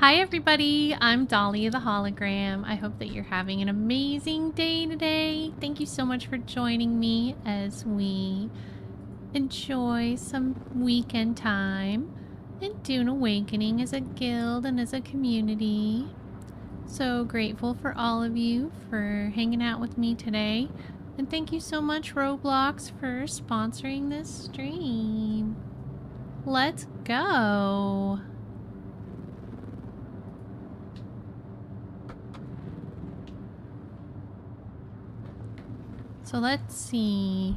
Hi everybody, I'm Dahlia the Hologram. I hope that you're having an amazing day today. Thank you so much for joining me as we enjoy some weekend time in Dune Awakening as a guild and as a community. So grateful for all of you for hanging out with me today. And thank you so much, Roblox, for sponsoring this stream. Let's go. So let's see.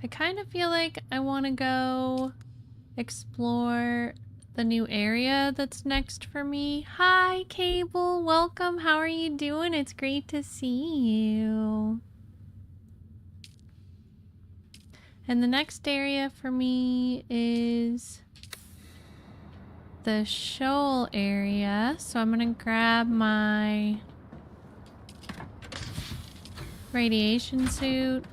I kind of feel like I want to go explore the new area that's next for me. Hi, Cable. Welcome. How are you doing? It's great to see you. And the next area for me is the Sheol area. So I'm going to grab my radiation suit.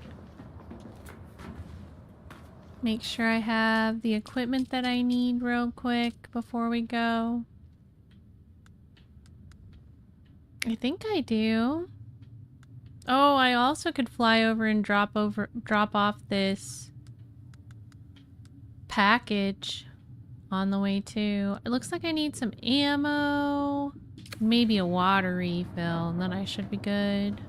Make sure I have the equipment that I need real quick before we go. I think I do. Oh, I also could fly over and drop off this package on the way too. It looks like I need some ammo, maybe a water refill, and then I should be good.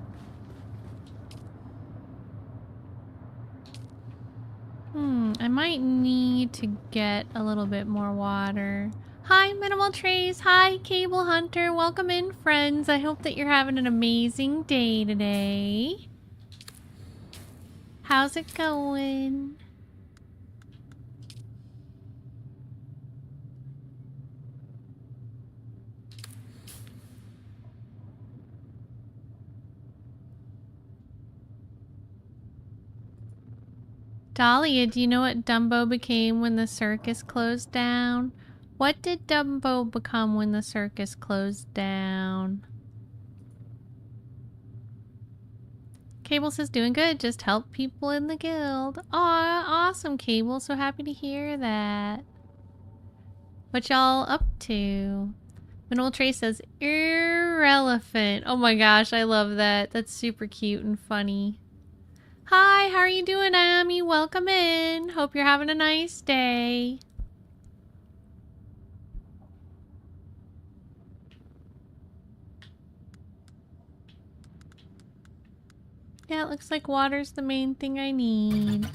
I might need to get a little bit more water. Hi, Minimal Trace. Hi, Cable Hunter. Welcome in, friends. I hope that you're having an amazing day today. How's it going? Dahlia, do you know what Dumbo became when the circus closed down? What did Dumbo become when the circus closed down? Cable says doing good, just help people in the guild. Aw, awesome, Cable. So happy to hear that. What y'all up to? Minimal Trace says irrelevant. Oh my gosh, I love that. That's super cute and funny. Hi, how are you doing, Amy? Welcome in. Hope you're having a nice day. Yeah, it looks like water's the main thing I need.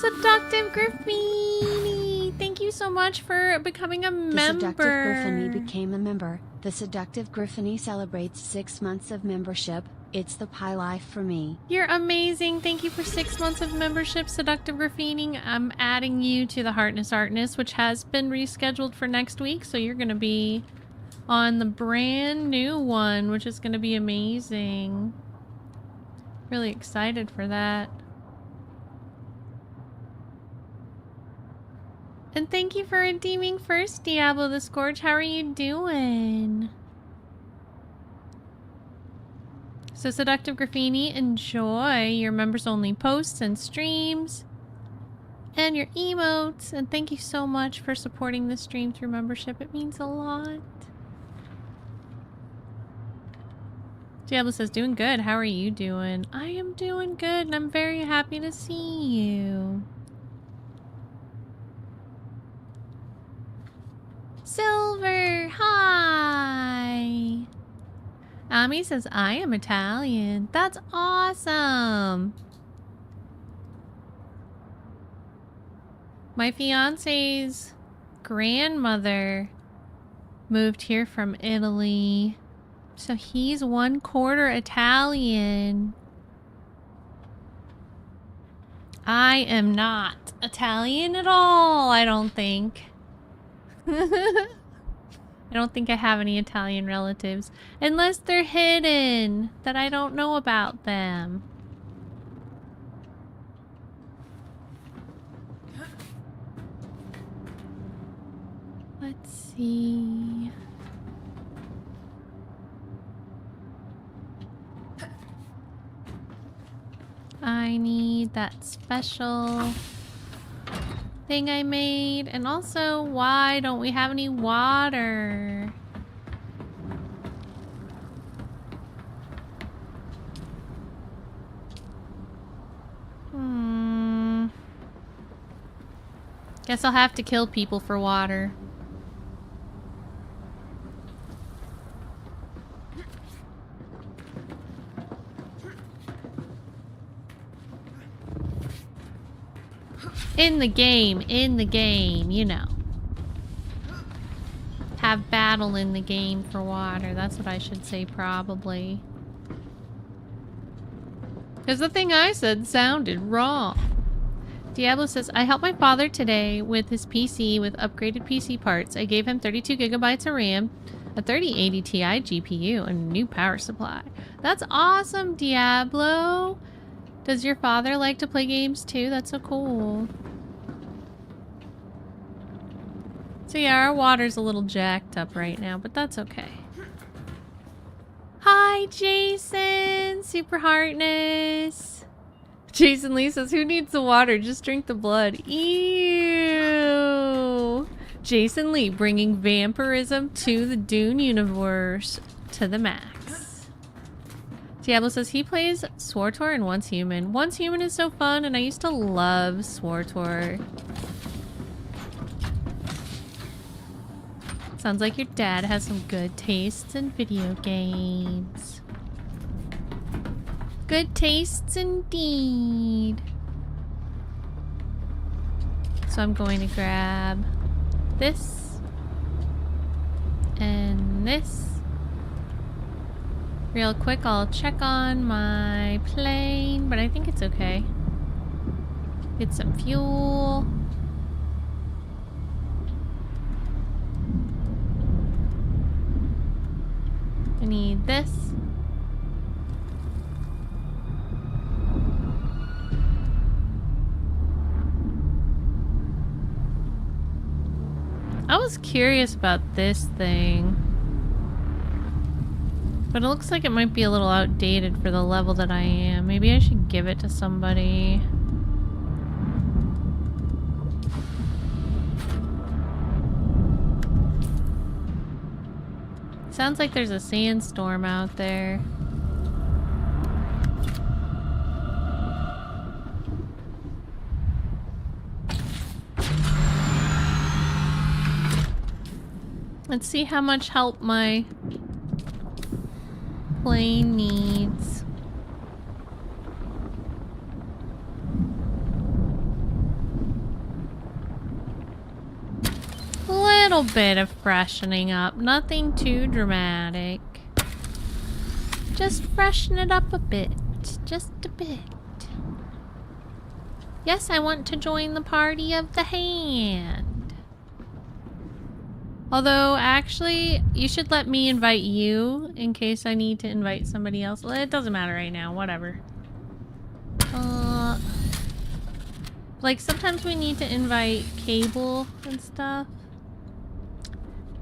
Seductive Graffiti! Thank you so much for becoming a member. The Seductive Graffiti became a member. The Seductive Graffiti celebrates 6 months of membership. It's the pie life for me. You're amazing. Thank you for 6 months of membership, Seductive Graffiti. I'm adding you to the Heartness Artness, which has been rescheduled for next week. So you're going to be on the brand new one, which is going to be amazing. Really excited for that. And thank you for redeeming first, Diablo the Scourge. How are you doing? So Seductive Graffiti, enjoy your members only posts and streams and your emotes. And thank you so much for supporting the stream through membership. It means a lot. Diablo says, doing good. How are you doing? I am doing good and I'm very happy to see you. Silver, hi. Ami says, I am Italian. That's awesome. My fiance's grandmother moved here from Italy. So he's 1/4 Italian. I am not Italian at all, I don't think. I don't think I have any Italian relatives. Unless they're hidden, that I don't know about them. Let's see. I need that special thing I made. And also, why don't we have any water? Guess I'll have to kill people for water. In the game, you know. Have battle in the game for water. That's what I should say, probably. Because the thing I said sounded wrong. Diablo says, I helped my father today with his PC with upgraded PC parts. I gave him 32 gigabytes of RAM, a 3080 Ti GPU, and a new power supply. That's awesome, Diablo! Does your father like to play games too? That's so cool. So yeah, our water's a little jacked up right now, but that's okay. Hi, Jason! Super Heartness! Jason Lee says, who needs the water? Just drink the blood. Ew! Jason Lee bringing vampirism to the Dune universe to the max. Diablo says he plays SWTOR and Once Human. Once Human is so fun, and I used to love SWTOR. Sounds like your dad has some good tastes in video games. Good tastes indeed. So I'm going to grab this and this. Real quick, I'll check on my plane, but I think it's okay. Get some fuel. I need this. I was curious about this thing, but it looks like it might be a little outdated for the level that I am. Maybe I should give it to somebody. Sounds like there's a sandstorm out there. Let's see how much help my plane needs. A little bit of freshening up, nothing too dramatic. Just freshen it up a bit, just a bit. Yes, I want to join the party of the hand. Although, actually, you should let me invite you in case I need to invite somebody else. It doesn't matter right now, whatever. Like, sometimes we need to invite Cable and stuff.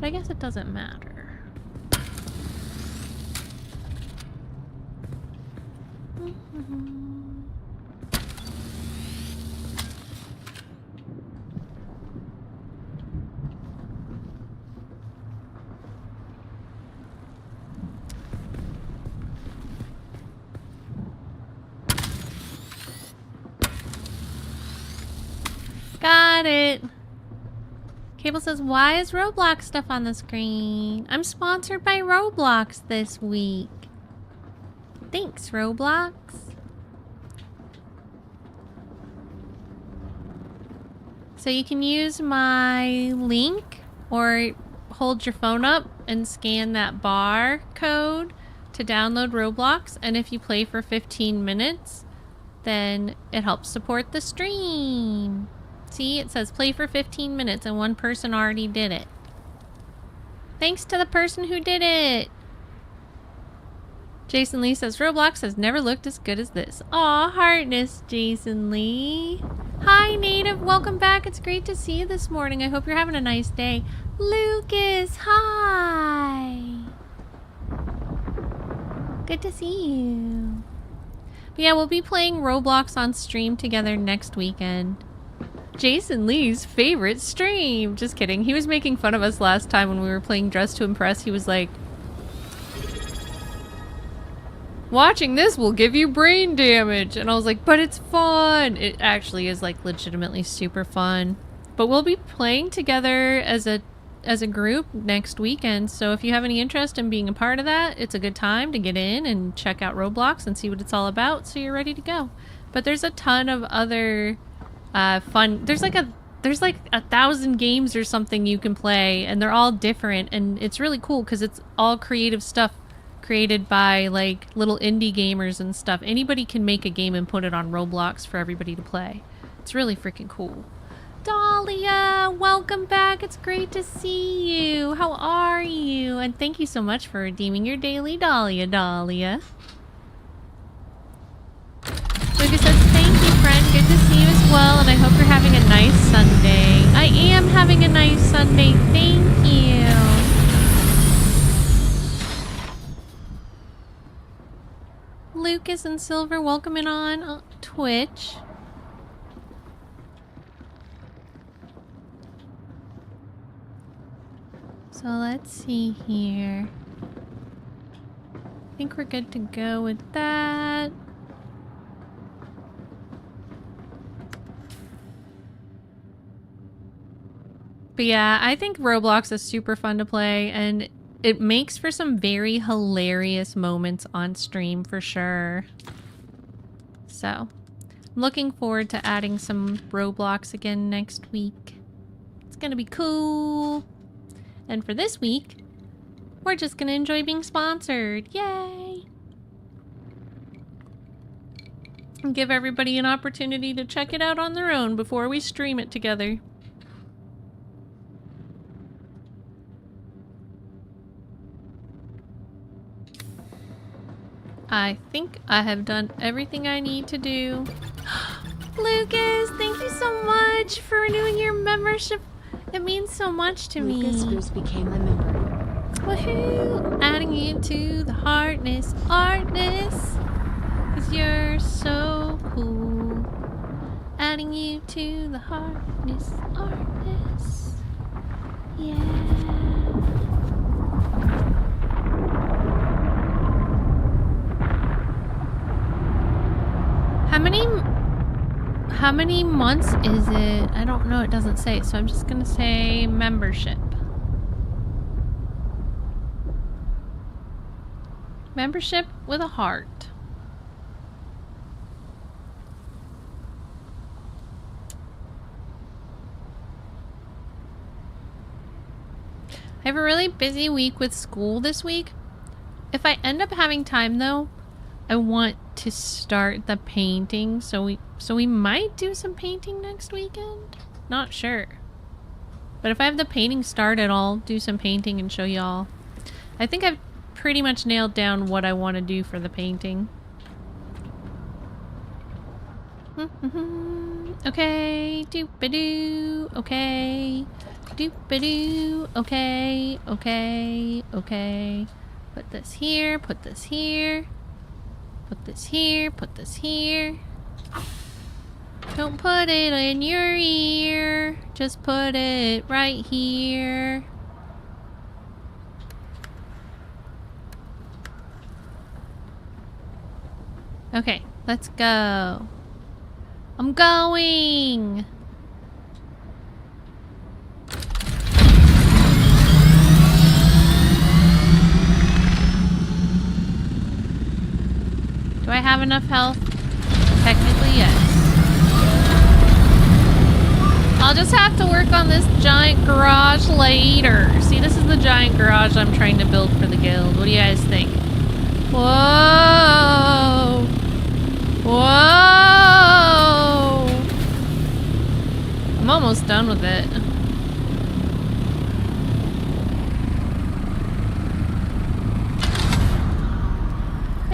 But I guess it doesn't matter. Got it. Cable says, why is Roblox stuff on the screen? I'm sponsored by Roblox this week. Thanks, Roblox. So you can use my link or hold your phone up and scan that bar code to download Roblox. And if you play for 15 minutes, then it helps support the stream. See, it says play for 15 minutes and one person already did it. Thanks to the person who did it. Jason Lee says, Roblox has never looked as good as this. Aw, heartness, Jason Lee. Hi, Native. Welcome back. It's great to see you this morning. I hope you're having a nice day. Lucas, hi. Good to see you. But yeah, we'll be playing Roblox on stream together next weekend. Jason Lee's favorite stream. Just kidding. He was making fun of us last time when we were playing Dress to Impress. He was like, watching this will give you brain damage. And I was like, but it's fun. It actually is like legitimately super fun. But we'll be playing together as a group next weekend. So if you have any interest in being a part of that, it's a good time to get in and check out Roblox and see what it's all about so you're ready to go. But there's a ton of other fun. There's like 1,000 games or something you can play, and they're all different, and it's really cool because it's all creative stuff created by like little indie gamers and stuff. Anybody can make a game and put it on Roblox for everybody to play. It's really freaking cool. Dahlia, welcome back. It's great to see you. How are you? And thank you so much for redeeming your daily Dahlia, Dahlia. Lucas says, thank you, friend. Good to see you as well, and I hope you're having a nice Sunday. I am having a nice Sunday. Thank you. Lucas and Silver, welcome in on Twitch. So let's see here. I think we're good to go with that. But yeah, I think Roblox is super fun to play, and it makes for some very hilarious moments on stream for sure. So, I'm looking forward to adding some Roblox again next week. It's gonna be cool. And for this week, we're just gonna enjoy being sponsored. Yay! And give everybody an opportunity to check it out on their own before we stream it together. I think I have done everything I need to do. Lucas, thank you so much for renewing your membership. It means so much to me. Lucas Goose became a member. Woohoo! Adding you to the hardness, artness. 'Cause you're so cool. Adding you to the hardness, artness. Yeah. How many months is it? I don't know, it doesn't say, so I'm just gonna say membership. Membership with a heart. I have a really busy week with school this week. If I end up having time though, I want to start the painting, so we might do some painting next weekend. Not sure. But if I have the painting started, I'll do some painting and show y'all. I think I've pretty much nailed down what I want to do for the painting. Okay, doop-a-doo, okay. Doop-a-doo, okay, okay, okay. Put this here, put this here. Put this here, put this here. Don't put it in your ear. Just put it right here. Okay, let's go. I'm going. Do I have enough health? Technically, yes. I'll just have to work on this giant garage later. See, this is the giant garage I'm trying to build for the guild. What do you guys think? Whoa! Whoa! I'm almost done with it.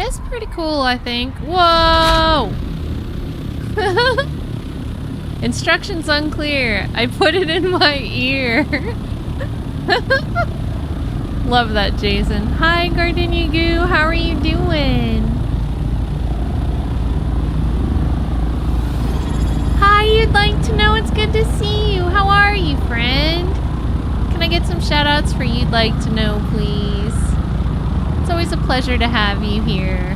It's pretty cool, I think. Whoa! Instructions unclear. I put it in my ear. Love that, Jason. Hi, Gardenia Goo. How are you doing? some shout-outs for you'd like to know, please? It's always a pleasure to have you here.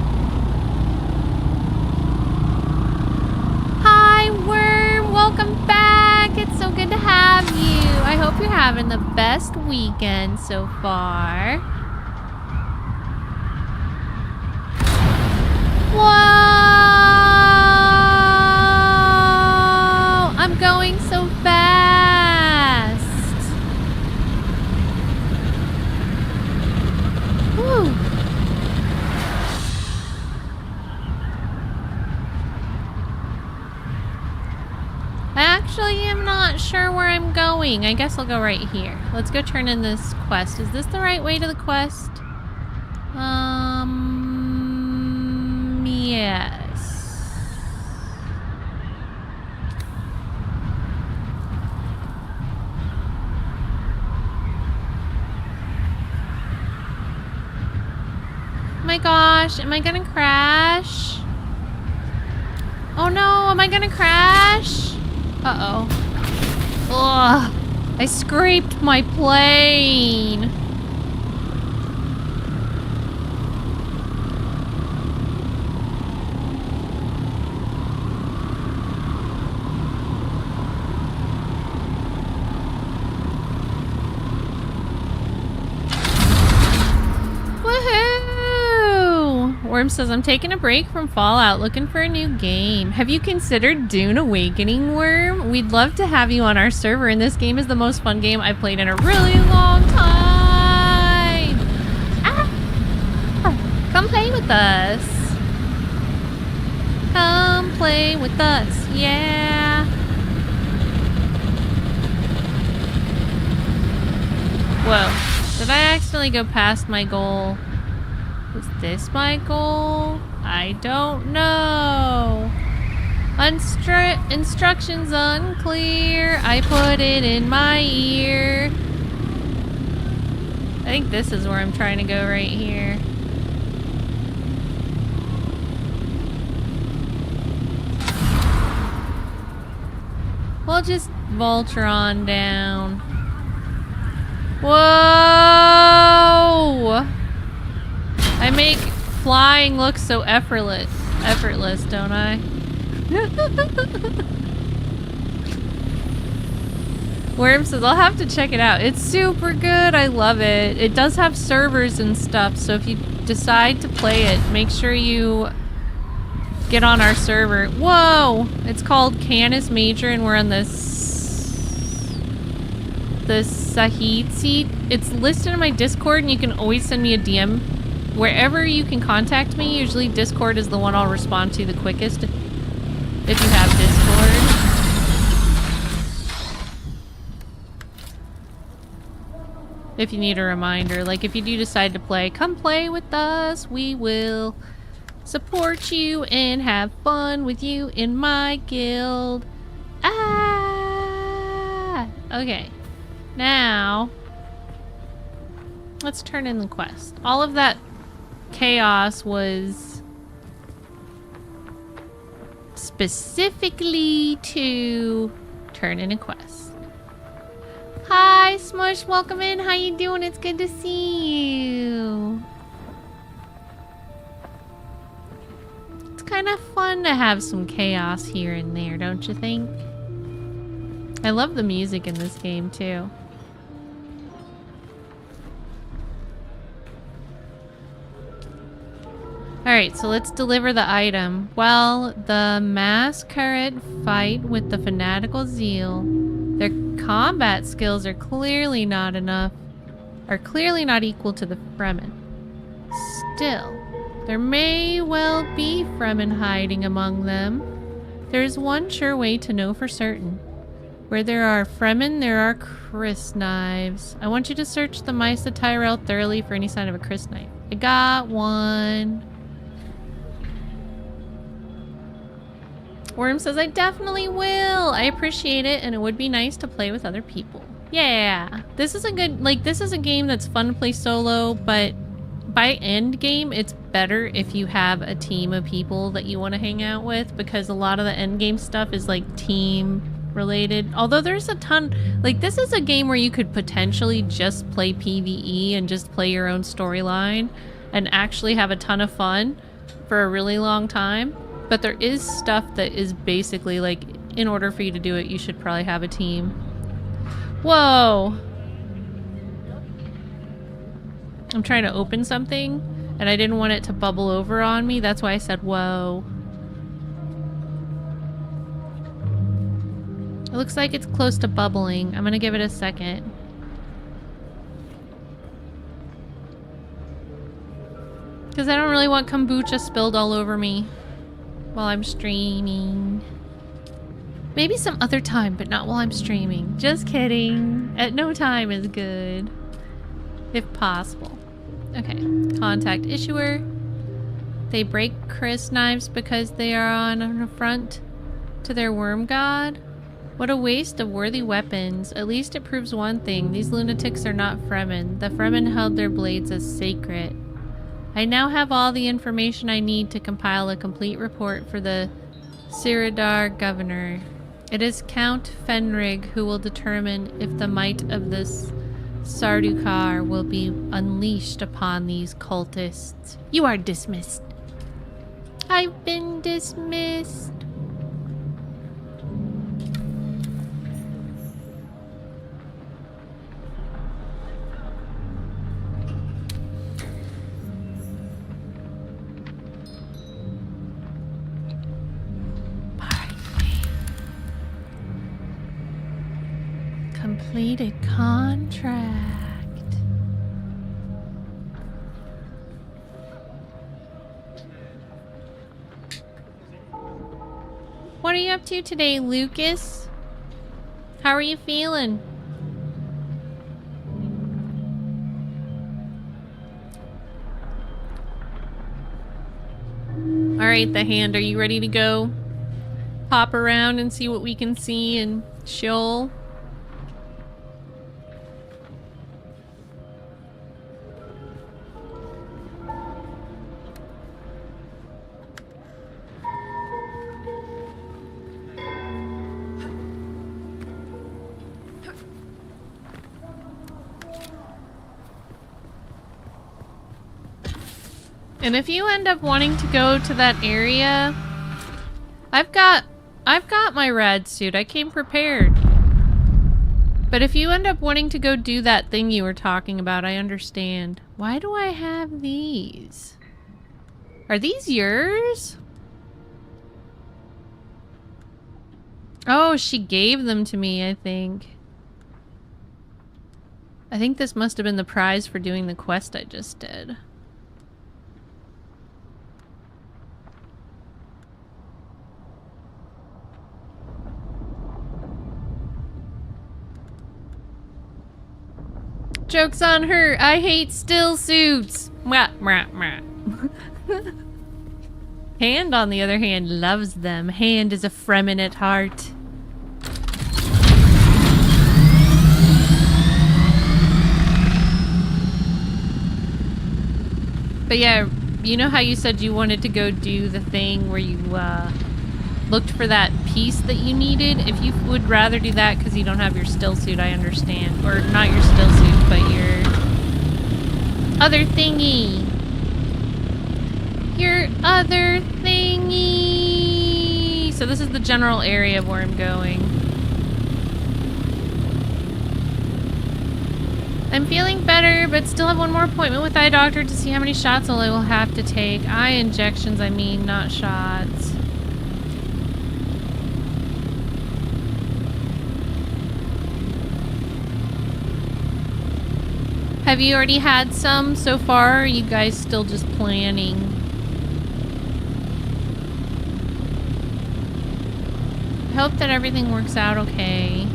Hi, Worm! Welcome back! It's so good to have you. I hope you're having the best weekend so far. Whoa! I'm going so fast. Woo. I actually am not sure where I'm going. I guess I'll go right here. Let's go turn in this quest. Is this the right way to the quest? Yes. Oh my gosh, am I gonna crash? Oh no, am I gonna crash? Uh-oh. Ugh, I scraped my plane. Worm says, I'm taking a break from Fallout, looking for a new game. Have you considered Dune Awakening, Worm? We'd love to have you on our server, and this game is the most fun game I've played in a really long time. Ah! Come play with us. Come play with us, yeah. Whoa, did I accidentally go past my goal? Is this my goal? I don't know. Instructions unclear. I put it in my ear. I think this is where I'm trying to go right here. We'll just vulture on down. Whoa! I make flying look so effortless, don't I? Worm says, I'll have to check it out. It's super good. I love it. It does have servers and stuff, so if you decide to play it, make sure you get on our server. Whoa! It's called Canis Major, and we're on the Sahid seat. It's listed in my Discord, and you can always send me a DM. Wherever you can contact me, usually Discord is the one I'll respond to the quickest if you have Discord. If you need a reminder, like if you do decide to play, come play with us. We will support you and have fun with you in my guild. Ah! Okay. Now, let's turn in the quest. All of that chaos was specifically to turn in a quest. Hi, Smush, welcome in. How you doing? It's good to see you. It's kind of fun to have some chaos here and there, don't you think? I love the music in this game too. Alright, so let's deliver the item. Well, the masquerade fight with the fanatical zeal. Their combat skills are clearly not equal to the Fremen. Still, there may well be Fremen hiding among them. There's one sure way to know for certain. Where there are Fremen, there are Chris knives. I want you to search the Mysa Tyrell thoroughly for any sign of a Chris knife. I got one. Worm says, I definitely will. I appreciate it, and it would be nice to play with other people. Yeah, this is a good, like, this is a game that's fun to play solo, but by end game, it's better if you have a team of people that you want to hang out with, because a lot of the end game stuff is like team related. Although there's a ton, like this is a game where you could potentially just play PvE and just play your own storyline and actually have a ton of fun for a really long time. But there is stuff that is basically like, in order for you to do it, you should probably have a team. Whoa! I'm trying to open something and I didn't want it to bubble over on me. That's why I said whoa. It looks like it's close to bubbling. I'm gonna give it a second. Because I don't really want kombucha spilled all over me while I'm streaming. Maybe some other time, but not while I'm streaming. Just kidding. At no time is good. If possible. Okay. Contact issuer. They break Chris knives because they are on an affront to their worm god. What a waste of worthy weapons. At least it proves one thing. These lunatics are not Fremen. The Fremen held their blades as sacred. I now have all the information I need to compile a complete report for the Siradar governor. It is Count Fenrig who will determine if the might of this Sardaukar will be unleashed upon these cultists. You are dismissed. I've been dismissed. Completed contract. What are you up to today, Lucas? How are you feeling? All right, the hand, are you ready to go pop around and see what we can see in Sheol? And if you end up wanting to go to that area, I've got my rad suit. I came prepared. But if you end up wanting to go do that thing you were talking about, I understand. Why do I have these? Are these yours? Oh, she gave them to me, I think. I think this must have been the prize for doing the quest I just did. Joke's on her. I hate still suits. Mwah, mwah, mwah. Hand, on the other hand, loves them. Hand is a Fremen at heart. But yeah, you know how you said you wanted to go do the thing where you looked for that piece that you needed? If you would rather do that because you don't have your still suit, I understand. Or not your still suit, but your other thingy. Your other thingy! So this is the general area of where I'm going. I'm feeling better, but still have one more appointment with eye doctor to see how many shots I will have to take. Eye injections, I mean, not shots. Have you already had some so far, or are you guys still just planning? I hope that everything works out okay.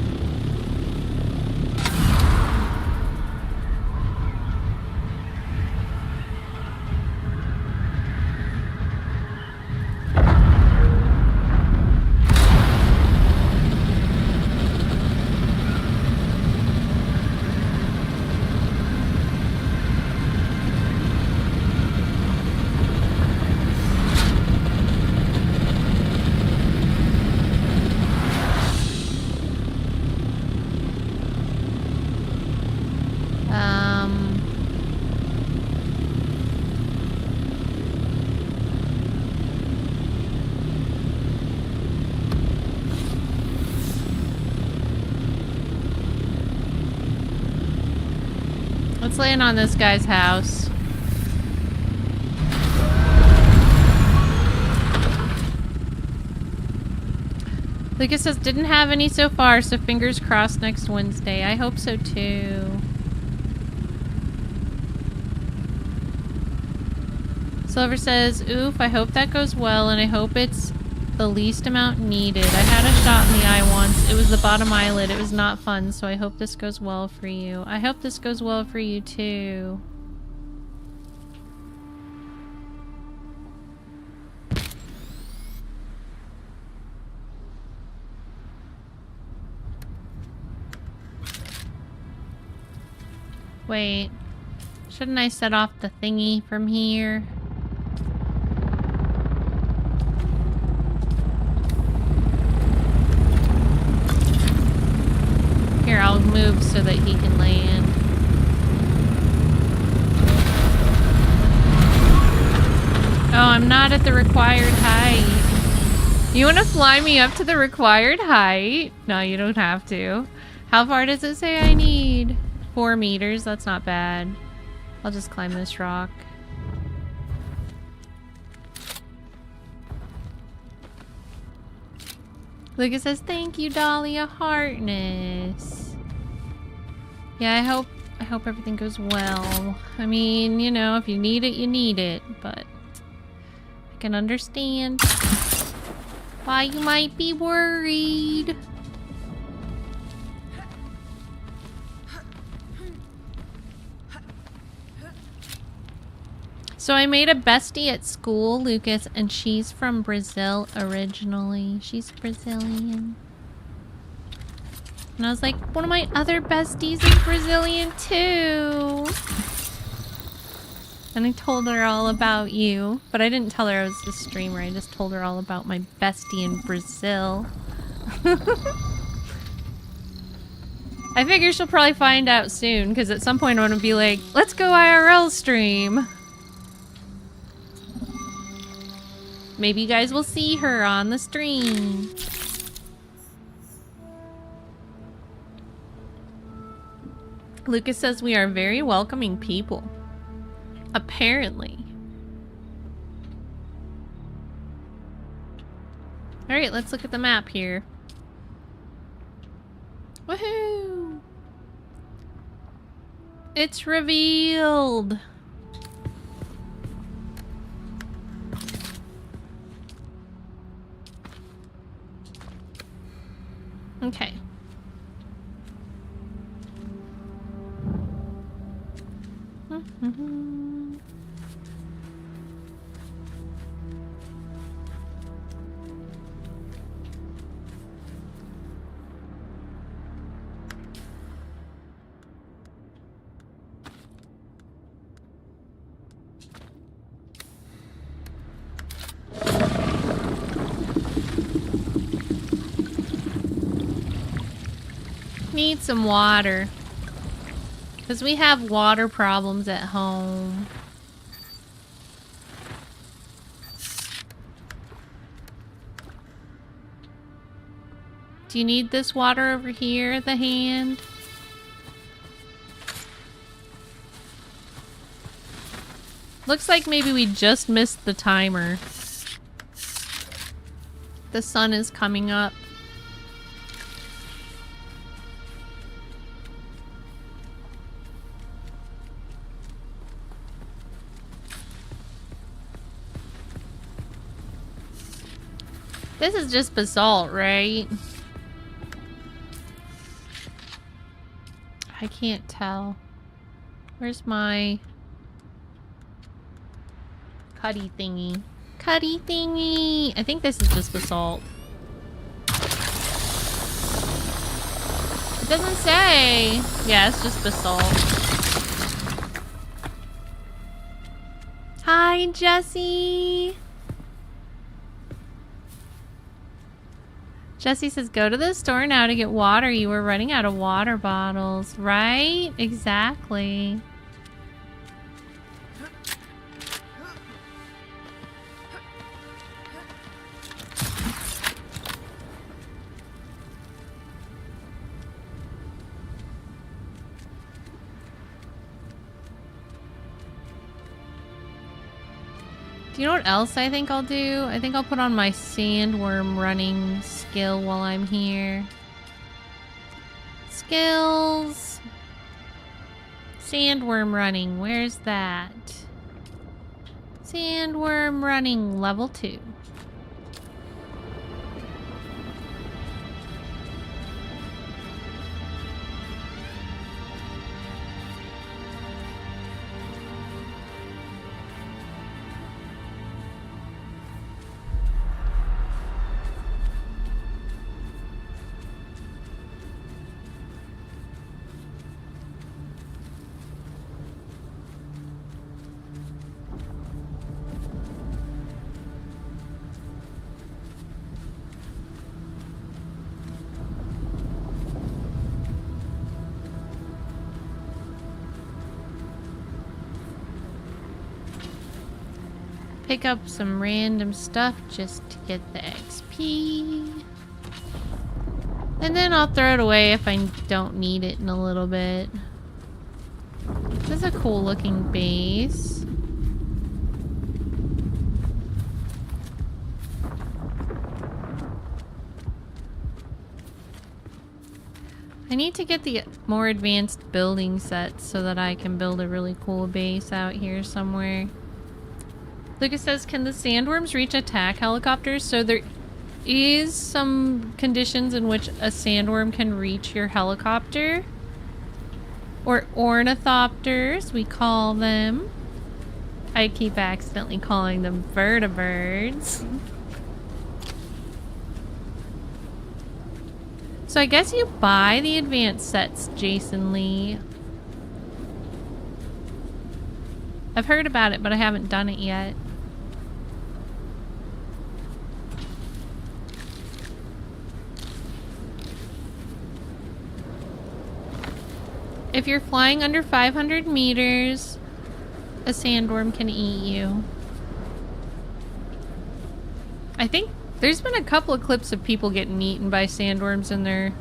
land on this guy's house. Lucas says, didn't have any so far, so fingers crossed next Wednesday. I hope so too. Silver says, oof, I hope that goes well, and I hope it's the least amount needed. I had a shot in the eye once. It was the bottom eyelid. It was not fun, so I hope this goes well for you. I hope this goes well for you too. Wait, shouldn't I set off the thingy from here? Here, I'll move so that he can land. Oh, I'm not at the required height. You want to fly me up to the required height? No, you don't have to. How far does it say I need? 4 meters, that's not bad. I'll just climb this rock. Lucas says, thank you, Dahlia Harkness. Yeah, I hope everything goes well. I mean, you know, if you need it, you need it, but I can understand why you might be worried. So I made a bestie at school, Lucas, and she's from Brazil originally. She's Brazilian. And I was like, one of my other besties is Brazilian too. And I told her all about you. But I didn't tell her I was a streamer. I just told her all about my bestie in Brazil. I figure she'll probably find out soon, because at some point I want to be like, let's go IRL stream. Maybe you guys will see her on the stream. Lucas says we are very welcoming people. Apparently. Alright, let's look at the map here. Woohoo! It's revealed! Okay. Need some water. Because we have water problems at home. Do you need this water over here, the hand? Looks like maybe we just missed the timer. The sun is coming up. This is just basalt, right? I can't tell. Where's my cutty thingy? Cutty thingy! I think this is just basalt. It doesn't say. Yeah, it's just basalt. Hi, Jessie! Jesse says, go to the store now to get water. You were running out of water bottles, right? Exactly. Do you know what else I think I'll do? I think I'll put on my sandworm running skill while I'm here. Skills. Sandworm running. Where's that? Sandworm running level 2. Pick up some random stuff just to get the XP. And then I'll throw it away if I don't need it in a little bit. This is a cool looking base. I need to get the more advanced building sets so that I can build a really cool base out here somewhere. Lucas says, can the sandworms reach attack helicopters? So there is some conditions in which a sandworm can reach your helicopter. Or ornithopters, we call them. I keep accidentally calling them vertibirds. So I guess you buy the advanced sets, Jason Lee. I've heard about it, but I haven't done it yet. If you're flying under 500 meters, a sandworm can eat you. I think there's been a couple of clips of people getting eaten by sandworms in their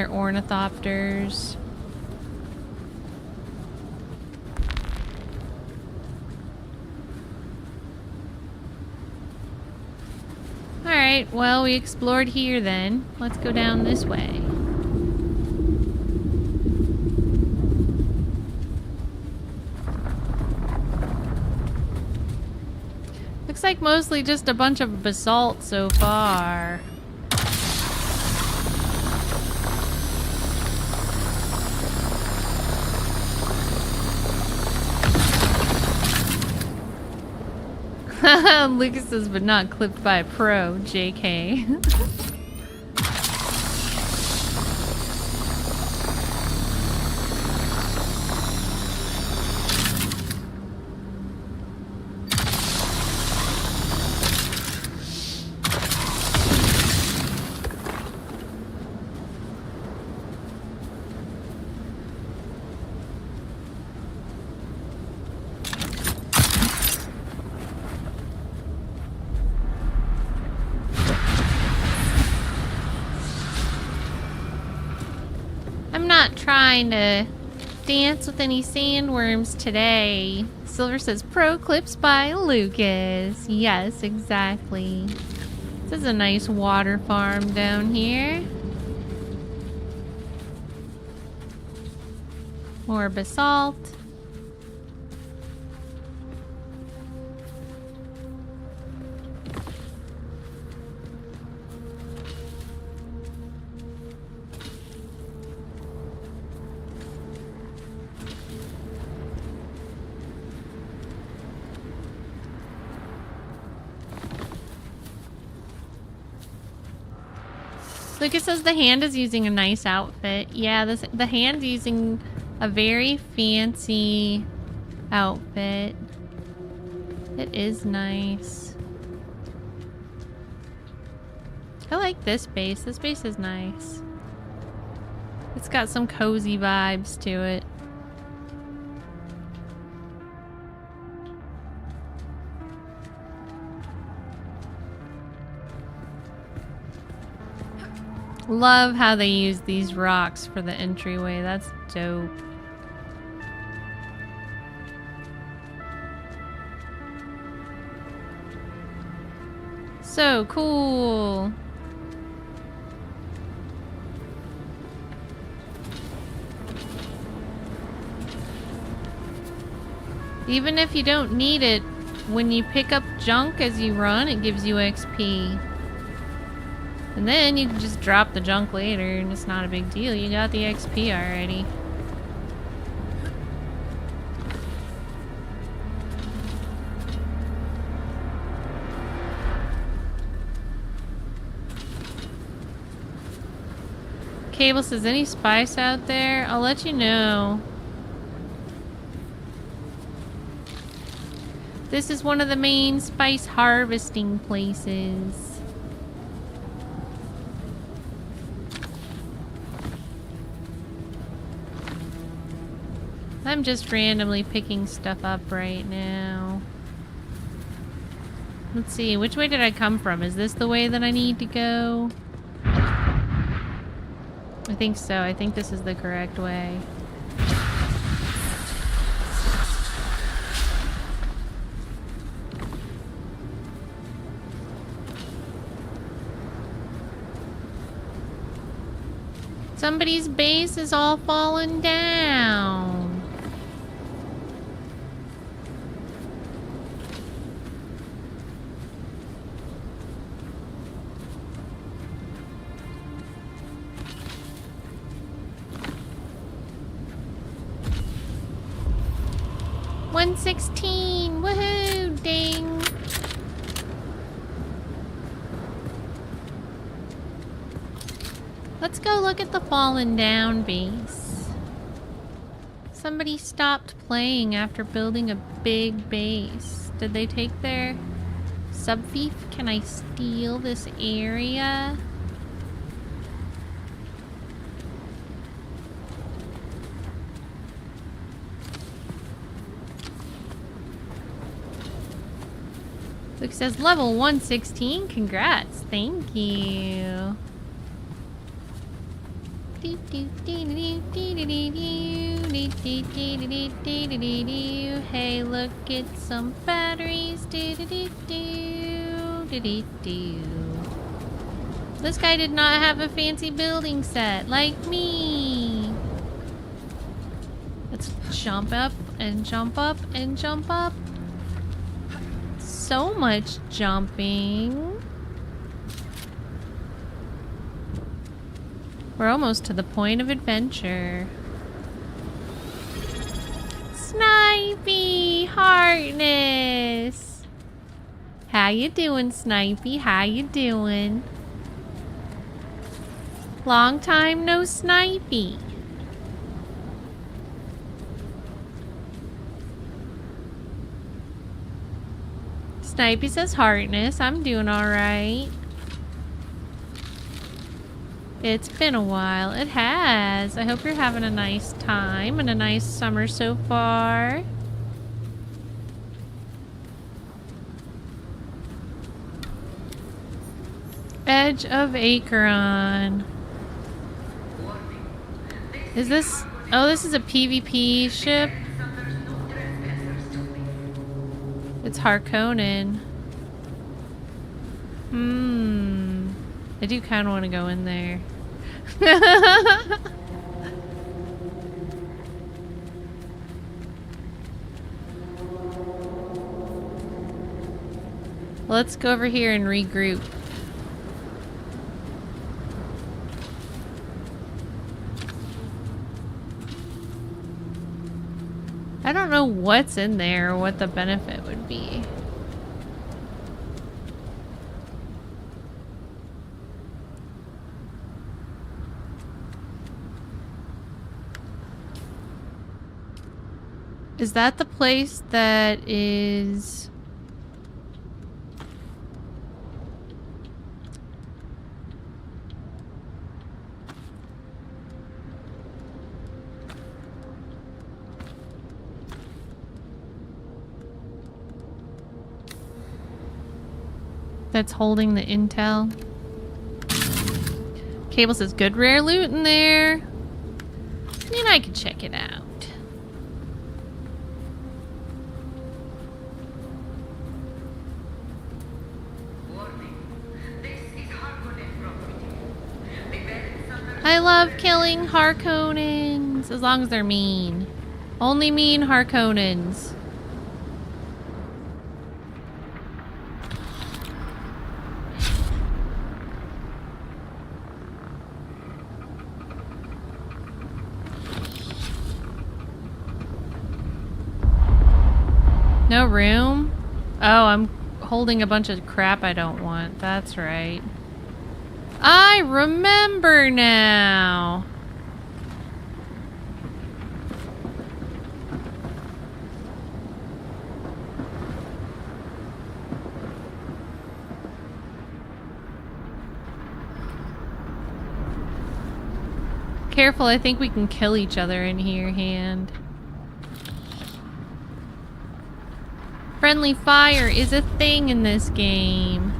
ornithopters. Alright, well, we explored here then. Let's go down this way. Looks like mostly just a bunch of basalt so far. Lucas says, but not clipped by a pro, JK. Trying to dance with any sandworms today. Silver says pro clips by Lucas. Yes, exactly. This is a nice water farm down here. More basalt. Lucas says the hand is using a nice outfit. Yeah, the hand's using a very fancy outfit. It is nice. I like this base. This base is nice. It's got some cozy vibes to it. Love how they use these rocks for the entryway. That's dope. So cool. Even if you don't need it, when you pick up junk as you run, it gives you XP. And then you can just drop the junk later and it's not a big deal. You got the XP already. Cable says, any spice out there? I'll let you know. This is one of the main spice harvesting places. I'm just randomly picking stuff up right now. Let's see, which way did I come from? Is this the way that I need to go? I think so. I think this is the correct way. Somebody's base is all falling down. $116! Woohoo! Ding! Let's go look at the fallen down base. Somebody stopped playing after building a big base. Did they take their sub-thief? Can I steal this area? Luke says level 116. Congrats. Thank you. Hey, look at some batteries. This guy did not have a fancy building set like me. Let's jump up and jump up and jump up. So much jumping. We're almost to the point of adventure. Snipey Harkness! How you doing, Snipey? How you doing? Long time no Snipey. Snipey says Harkness. I'm doing alright. It's been a while. It has. I hope you're having a nice time and a nice summer so far. Edge of Acheron. Is this... Oh, this is a PvP ship? It's Harkonnen. I do kind of want to go in there. Let's go over here and regroup. I don't know what's in there or what the benefit would be. Is that the place that is... that's holding the intel? Cable says good rare loot in there. And I could check it out. I love killing Harkonnens, as long as they're mean. Only mean Harkonnens. No room? Oh, I'm holding a bunch of crap I don't want. That's right. I remember now. Careful, I think we can kill each other in here, hand. Friendly fire is a thing in this game.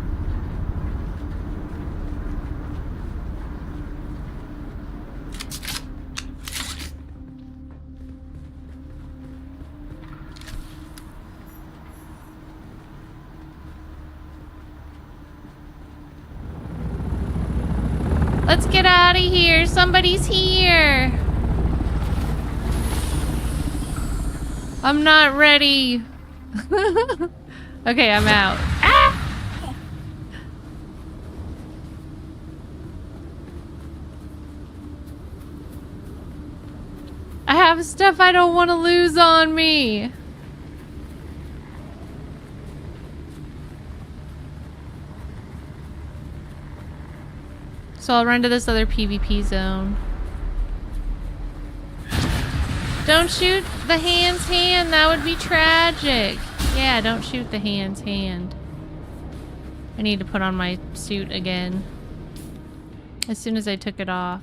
Let's get out of here. Somebody's here. I'm not ready. Okay, I'm out. Ah! I have stuff I don't want to lose on me. So I'll run to this other PvP zone. Don't shoot the hand's hand, that would be tragic. Yeah, don't shoot the hand's hand. I need to put on my suit again. As soon as I took it off.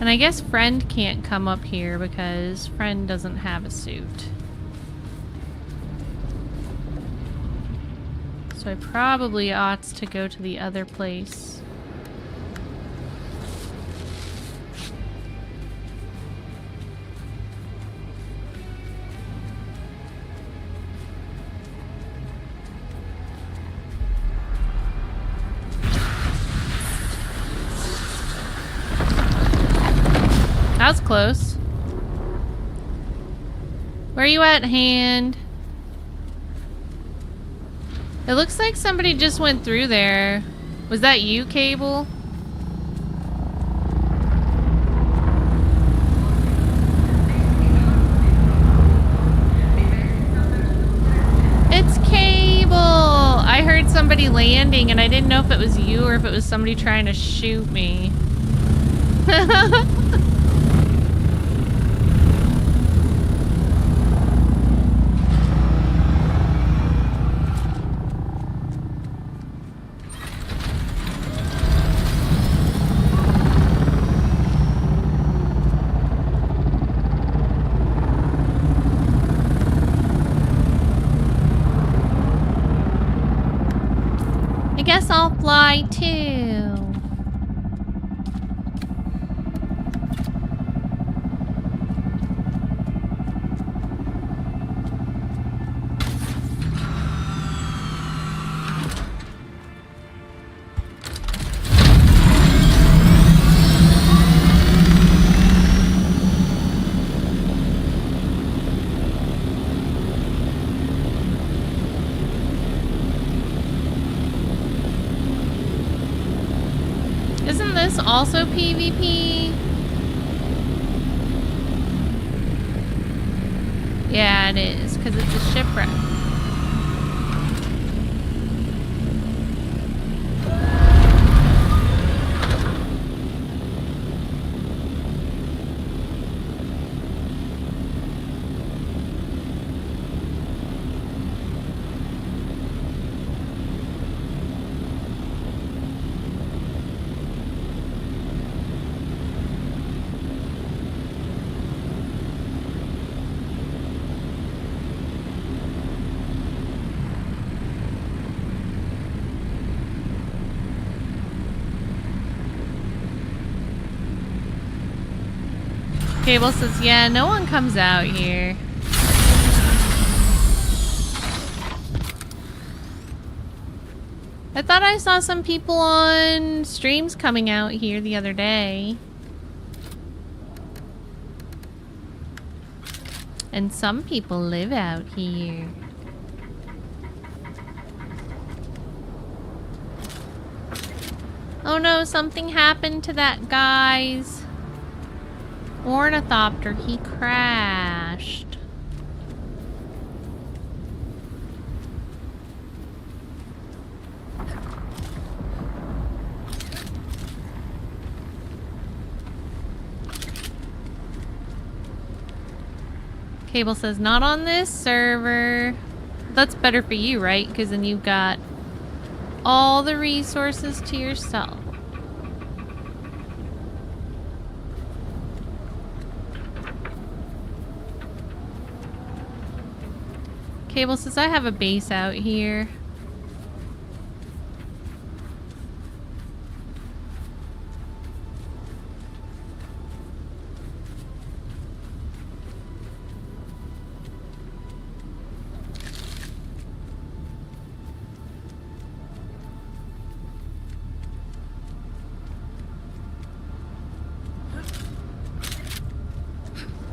And I guess Friend can't come up here because Friend doesn't have a suit. So I probably ought to go to the other place. That was close. Where are you at, hand? It looks like somebody just went through there. Was that you, Cable? It's Cable! I heard somebody landing and I didn't know if it was you or if it was somebody trying to shoot me. I'll fly too. Also PvP? Yeah, it is, because it's a shipwreck. Cable says, yeah, no one comes out here. I thought I saw some people on streams coming out here the other day. And some people live out here. Oh no, something happened to that guy's ornithopter. He crashed. Cable says, not on this server. That's better for you, right? Because then you've got all the resources to yourself. Cable says, I have a base out here.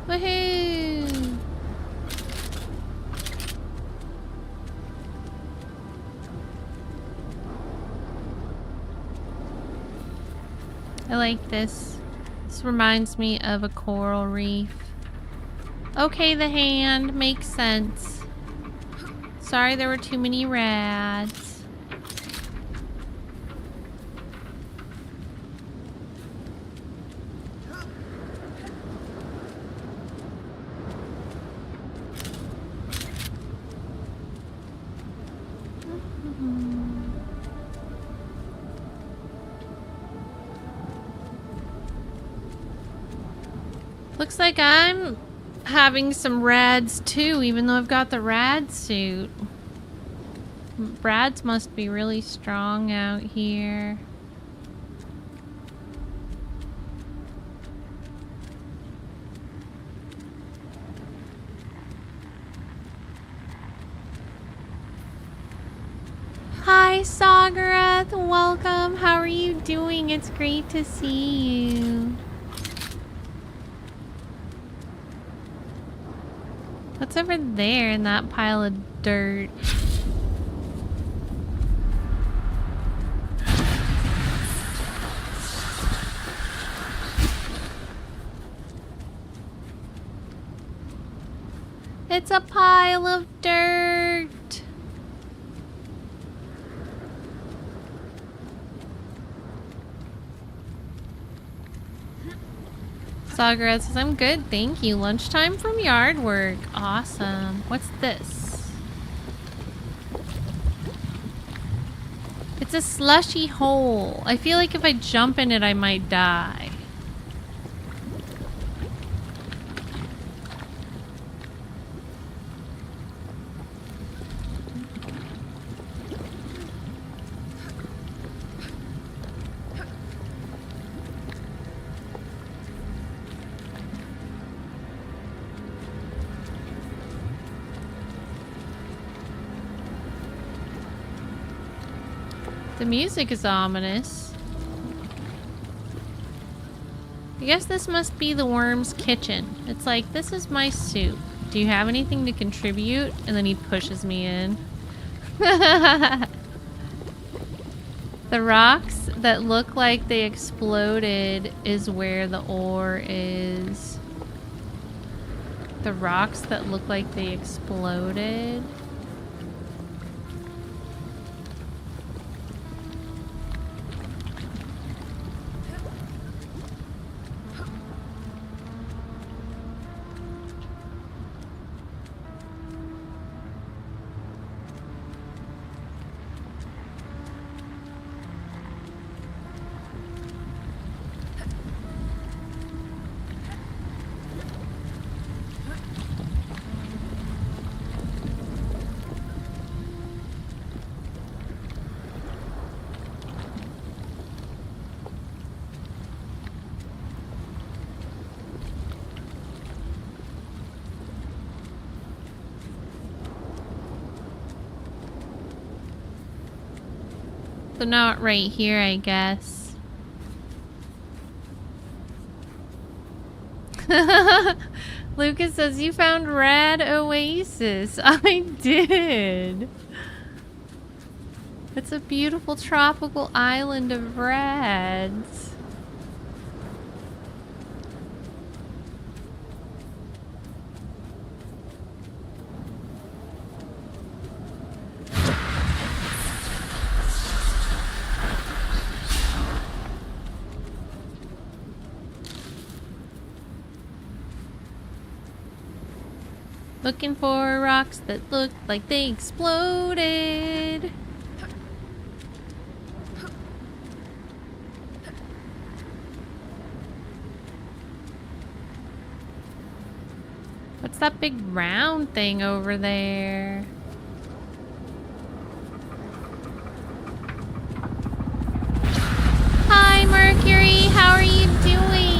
Woohoo! I like this. This reminds me of a coral reef. Okay, the hand makes sense. Sorry there were too many rads. Looks like I'm having some rads too, even though I've got the rad suit. Rads must be really strong out here. Hi Sagarath, welcome. How are you doing? It's great to see you. What's over there in that pile of dirt? It's a pile of dirt. Sagarad says, I'm good, thank you. Lunchtime from yard work. Awesome. What's this? It's a slushy hole. I feel like if I jump in it, I might die. The music is ominous. I guess this must be the worm's kitchen. It's like, this is my soup. Do you have anything to contribute? And then he pushes me in. The rocks that look like they exploded is where the ore is. The rocks that look like they exploded. So not right here, I guess. Lucas says you found Rad Oasis. I did. It's a beautiful tropical island of rads. Looking for rocks that look like they exploded. What's that big round thing over there? Hi, Mercury. How are you doing?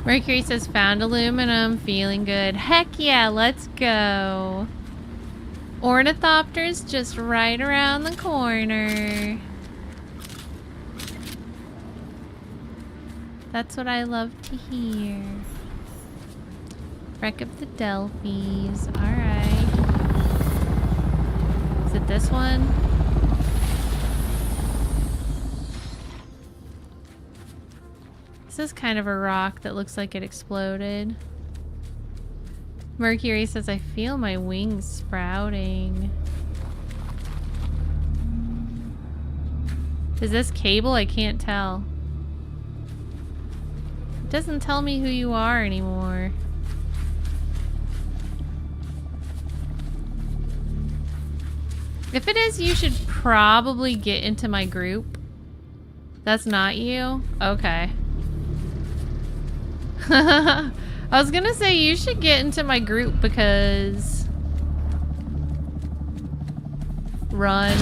Mercury says, found aluminum, feeling good. Heck yeah, let's go. Ornithopter's just right around the corner. That's what I love to hear. Wreck of the Delphis. Alright. Is it this one? This is kind of a rock that looks like it exploded. Mercury says, I feel my wings sprouting. Is this cable? I can't tell. It doesn't tell me who you are anymore. If it is, you should probably get into my group. That's not you? Okay. I was gonna say you should get into my group because... Run.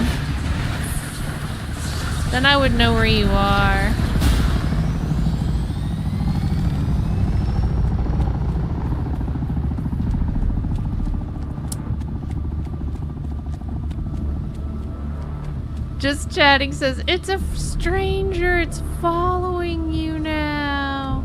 Then I would know where you are. Just chatting says, it's a stranger, it's following you now.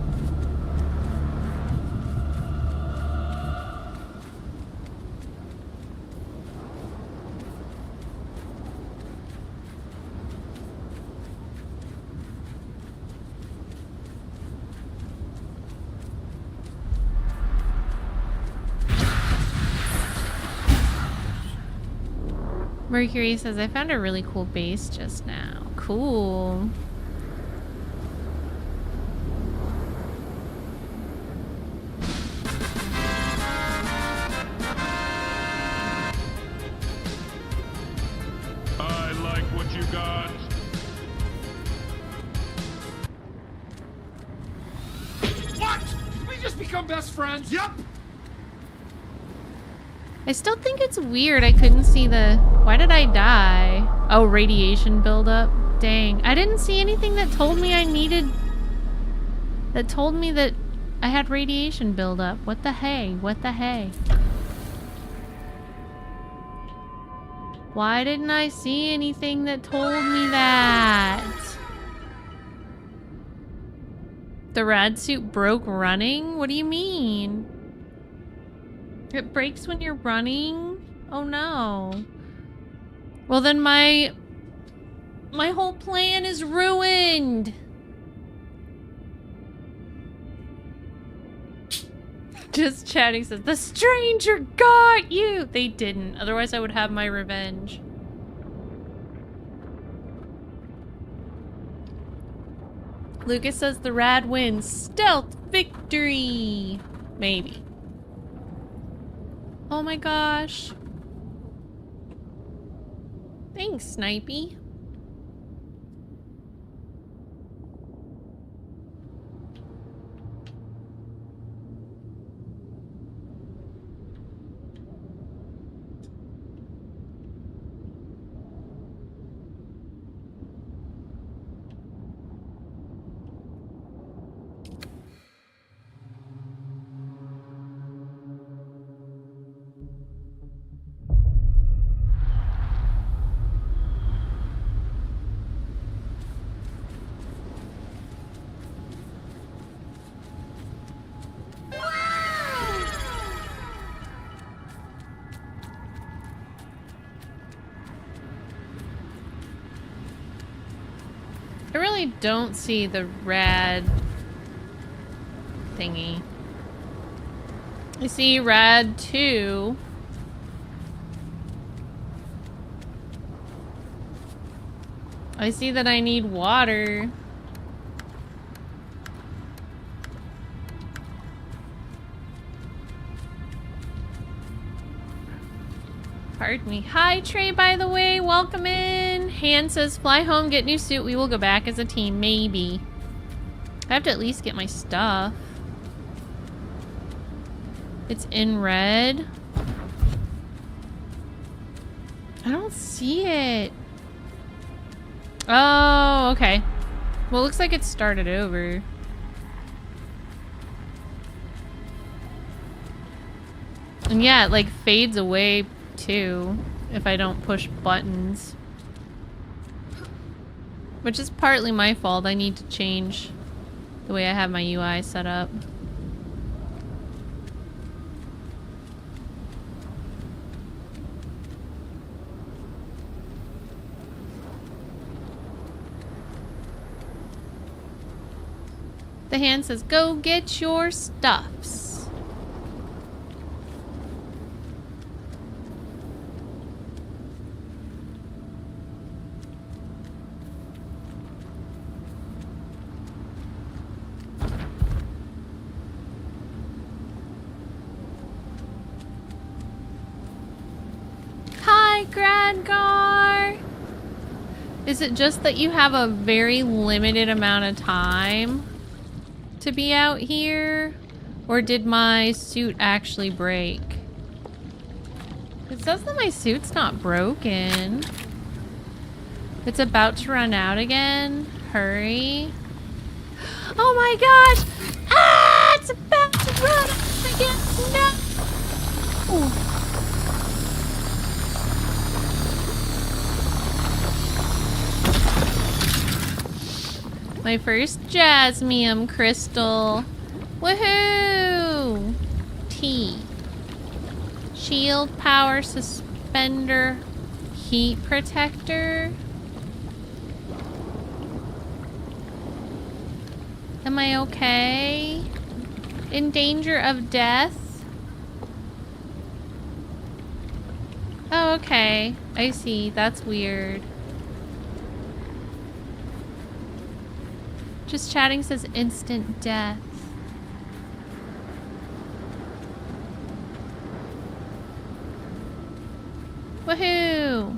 Mercury says, I found a really cool base just now. Cool. I like what you got. What? Did we just become best friends? Yep. I still think it's weird I couldn't see the... Why did I die? Oh, radiation buildup. Dang. I didn't see anything that told me I needed... That told me that I had radiation buildup. What the hey? What the hey? Why didn't I see anything that told me that? The rad suit broke running? What do you mean? It breaks when you're running? Oh no. Well then my whole plan is ruined. Just chatting says, the stranger got you! They didn't, otherwise I would have my revenge. Lucas says the rad wins. Stealth victory! Maybe. Oh my gosh. Thanks, Snipey. I really don't see the rad thingy. I see rad 2. I see that I need water. Pardon me. Hi, Trey, by the way. Welcome in. Han says, fly home, get new suit. We will go back as a team. Maybe. I have to at least get my stuff. It's in red. I don't see it. Oh, okay. Well, it looks like it started over. And yeah, it like fades away too if I don't push buttons. Which is partly my fault. I need to change the way I have my UI set up. The hand says, go get your stuffs. Hi, Gradgar! Is it just that you have a very limited amount of time to be out here? Or did my suit actually break? It says that my suit's not broken. It's about to run out again. Hurry. Oh my gosh! Ah! It's about to run out again! No! My first Jasmium crystal. Woohoo! T. Shield power suspender. Heat protector. Am I okay? In danger of death? Oh, okay. I see. That's weird. Just chatting says instant death. Woohoo!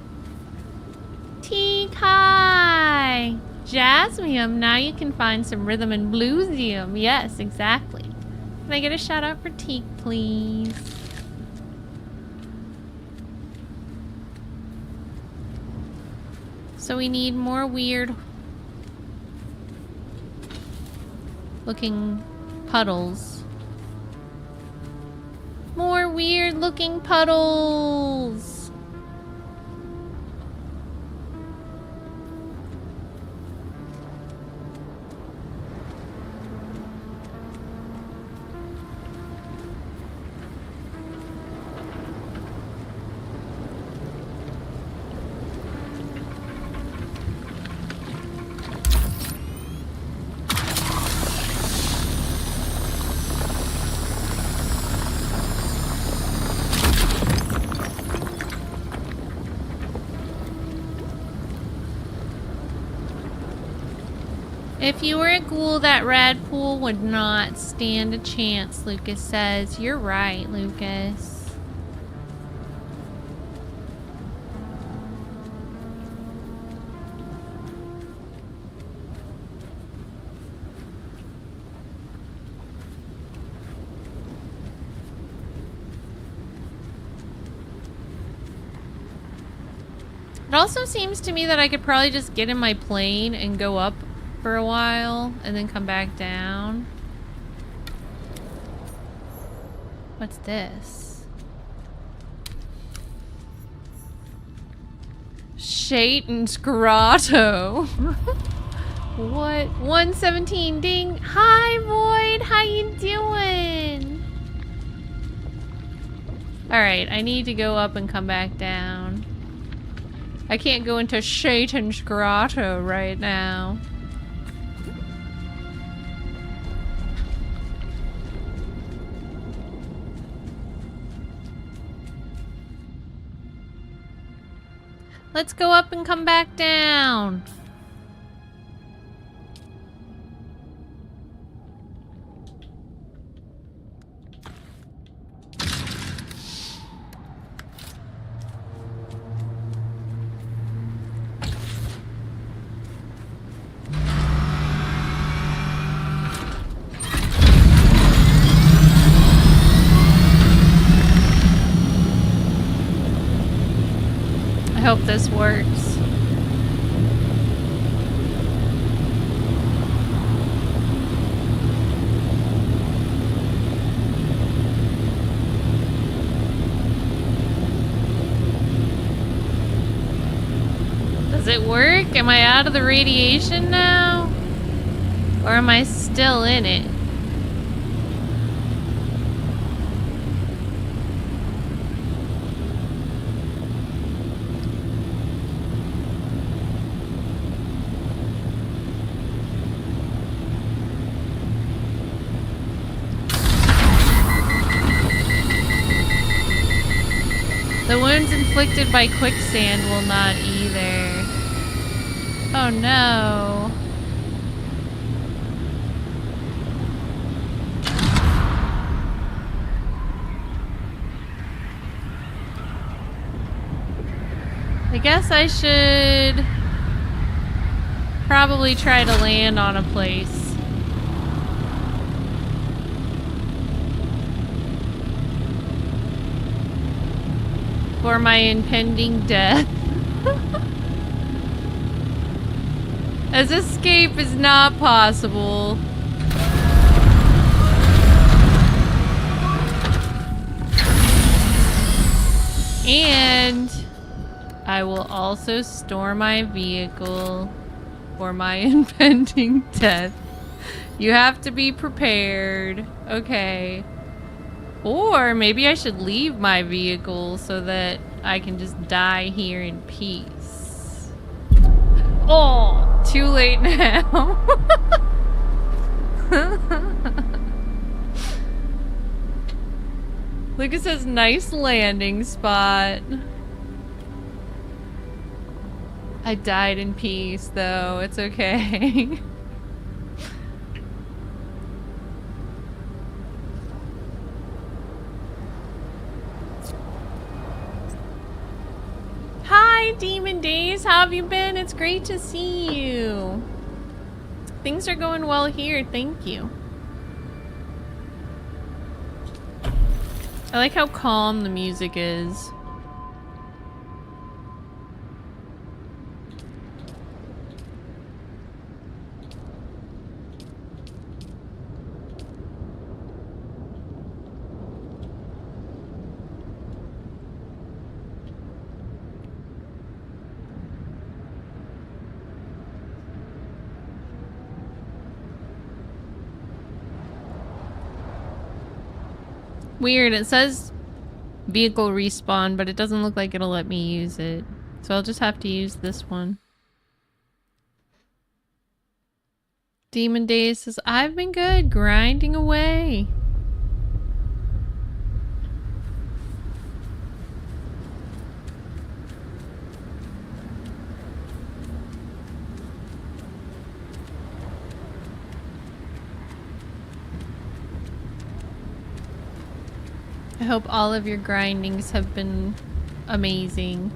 T-Kai! Jasmium, now you can find some rhythm and bluesium. Yes, exactly. Can I get a shout out for Teak, please? So we need more weird looking puddles. More weird looking puddles! If you were a ghoul, that rad pool would not stand a chance, Lucas says. You're right, Lucas. It also seems to me that I could probably just get in my plane and go up for a while and then come back down. What's this? Shaitan's Grotto. What? 117 ding. Hi Void, how you doing? Alright, I need to go up and come back down. I can't go into Shaitan's Grotto right now. Let's go up and come back down. I hope this works. Does it work? Am I out of the radiation now? Or am I still in it? The wounds inflicted by quicksand will not either. Oh no. I guess I should probably try to land on a place. For my impending death. As escape is not possible. And I will also store my vehicle for my impending death. You have to be prepared. Okay. Or maybe I should leave my vehicle so that I can just die here in peace. Oh, too late now. Lucas says nice landing spot. I died in peace though, it's okay. Hi, Demon Days. How have you been? It's great to see you. Things are going well here. Thank you. I like how calm the music is. Weird, it says vehicle respawn, but it doesn't look like it'll let me use it. So I'll just have to use this one. Demon Days says, I've been good, grinding away. I hope all of your grindings have been amazing.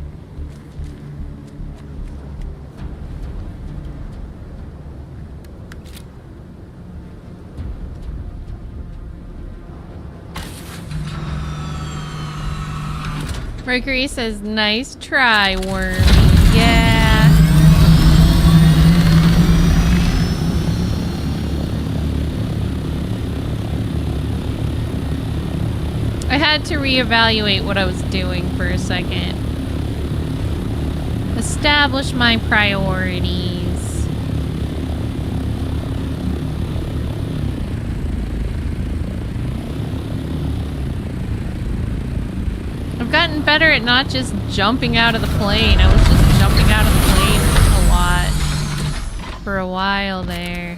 Mercury says, nice try, Wormy. Yeah. I had to reevaluate what I was doing for a second. Establish my priorities. I've gotten better at not just jumping out of the plane. I was just jumping out of the plane a lot for a while there.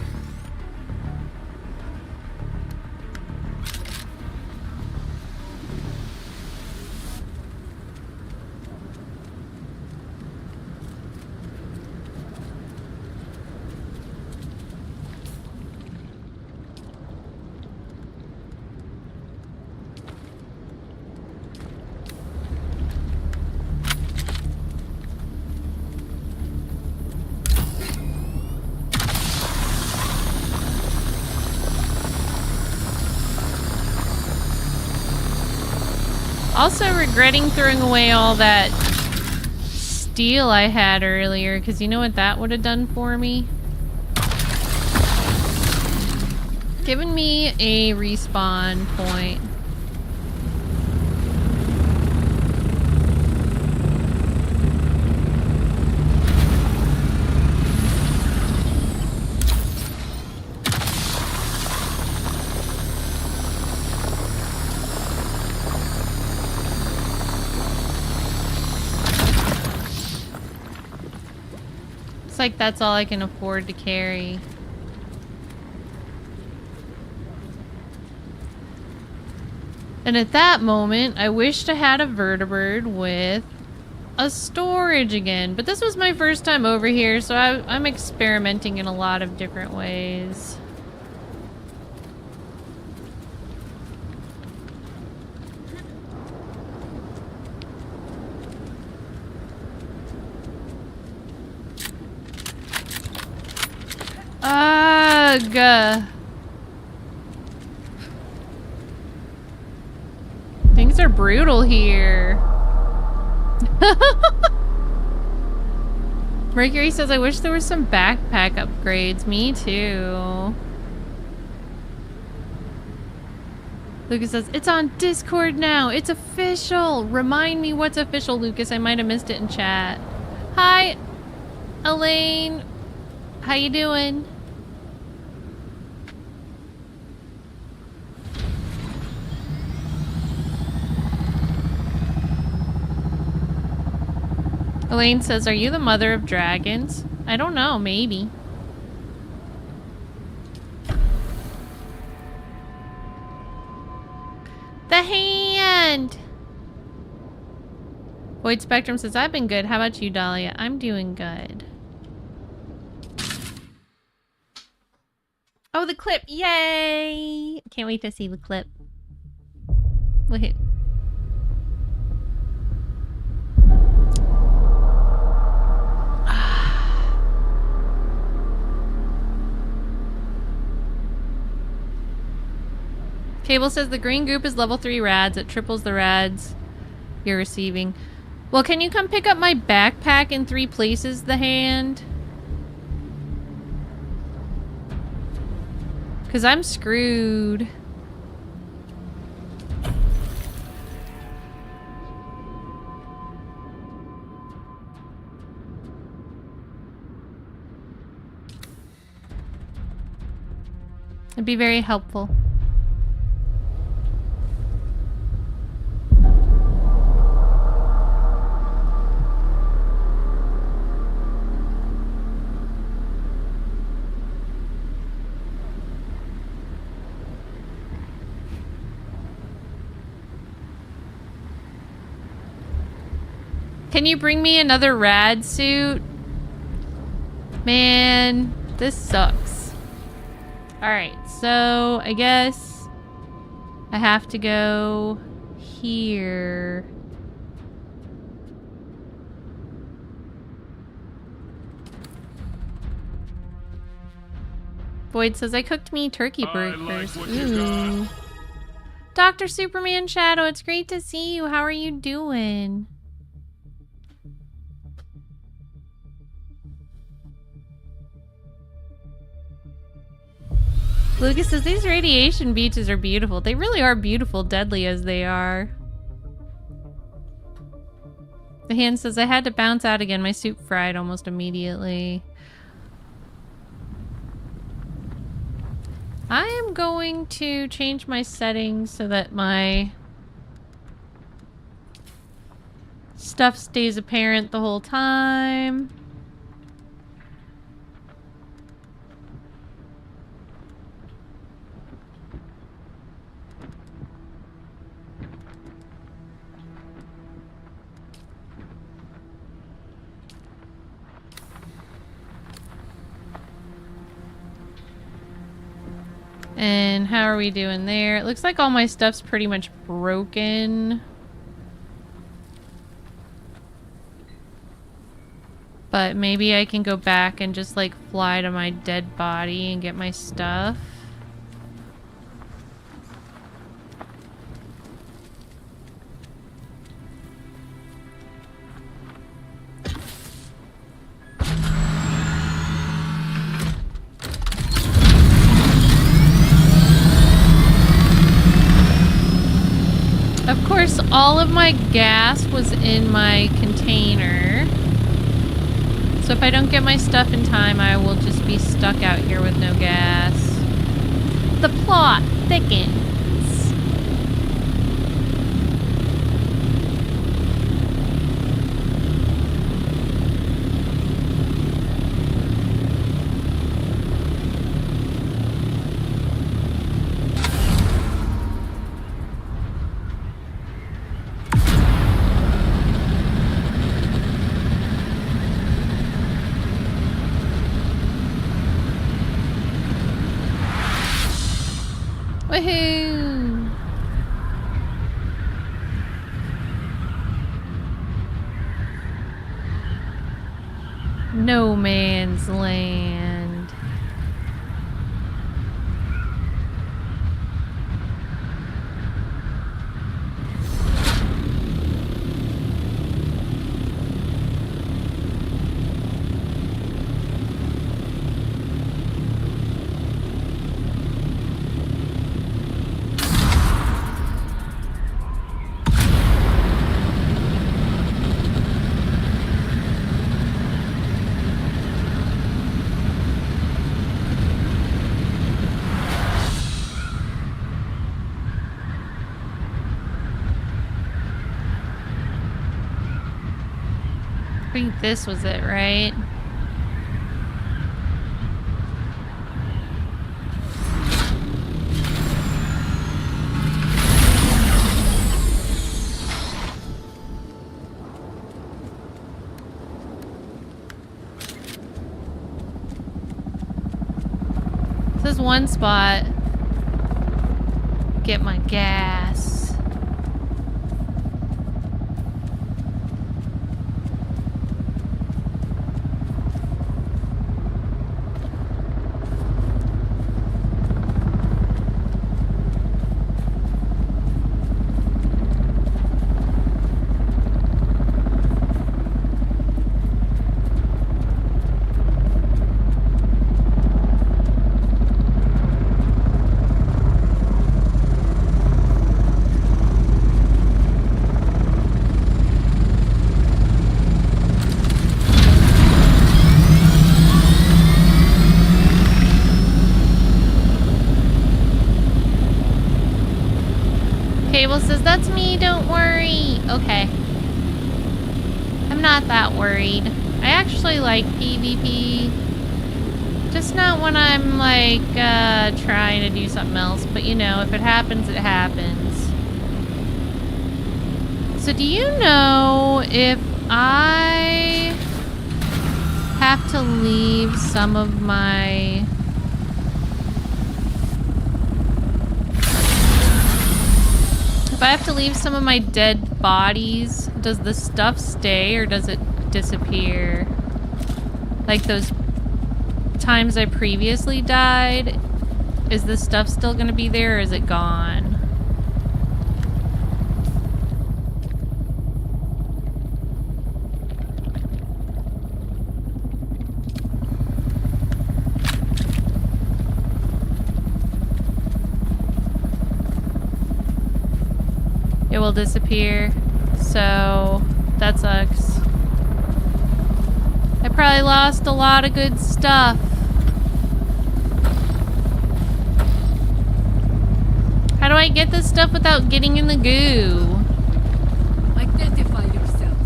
Also regretting throwing away all that steel I had earlier, because you know what that would have done for me? Given me a respawn point. It's like that's all I can afford to carry. And at that moment, I wished I had a vertibird with a storage again. But this was my first time over here, so I'm experimenting in a lot of different ways. Ugh. Things are brutal here. Mercury says, I wish there was some backpack upgrades. Me too. Lucas says, it's on Discord now. It's official. Remind me what's official, Lucas. I might have missed it in chat. Hi, Elaine. How you doing? Elaine says, are you the mother of dragons? I don't know, maybe. The hand! Void Spectrum says, I've been good. How about you, Dahlia? I'm doing good. Oh, the clip! Yay! Can't wait to see the clip. Wait. Cable says the green group is level 3 rads. It triples the rads you're receiving. Well, can you come pick up my backpack in 3 places, the hand? Because I'm screwed. It'd be very helpful. Can you bring me another rad suit? Man, this sucks. Alright, so I guess I have to go here. Boyd says, I cooked me turkey breakfast. Like what you got. Ooh. Dr. Superman Shadow, it's great to see you. How are you doing? Lucas says, these radiation beaches are beautiful. They really are beautiful, deadly as they are. The hand says, I had to bounce out again. My soup fried almost immediately. I am going to change my settings so that my stuff stays apparent the whole time. And how are we doing there? It looks like all my stuff's pretty much broken. But maybe I can go back and just like fly to my dead body and get my stuff. Of course, all of my gas was in my container. So if I don't get my stuff in time, I will just be stuck out here with no gas. The plot thickens. Woohoo! No man's land. I think this was it, right? This is one spot. Get my gas. Cable says, that's me, don't worry. Okay. I'm not that worried. I actually like PvP. Just not when I'm like trying to do something else. But you know, if it happens, it happens. So do you know if I have to leave some of my... If I have to leave some of my dead bodies, does the stuff stay or does it disappear? Like those times I previously died, is the stuff still gonna be there or is it gone? It will disappear, so that sucks. I probably lost a lot of good stuff. How do I get this stuff without getting in the goo? Identify yourself.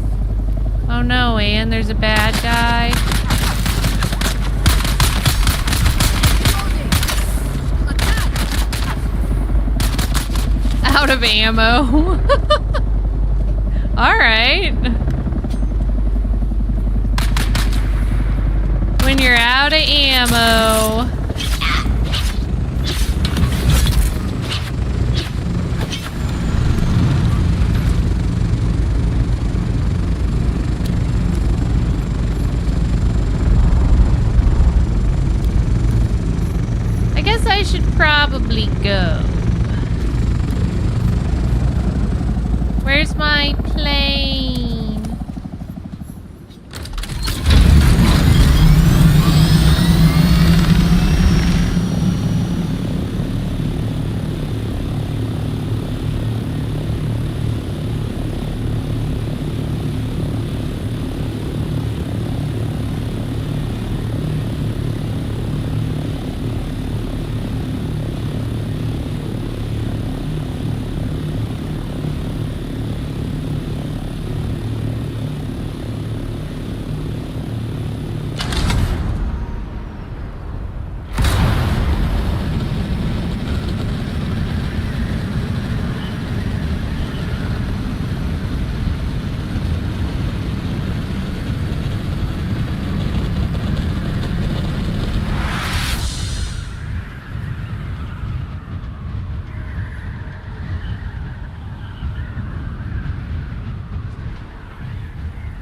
Oh no, Anne, there's a bad guy. Out of ammo. Alright. When you're out of ammo. I guess I should probably go. Where's my plane?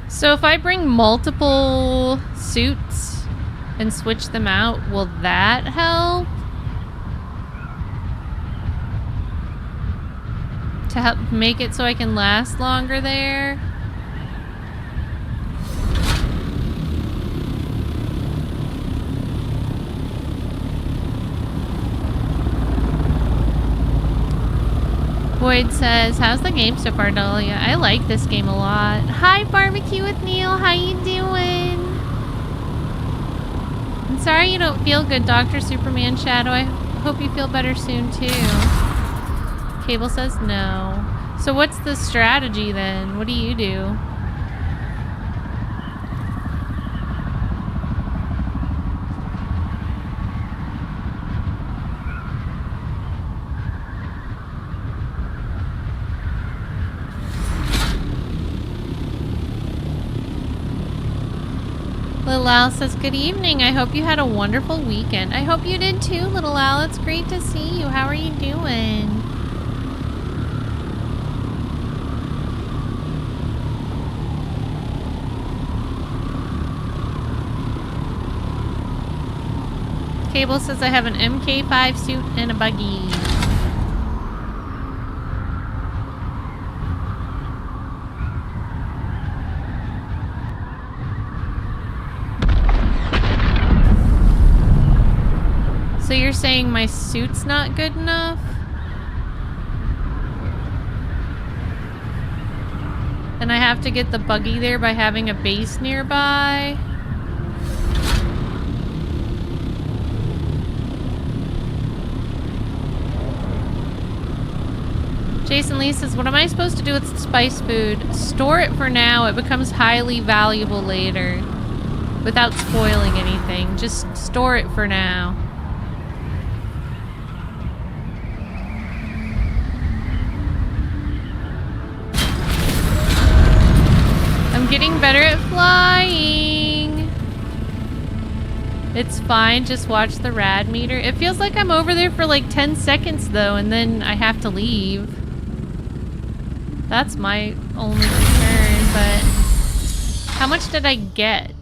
So if I bring multiple suits and switch them out, will that help? To help make it so I can last longer there? Boyd says, how's the game so far, Dahlia? I like this game a lot. Hi, Barbecue with Neil. How you doing? I'm sorry you don't feel good, Dr. Superman Shadow. I hope you feel better soon, too. Cable says no. So what's the strategy, then? What do you do? Little Al says, good evening. I hope you had a wonderful weekend. I hope you did too, Little Al. It's great to see you. How are you doing? Cable says, I have an MK5 suit and a buggy. So you're saying my suit's not good enough? And I have to get the buggy there by having a base nearby? Jason Lee says, what am I supposed to do with spice food? Store it for now. It becomes highly valuable later. Without spoiling anything. Just store it for now. I'm getting better at flying. It's fine, just watch the rad meter. It feels like I'm over there for like 10 seconds though, and then I have to leave. That's my only concern, but how much did I get?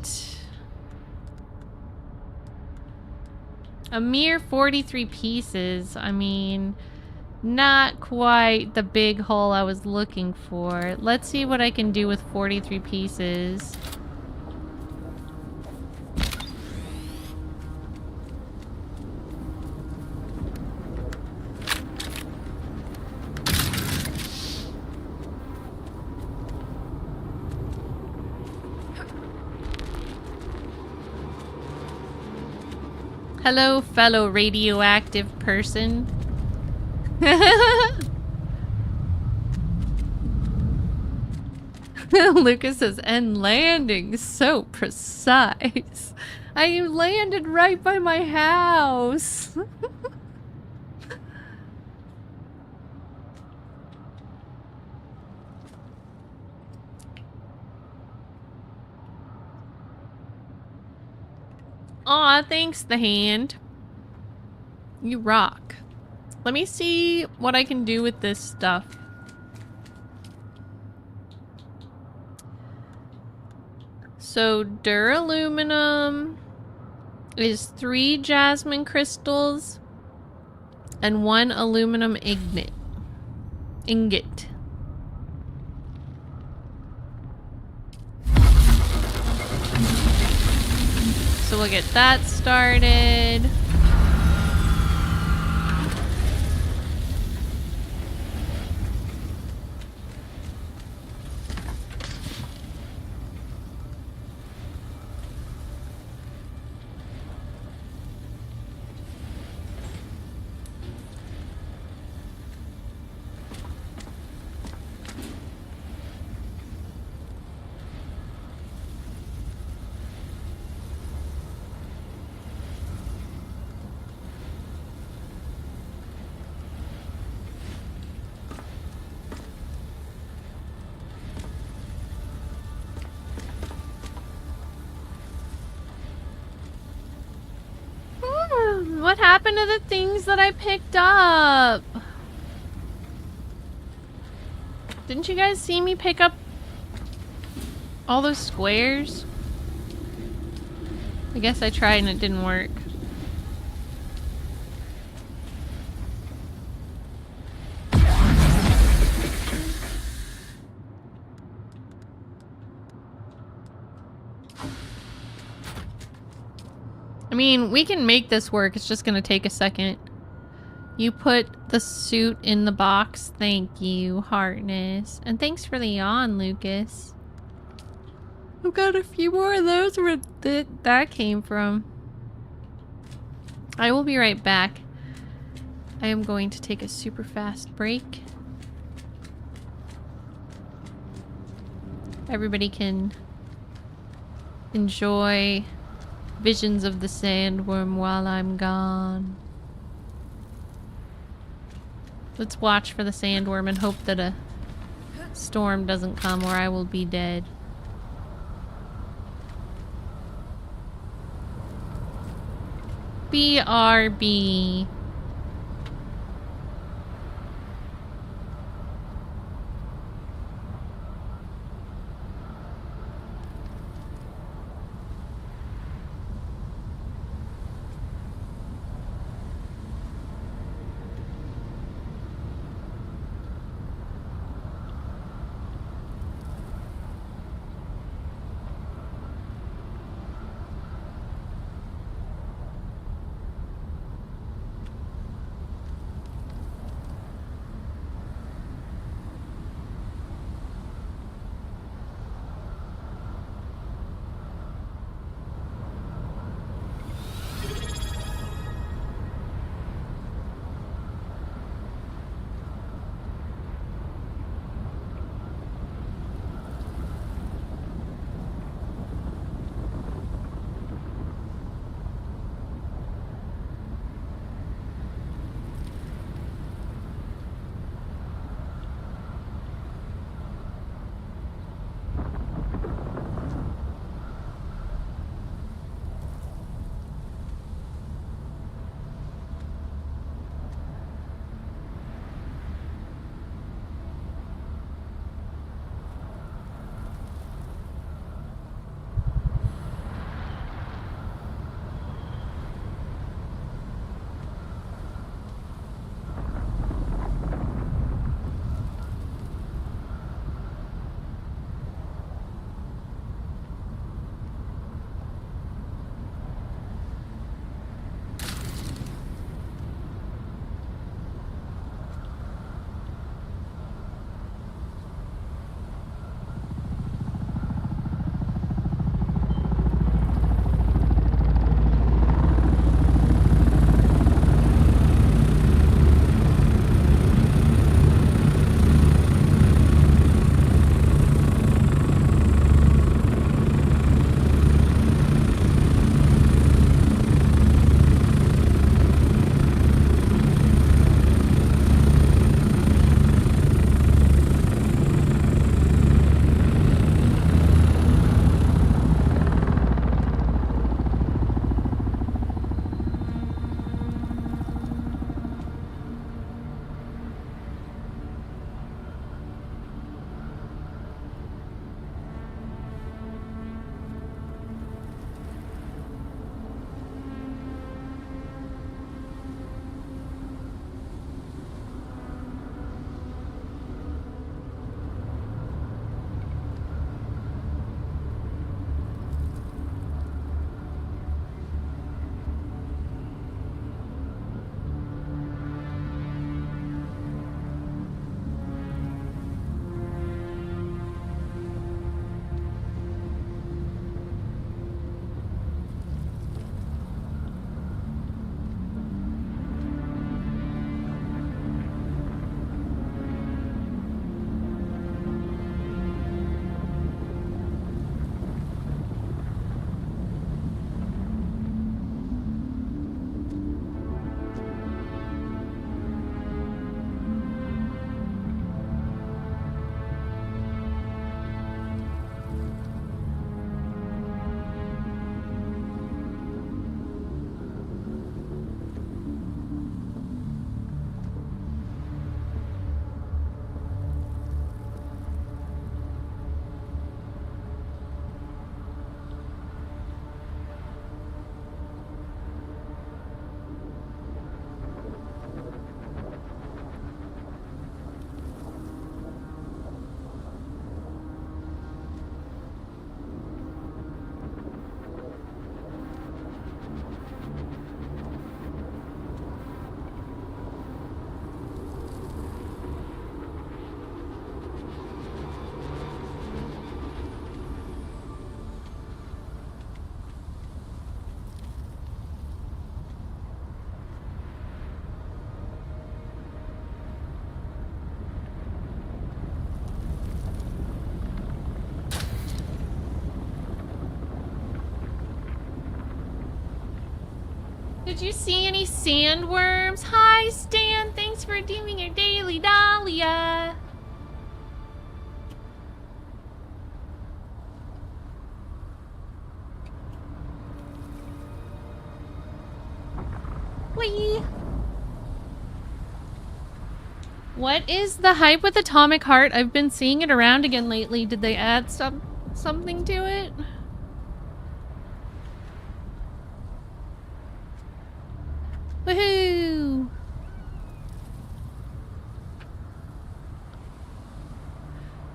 A mere 43 pieces. I mean, not quite the big haul I was looking for. Let's see what I can do with 43 pieces. Hello, fellow radioactive person. Lucas says, and landing so precise. I landed right by my house. Aw, thanks, the hand. You rock. Let me see what I can do with this stuff. So, duraluminum is 3 jasmine crystals and 1 aluminum ingot. So we'll get that started. What happened to the things that I picked up? Didn't you guys see me pick up all those squares? I guess I tried and it didn't work. I mean, we can make this work. It's just gonna take a second. You put the suit in the box. Thank you, Harkness. And thanks for the yawn, Lucas. I've got a few more of those where that came from. I will be right back. I am going to take a super fast break. Everybody can enjoy visions of the sandworm while I'm gone. Let's watch for the sandworm and hope that a storm doesn't come or I will be dead. BRB. Did you see any sandworms? Hi, Stan. Thanks for doing your daily Dahlia. Whee! What is the hype with Atomic Heart? I've been seeing it around again lately. Did they add something to it? Woohoo!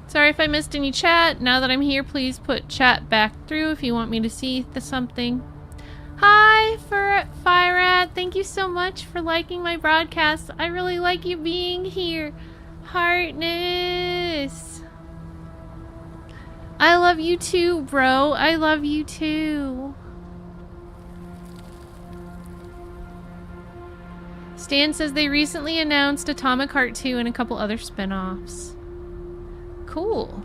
Sorry if I missed any chat. Now that I'm here, please put chat back through if you want me to see something. Hi, Feyd-Rautha. Thank you so much for liking my broadcast. I really like you being here. Heartness. I love you too, bro. I love you too. Stan says they recently announced Atomic Heart 2 and a couple other spin-offs. Cool.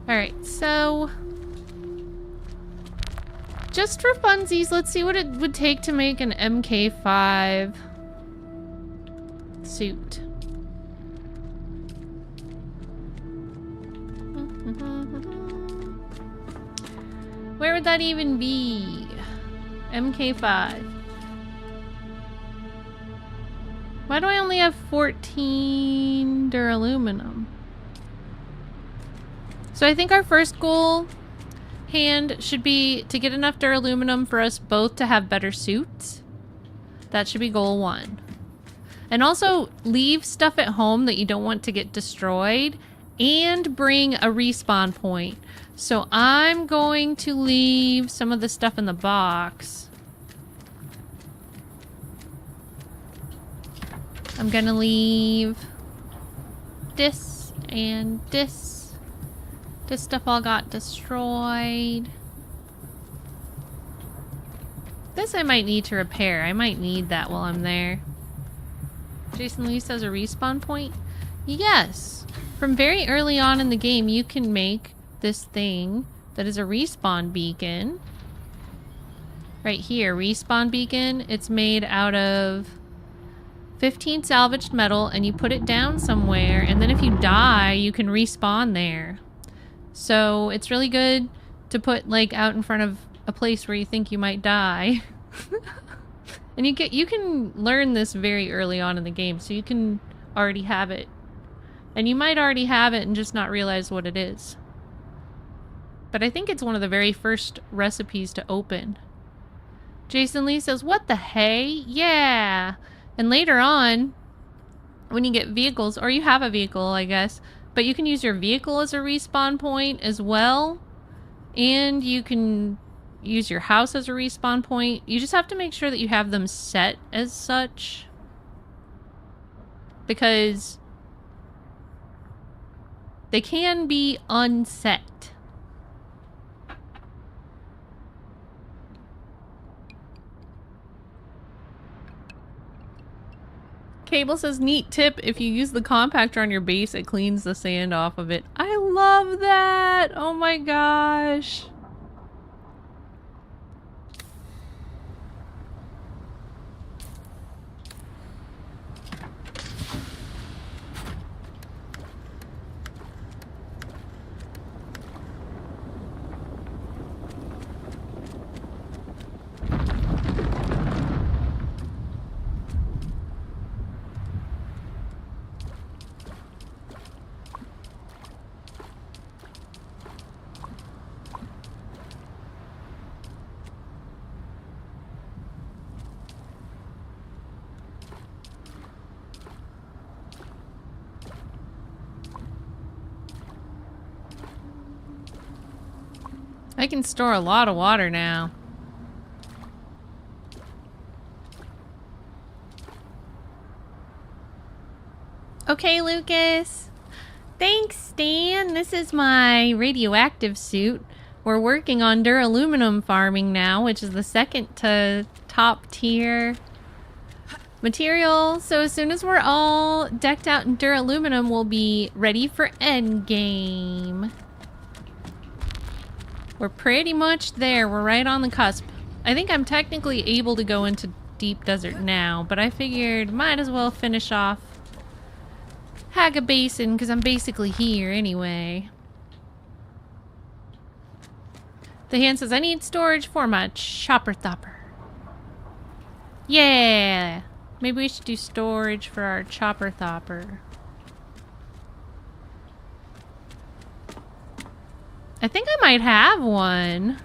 Alright, so... just for funsies, let's see what it would take to make an MK5 suit. Where would that even be? MK5. Why do I only have 14 duraluminum? So I think our first goal hand should be to get enough duraluminum for us both to have better suits. That should be goal 1. And also leave stuff at home that you don't want to get destroyed and bring a respawn point. So I'm going to leave some of the stuff in the box. I'm gonna leave this and this. This stuff all got destroyed. This I might need to repair. I might need that while I'm there. Jason Lee says a respawn point? Yes. From very early on in the game, you can make this thing that is a respawn beacon. Right here, respawn beacon. It's made out of 15 salvaged metal, and you put it down somewhere, and then if you die, you can respawn there. So it's really good to put like out in front of a place where you think you might die. And you can learn this very early on in the game, so you can already have it. And you might already have it and just not realize what it is. But I think it's one of the very first recipes to open. Jason Lee says, what the hey? Yeah! And later on, when you get vehicles, or you have a vehicle, I guess, but you can use your vehicle as a respawn point as well. And you can use your house as a respawn point. You just have to make sure that you have them set as such. Because they can be unset. Cable says, neat tip, if you use the compactor on your base, it cleans the sand off of it. I love that! Oh my gosh. I can store a lot of water now. Okay, Lucas. Thanks, Stan. This is my radioactive suit. We're working on duraluminum farming now, which is the second to top tier material. So as soon as we're all decked out in duraluminum, we'll be ready for endgame. We're pretty much there. We're right on the cusp. I think I'm technically able to go into deep desert now, but I figured might as well finish off Haga Basin because I'm basically here anyway. The hand says, I need storage for my chopper thopper. Yeah! Maybe we should do storage for our chopper thopper. I think I might have one.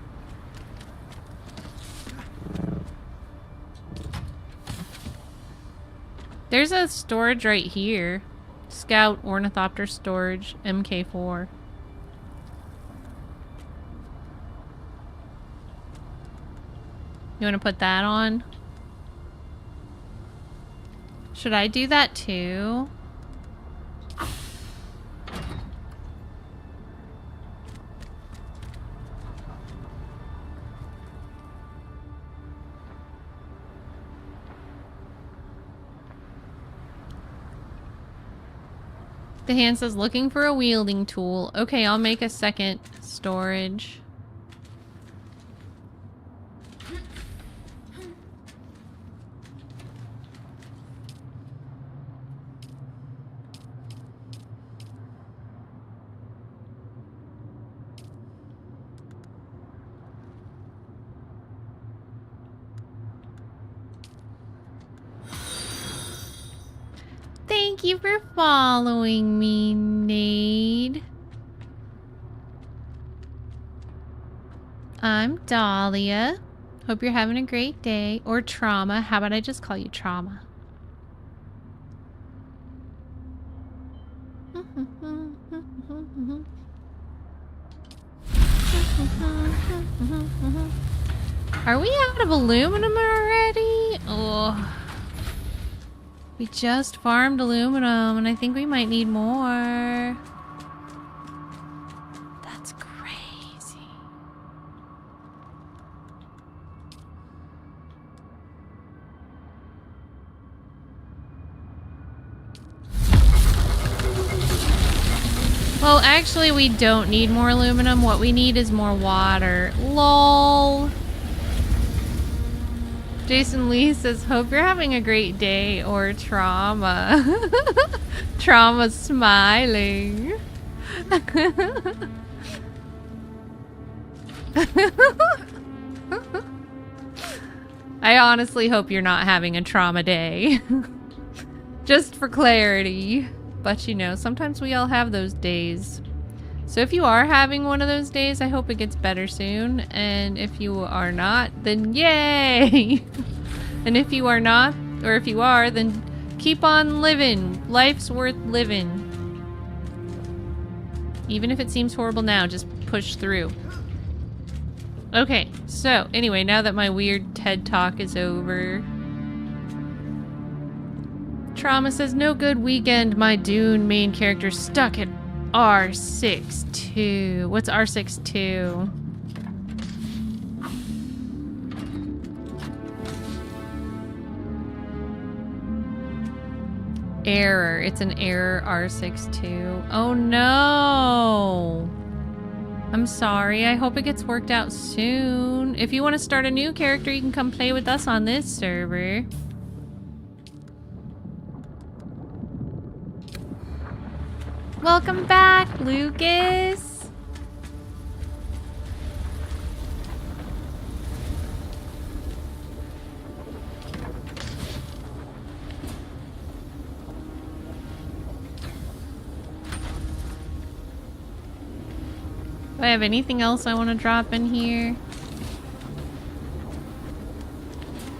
There's a storage right here. Scout Ornithopter Storage MK4. You want to put that on? Should I do that too? The hand says looking for a wielding tool. Okay, I'll make a second storage. Thank you for following me, Nade. I'm Dahlia. Hope you're having a great day. Or Trauma. How about I just call you Trauma? Are we out of aluminum already? Oh. We just farmed aluminum, and I think we might need more. That's crazy. Well, actually, we don't need more aluminum. What we need is more water. LOL. Jason Lee says, hope you're having a great day, or Trauma. Trauma's smiling. I honestly hope you're not having a trauma day. Just for clarity. But you know, sometimes we all have those days. So if you are having one of those days, I hope it gets better soon. And if you are not, then yay! And if you are not, or if you are, then keep on living. Life's worth living. Even if it seems horrible now, just push through. Okay, so anyway, now that my weird TED Talk is over. Trauma says, no good weekend. My Dune main character stuck at R62. What's R62? Error. It's an error, R62. Oh no! I'm sorry. I hope it gets worked out soon. If you want to start a new character, you can come play with us on this server. Welcome back, Lucas. Do I have anything else I want to drop in here?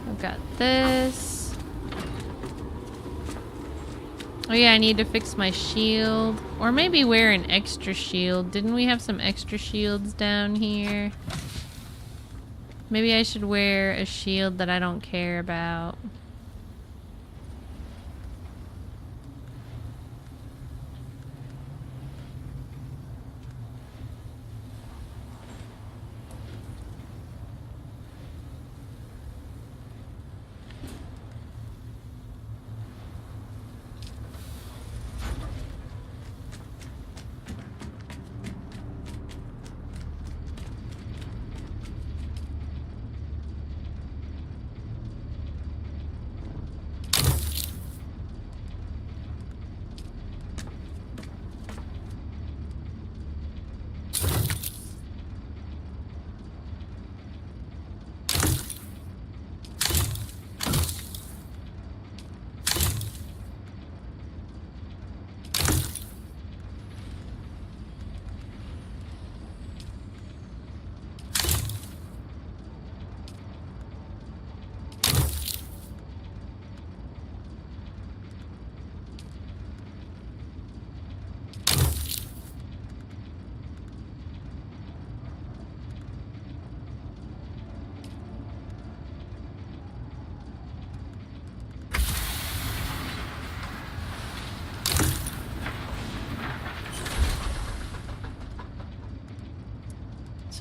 I've got this. Oh yeah, I need to fix my shield. Or maybe wear an extra shield. Didn't we have some extra shields down here? Maybe I should wear a shield that I don't care about.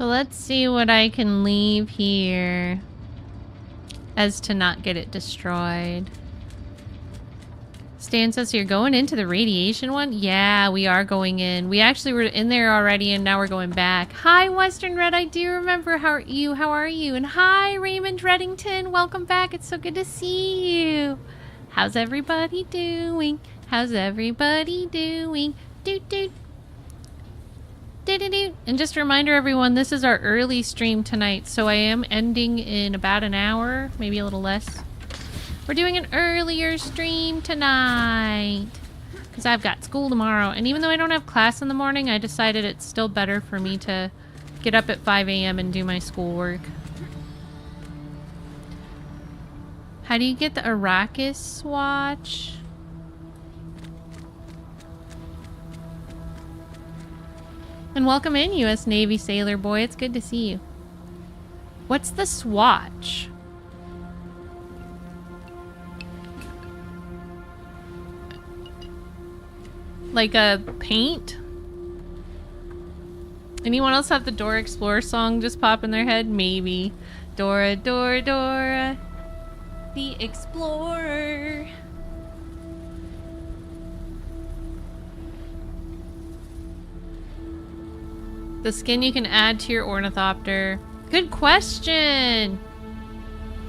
So let's see what I can leave here as to not get it destroyed. Stan says you're going into the radiation one? Yeah, we are going in. We actually were in there already and now we're going back. Hi, Western Red. I do remember. How are you? How are you? And hi, Raymond Reddington. Welcome back. It's so good to see you. How's everybody doing? How's everybody doing? Doot doot. And just a reminder, everyone, this is our early stream tonight, so I am ending in about an hour, maybe a little less. We're doing an earlier stream tonight because I've got school tomorrow, and even though I don't have class in the morning, I decided it's still better for me to get up at 5 a.m. and do my schoolwork. How do you get the Arrakis swatch? And welcome in, U.S. Navy Sailor Boy. It's good to see you. What's the swatch? Like a paint? Anyone else have the Dora Explorer song just pop in their head? Maybe. Dora, Dora, Dora, the Explorer. The skin you can add to your ornithopter. Good question!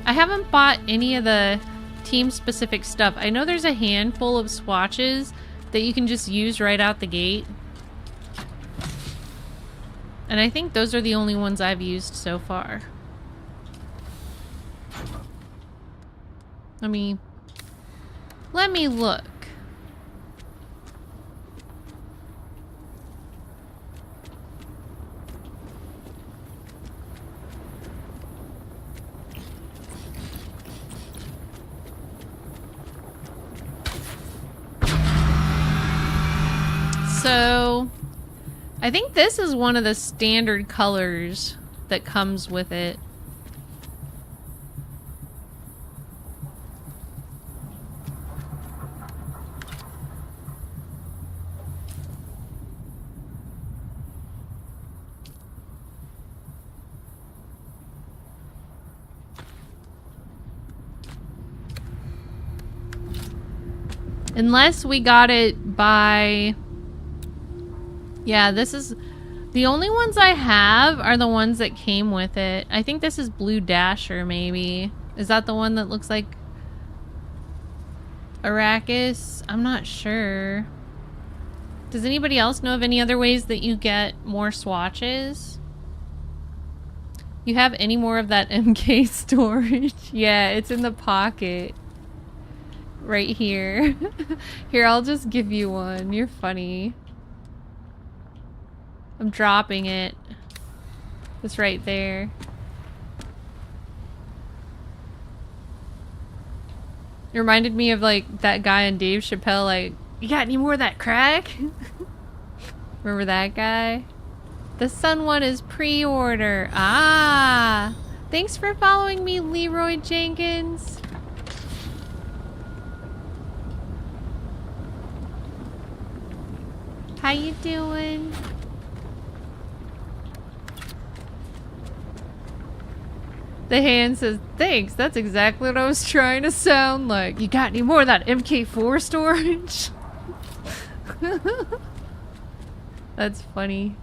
I haven't bought any of the team-specific stuff. I know there's a handful of swatches that you can just use right out the gate. And I think those are the only ones I've used so far. Let me look. So, I think this is one of the standard colors that comes with it. Unless we got it by... Yeah, this is... The only ones I have are the ones that came with it. I think this is Blue Dasher, maybe. Is that the one that looks like Arrakis? I'm not sure. Does anybody else know of any other ways that you get more swatches? You have any more of that MK storage? Yeah, it's in the pocket. Right here. Here, I'll just give you one. You're funny. I'm dropping it. It's right there. It reminded me of like that guy on Dave Chappelle, like, you got any more of that crack? Remember that guy? The Sun one is pre-order. Ah! Thanks for following me, Leroy Jenkins. How you doing? The hand says, thanks, that's exactly what I was trying to sound like. You got any more of that MK4 storage? That's funny.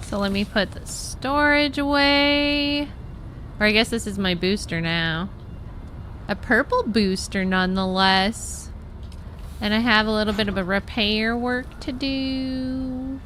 So let me put the storage away. Or I guess this is my booster now. A purple booster nonetheless. And I have a little bit of a repair work to do.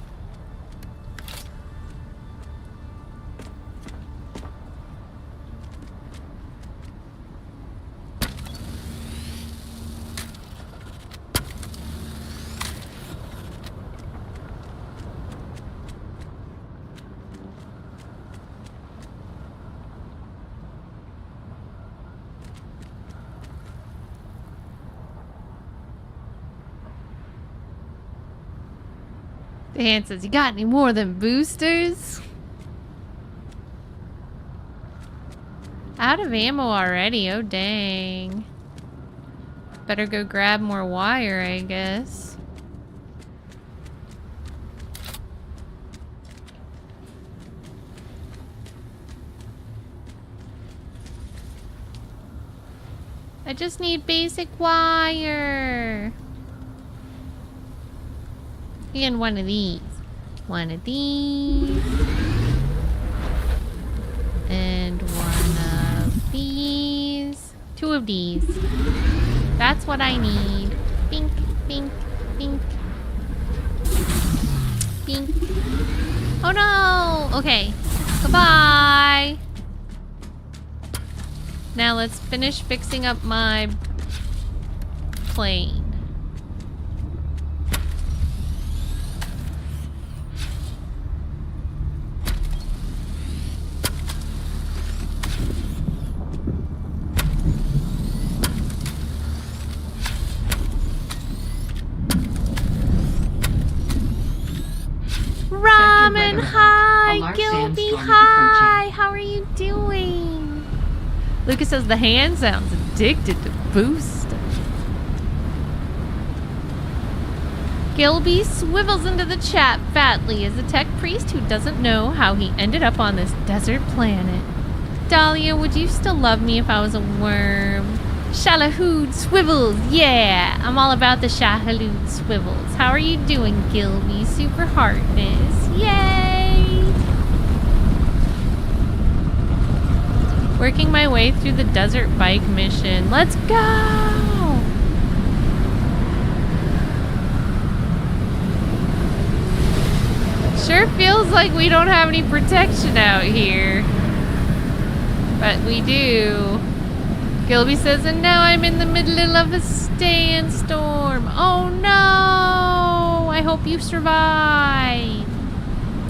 The hand says, you got any more than boosters? Out of ammo already, oh dang. Better go grab more wire, I guess. I just need basic wire. And one of these. One of these. And one of these. Two of these. That's what I need. Bink, bink, bink. Bink. Oh no! Okay. Goodbye! Now let's finish fixing up my plane. Ramen, hi! Gilby, hi! How are you doing? Lucas says the hand sounds addicted to boost. Gilby swivels into the chat fatly as a tech priest who doesn't know how he ended up on this desert planet. Dahlia, would you still love me if I was a worm? Shai-Hulud swivels, yeah! I'm all about the Shai-Hulud swivels. How are you doing, Gilby? Super hardness. Yay! Working my way through the desert bike mission. Let's go! Sure feels like we don't have any protection out here. But we do. Gilby says, and now I'm in the middle of a sandstorm. Oh no! I hope you survive.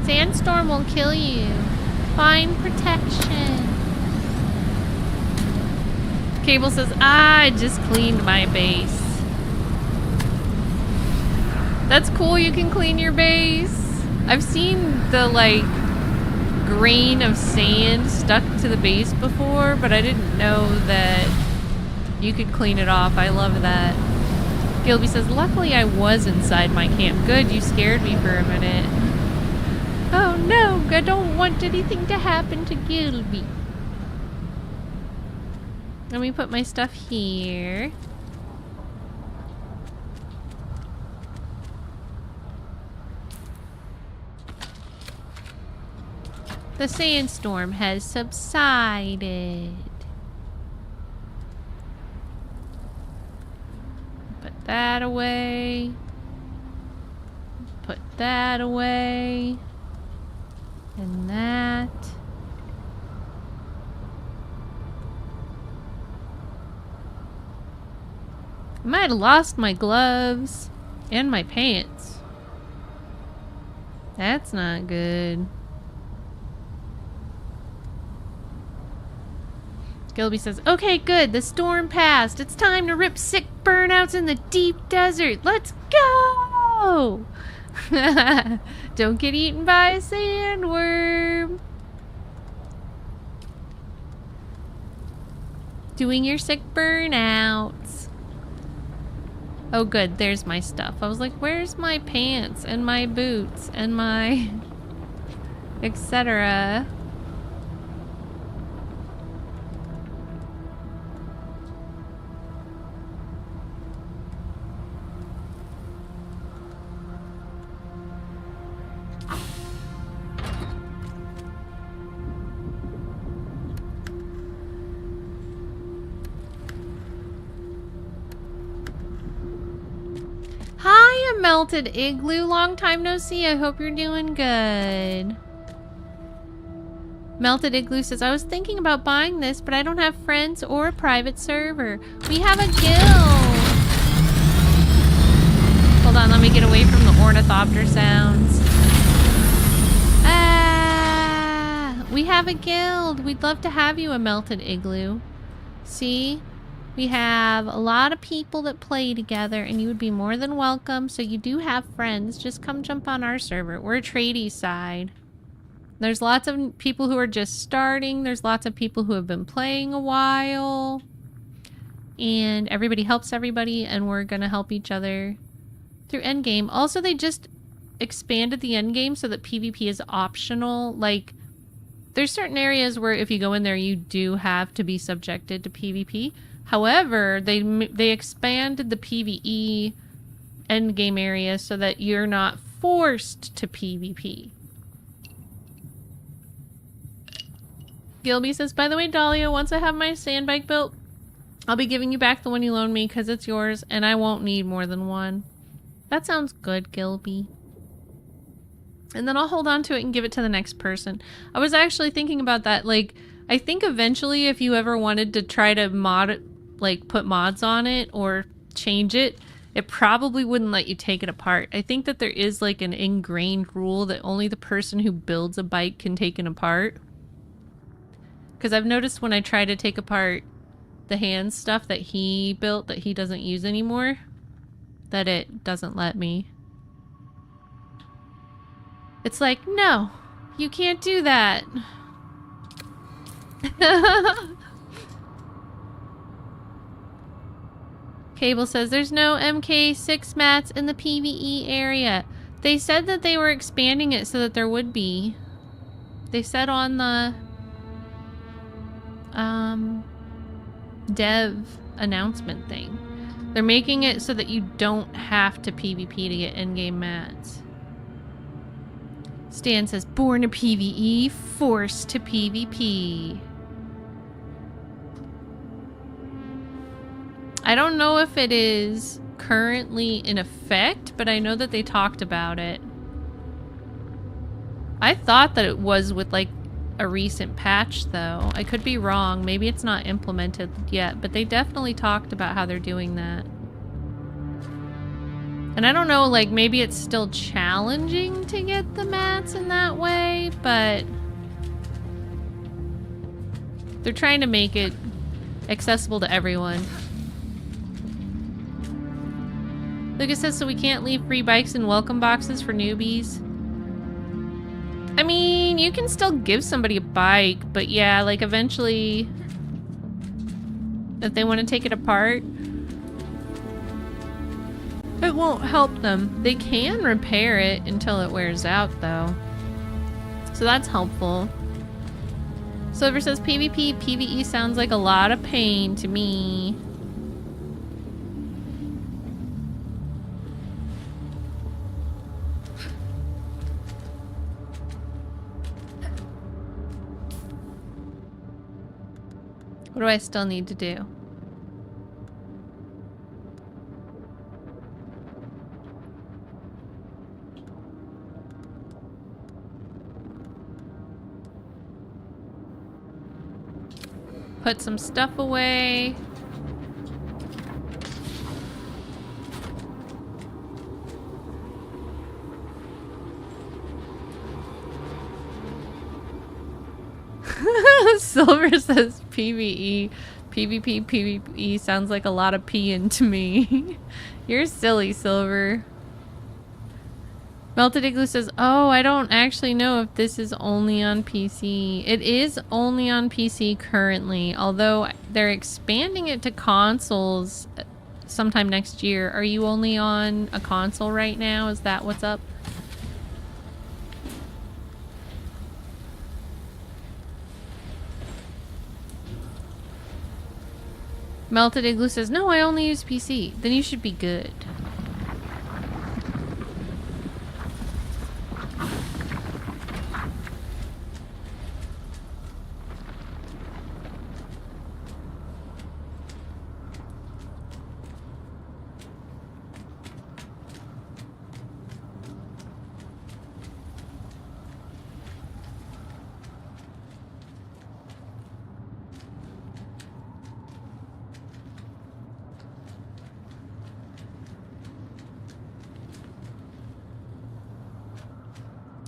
Sandstorm will kill you. Find protection. Cable says, I just cleaned my base. That's cool, you can clean your base. I've seen the, like, grain of sand stuck to the base before, but I didn't know that you could clean it off. I love that. Gilby says, luckily I was inside my camp. Good, you scared me for a minute. Oh no, I don't want anything to happen to Gilby. Let me put my stuff here. The sandstorm has subsided. Put that away. Put that away. And that. I might have lost my gloves and my pants. That's not good. Gilby says, okay, good. The storm passed. It's time to rip sick burnouts in the deep desert. Let's go! Don't get eaten by a sandworm. Doing your sick burnouts. Oh, good. There's my stuff. I was like, where's my pants and my boots and my etc.? Hi, a melted igloo. Long time no see. I hope you're doing good. Melted igloo says, I was thinking about buying this, but I don't have friends or a private server. We have a guild. Hold on, let me get away from the ornithopter sounds. We have a guild. We'd love to have you, a melted igloo. See? We have a lot of people that play together, and you would be more than welcome. So you do have friends. Just come jump on our server. We're a tradie side. There's lots of people who are just starting. There's lots of people who have been playing a while. And everybody helps everybody, and we're going to help each other through endgame. Also, they just expanded the endgame so that PvP is optional. Like, there's certain areas where if you go in there, you do have to be subjected to PvP. However, they expanded the PvE endgame area so that you're not forced to PvP. Gilby says, by the way, Dahlia, once I have my sand bike built, I'll be giving you back the one you loaned me because it's yours and I won't need more than one. That sounds good, Gilby. And then I'll hold on to it and give it to the next person. I was actually thinking about that. Like, I think eventually if you ever wanted to try to put mods on it or change it, it probably wouldn't let you take it apart. I think that there is like an ingrained rule that only the person who builds a bike can take it apart. Because I've noticed when I try to take apart the hand stuff that he built that he doesn't use anymore, that it doesn't let me. It's like, no, you can't do that. Cable says there's no MK6 mats in the PvE area. They said that they were expanding it so that there would be. They said on the dev announcement thing. They're making it so that you don't have to PvP to get endgame mats. Stan says, born to PvE, forced to PvP. I don't know if it is currently in effect, but I know that they talked about it. I thought that it was with like a recent patch though. I could be wrong. Maybe it's not implemented yet, but they definitely talked about how they're doing that. And I don't know, like maybe it's still challenging to get the mats in that way, but they're trying to make it accessible to everyone. Lucas says, so we can't leave free bikes and welcome boxes for newbies? I mean, you can still give somebody a bike, but yeah, like eventually, if they want to take it apart, it won't help them. They can repair it until it wears out, though. So that's helpful. Silver says, PvP, PvE sounds like a lot of pain to me. What do I still need to do? Put some stuff away. Silver says PvE. PvP, PvE sounds like a lot of peeing to me. You're silly, Silver. Melted Igloo says, oh, I don't actually know if this is only on PC. It is only on PC currently, although they're expanding it to consoles sometime next year. Are you only on a console right now? Is that what's up? Melted Igloo says, no, I only use PC. Then you should be good.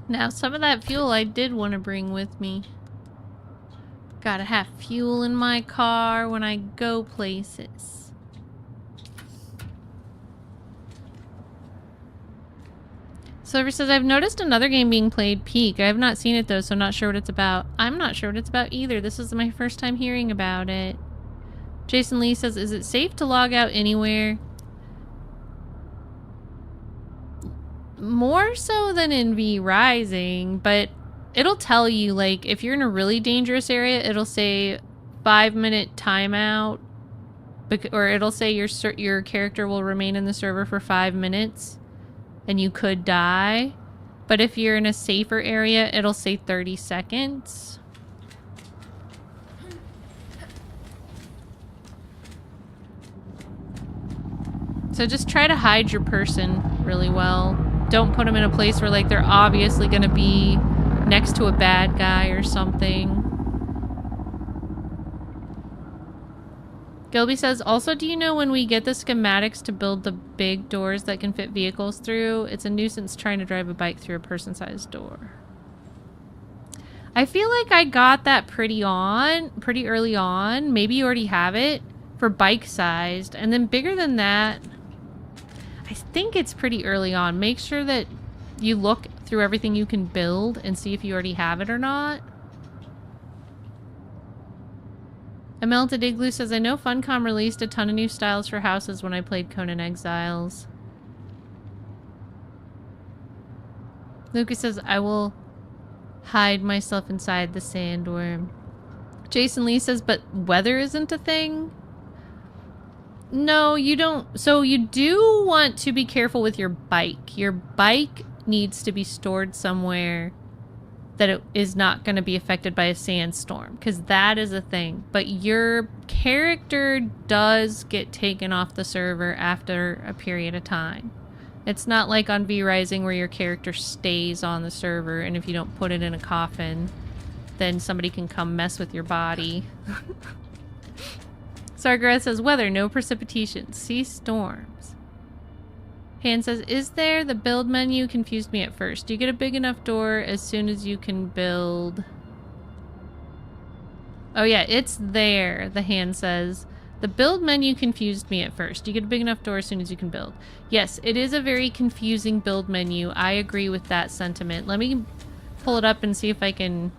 Now, some of that fuel I did want to bring with me. Gotta have fuel in my car when I go places. Silver says, I've noticed another game being played, Peak. I have not seen it though, so I'm not sure what it's about. I'm not sure what it's about either. This is my first time hearing about it. Jason Lee says, is it safe to log out anywhere? More so than in V Rising, but it'll tell you, like, if you're in a really dangerous area, it'll say 5-minute timeout, or it'll say your character will remain in the server for 5 minutes, and you could die. But if you're in a safer area, it'll say 30 seconds. So just try to hide your person really well. Don't put them in a place where, like, they're obviously going to be next to a bad guy or something. Gilby says, also, do you know when we get the schematics to build the big doors that can fit vehicles through? It's a nuisance trying to drive a bike through a person-sized door. I feel like I got that pretty early on. Maybe you already have it for bike-sized. And then bigger than that, I think it's pretty early on. Make sure that you look through everything you can build and see if you already have it or not. A Melted Igloo says, I know Funcom released a ton of new styles for houses when I played Conan Exiles. Lucas says, I will hide myself inside the sandworm. Jason Lee says, but weather isn't a thing? No, you don't. So you do want to be careful with your bike. Your bike needs to be stored somewhere that it is not going to be affected by a sandstorm, because that is a thing. But your character does get taken off the server after a period of time. It's not like on V Rising where your character stays on the server, and if you don't put it in a coffin, then somebody can come mess with your body. Sargarath says, weather, no precipitation. See storms. Han says, is there? The build menu confused me at first. You get a big enough door as soon as you can build. Oh yeah, it's there, the Han says. The build menu confused me at first. You get a big enough door as soon as you can build. Yes, it is a very confusing build menu. I agree with that sentiment. Let me pull it up and see if I can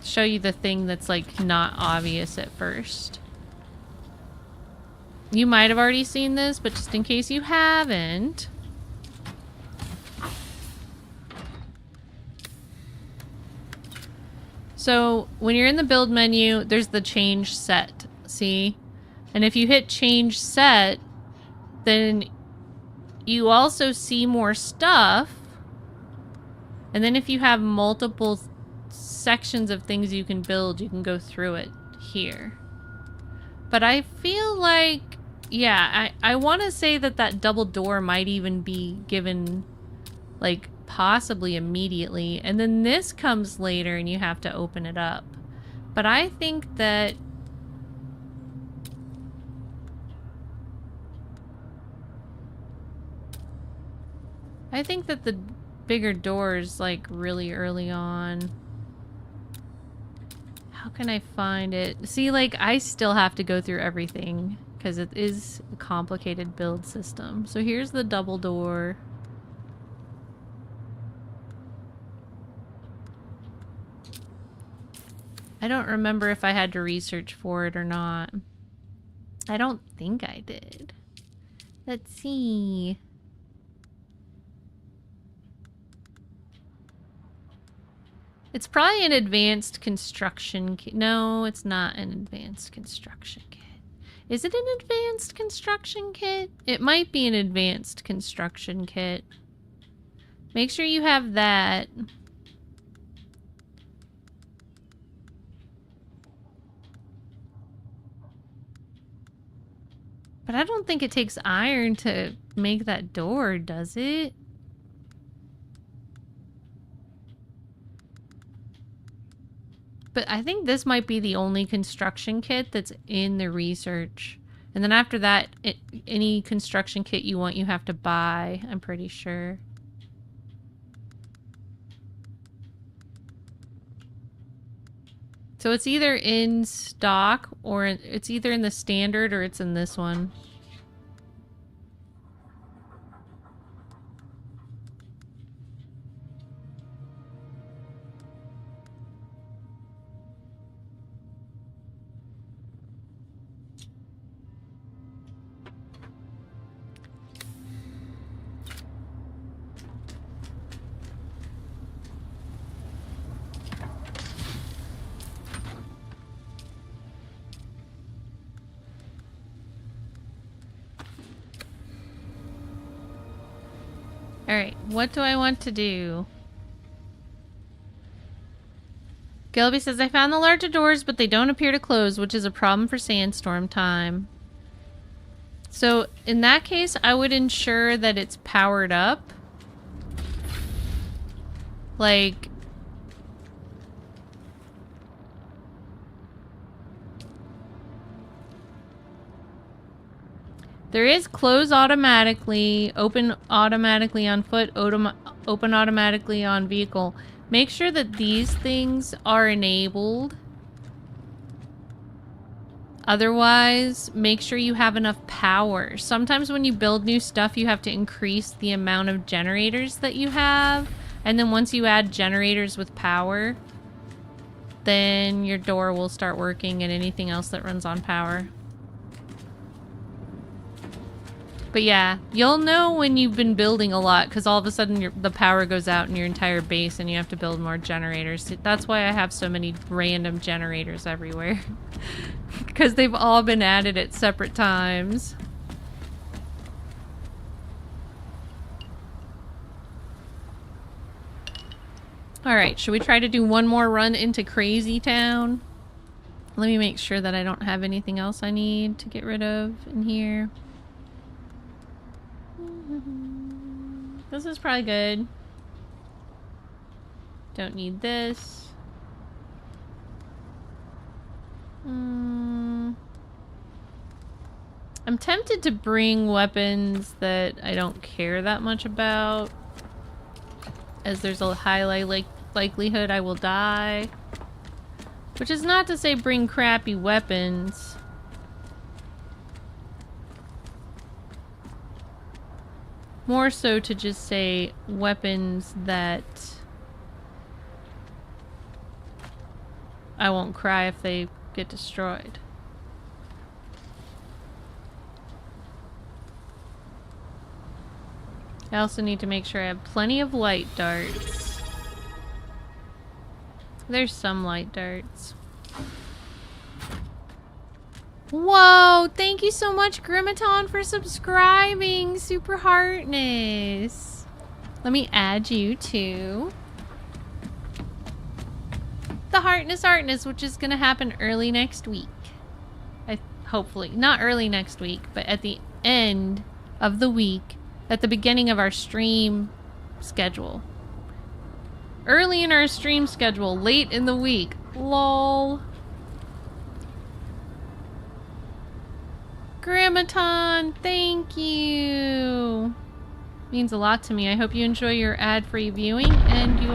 show you the thing that's, like, not obvious at first. You might have already seen this, but just in case you haven't. So when you're in the build menu, there's the change set, see? And if you hit change set, then you also see more stuff. And then if you have multiple sections of things you can build, you can go through it here. But I feel like, yeah, I want to say that that double door might even be given, like, possibly immediately. And then this comes later and you have to open it up. But I think that... the bigger doors, like, really early on. How can I find it? See, like, I still have to go through everything because it is a complicated build system. So here's the double door. I don't remember if I had to research for it or not. I don't think I did. Let's see. It's probably an advanced construction kit. No, it's not an advanced construction kit. Is it an advanced construction kit? It might be an advanced construction kit. Make sure you have that. But I don't think it takes iron to make that door, does it? But I think this might be the only construction kit that's in the research. And then after that, any construction kit you want, you have to buy, I'm pretty sure. So it's either in stock or it's either in the standard or it's in this one. Alright, what do I want to do? Gilby says, I found the larger doors, but they don't appear to close, which is a problem for sandstorm time. So, in that case, I would ensure that it's powered up. Like... There is close automatically, open automatically on foot, open automatically on vehicle. Make sure that these things are enabled. Otherwise, make sure you have enough power. Sometimes when you build new stuff, you have to increase the amount of generators that you have. And then once you add generators with power, then your door will start working and anything else that runs on power. But yeah, you'll know when you've been building a lot because all of a sudden the power goes out in your entire base and you have to build more generators. That's why I have so many random generators everywhere. Because they've all been added at separate times. Alright, should we try to do one more run into Crazy Town? Let me make sure that I don't have anything else I need to get rid of in here. This is probably good. Don't need this. I'm tempted to bring weapons that I don't care that much about, as there's a high likelihood I will die. Which is not to say bring crappy weapons. More so to just say weapons that I won't cry if they get destroyed. I also need to make sure I have plenty of light darts. There's some light darts. Whoa! Thank you so much, Grimaton, for subscribing! Super heartness! Let me add you to the Heartness, which is gonna happen early next week. Hopefully. Not early next week, but at the end of the week. At the beginning of our stream schedule. Early in our stream schedule, late in the week. LOL. Grimaton, thank you. Means a lot to me. I hope you enjoy your ad-free viewing and your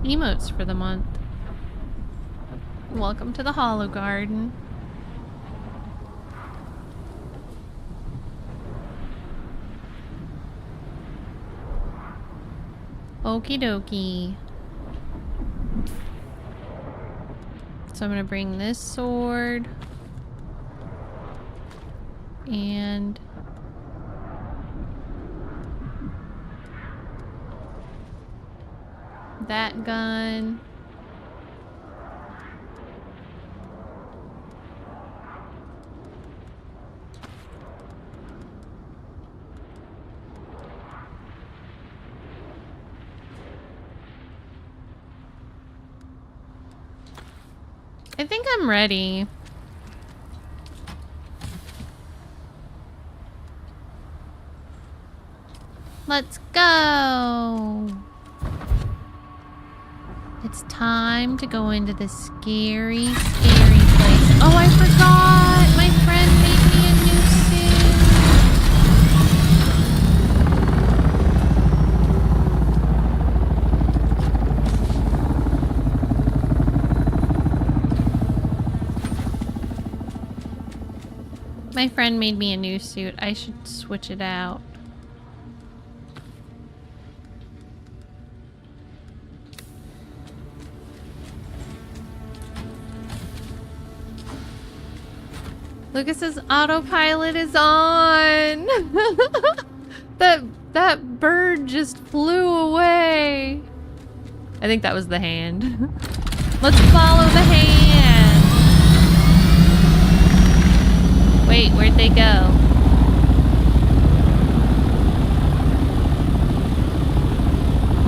emotes for the month. Welcome to the Hollow Garden. Okie dokie. So I'm gonna bring this sword and that gun. I think I'm ready. Let's go. It's time to go into the scary, scary place. Oh, I forgot! My friend made me a new suit. My friend made me a new suit. I should switch it out. Lucas's autopilot is on. That bird just flew away. I think that was the hand. Let's follow the hand. Wait, where'd they go?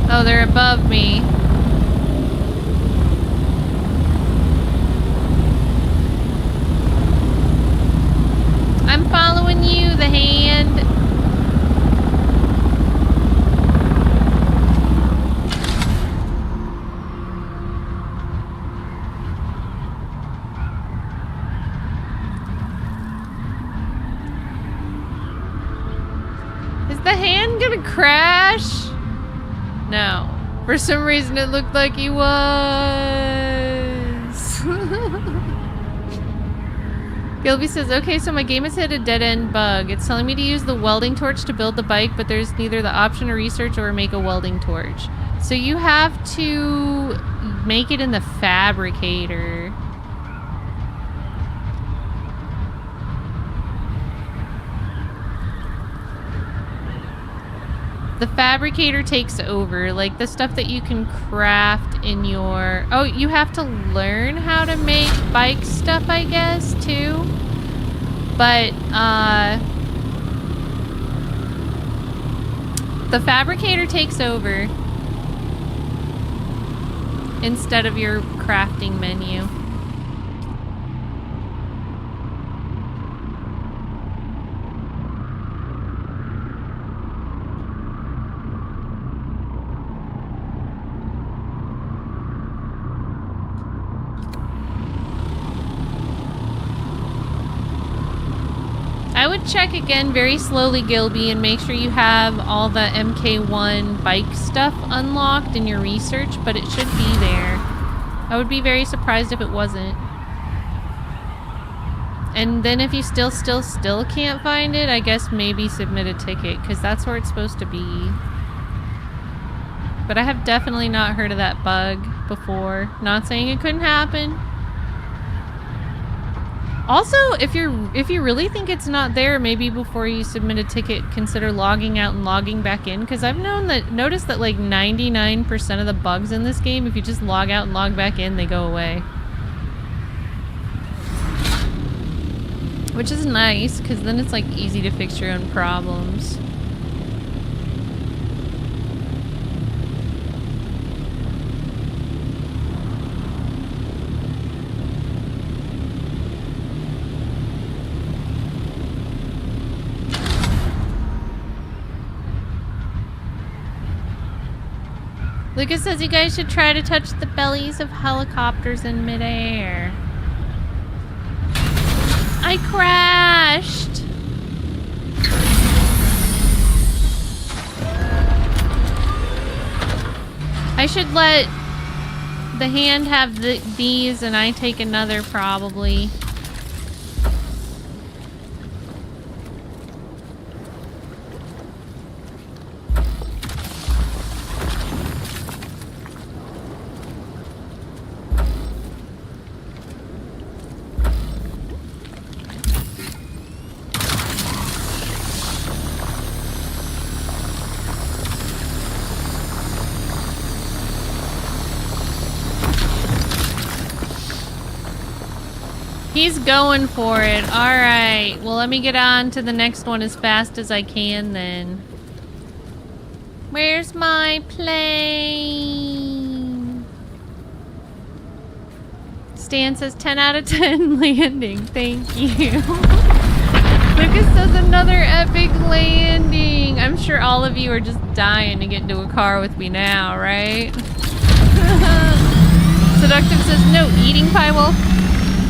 Oh, they're above me. I'm following you, the hand. Is the hand gonna crash? No. For some reason it looked like he was. Gilby says, okay, so my game has hit a dead-end bug. It's telling me to use the welding torch to build the bike, but there's neither the option to research or make a welding torch. So you have to make it in the fabricator. The fabricator takes over, like the stuff that you can craft in your... Oh, you have to learn how to make bike stuff, I guess, too. But, the fabricator takes over instead of your crafting menu. I would check again very slowly, Gilby, and make sure you have all the MK1 bike stuff unlocked in your research, but it should be there. I would be very surprised if it wasn't. And then if you still can't find it, I guess maybe submit a ticket, because that's where it's supposed to be. But I have definitely not heard of that bug before. Not saying it couldn't happen. Also, if you really think it's not there, maybe before you submit a ticket, consider logging out and logging back in. Because I've noticed that like 99% of the bugs in this game, if you just log out and log back in, they go away. Which is nice, because then it's like easy to fix your own problems. Lucas says you guys should try to touch the bellies of helicopters in midair. I crashed! I should let the hand have these and I take another probably. He's going for it. Alright. Well, let me get on to the next one as fast as I can then. Where's my plane? Stan says 10 out of 10 landing. Thank you. Lucas says another epic landing. I'm sure all of you are just dying to get into a car with me now, right? Seductive says no, eating pie while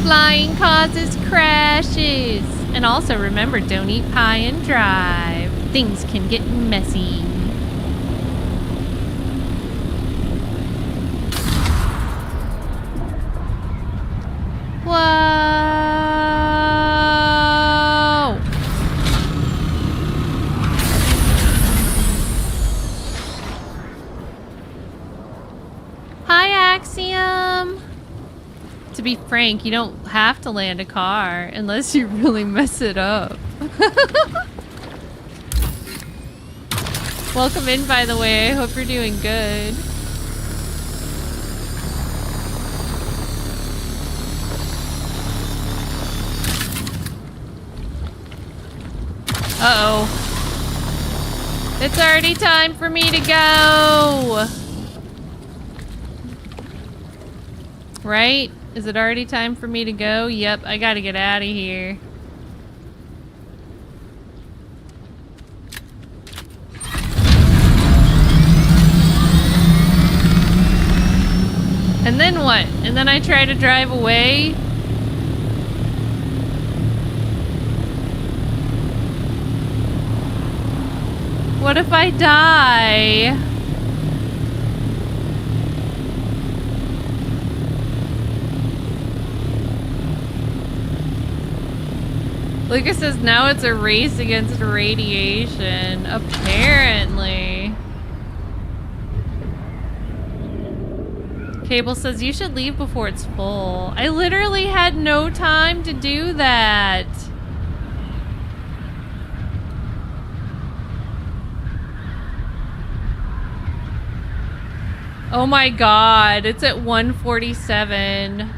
flying causes crashes. And also remember, don't eat pie and drive. Things can get messy. Whoa! Axiom! To be frank, you don't have to land a car unless you really mess it up. Welcome in, by the way. I hope you're doing good. Uh-oh. It's already time for me to go! Right? Is it already time for me to go? Yep, I gotta get out of here. And then what? And then I try to drive away? What if I die? Lucas says now it's a race against radiation. Apparently. Cable says you should leave before it's full. I literally had no time to do that. Oh my god, it's at 1:47.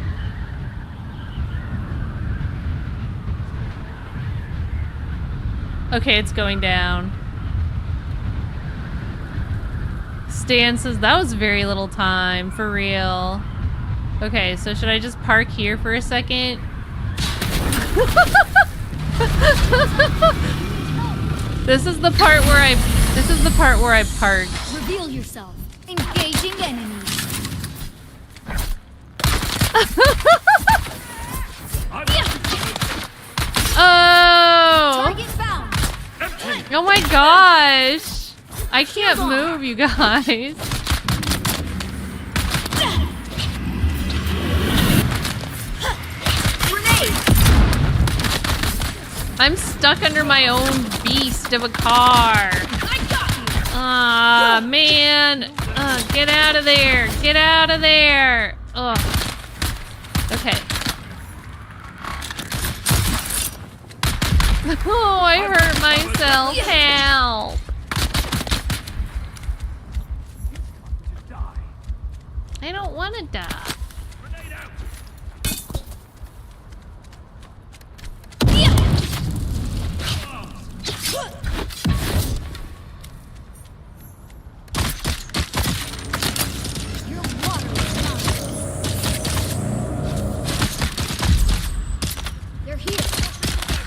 Okay, it's going down. Stan says that was very little time, for real. Okay, so should I just park here for a second? This is the part where I parked. Reveal yourself. Engaging enemies. Oh! Target found. Oh my gosh! I can't move, you guys. Grenade. I'm stuck under my own beast of a car. I got you. Ah, man. Get out of there. Get out of there. Ugh. Okay. Oh, I hurt myself. Help. I don't want to die.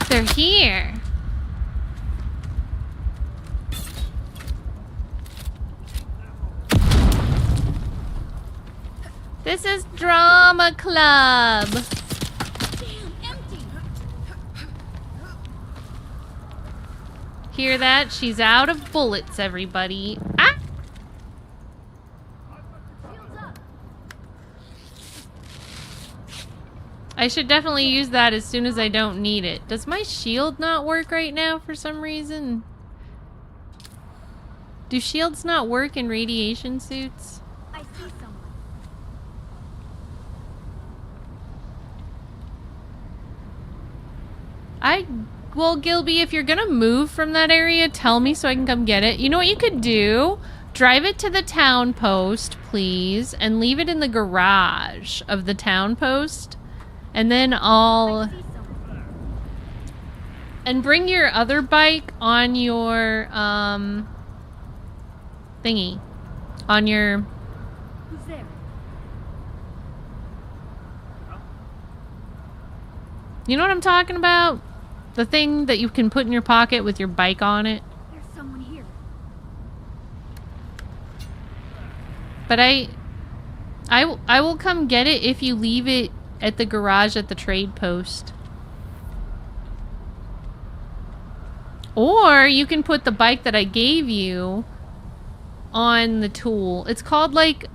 They're here. This is Drama Club. Damn, empty. Hear that? She's out of bullets, everybody. Ah! I should definitely use that as soon as I don't need it. Does my shield not work right now for some reason? Do shields not work in radiation suits? I see someone. Well, Gilby, if you're gonna move from that area, tell me so I can come get it. You know what you could do? Drive it to the town post, please, and leave it in the garage of the town post. And then I'll... And bring your other bike on your, thingy. On your... Who's there? You know what I'm talking about? The thing that you can put in your pocket with your bike on it. There's someone here. But I will come get it if you leave it at the garage at the trade post. Or you can put the bike that I gave you on the tool. It's called like...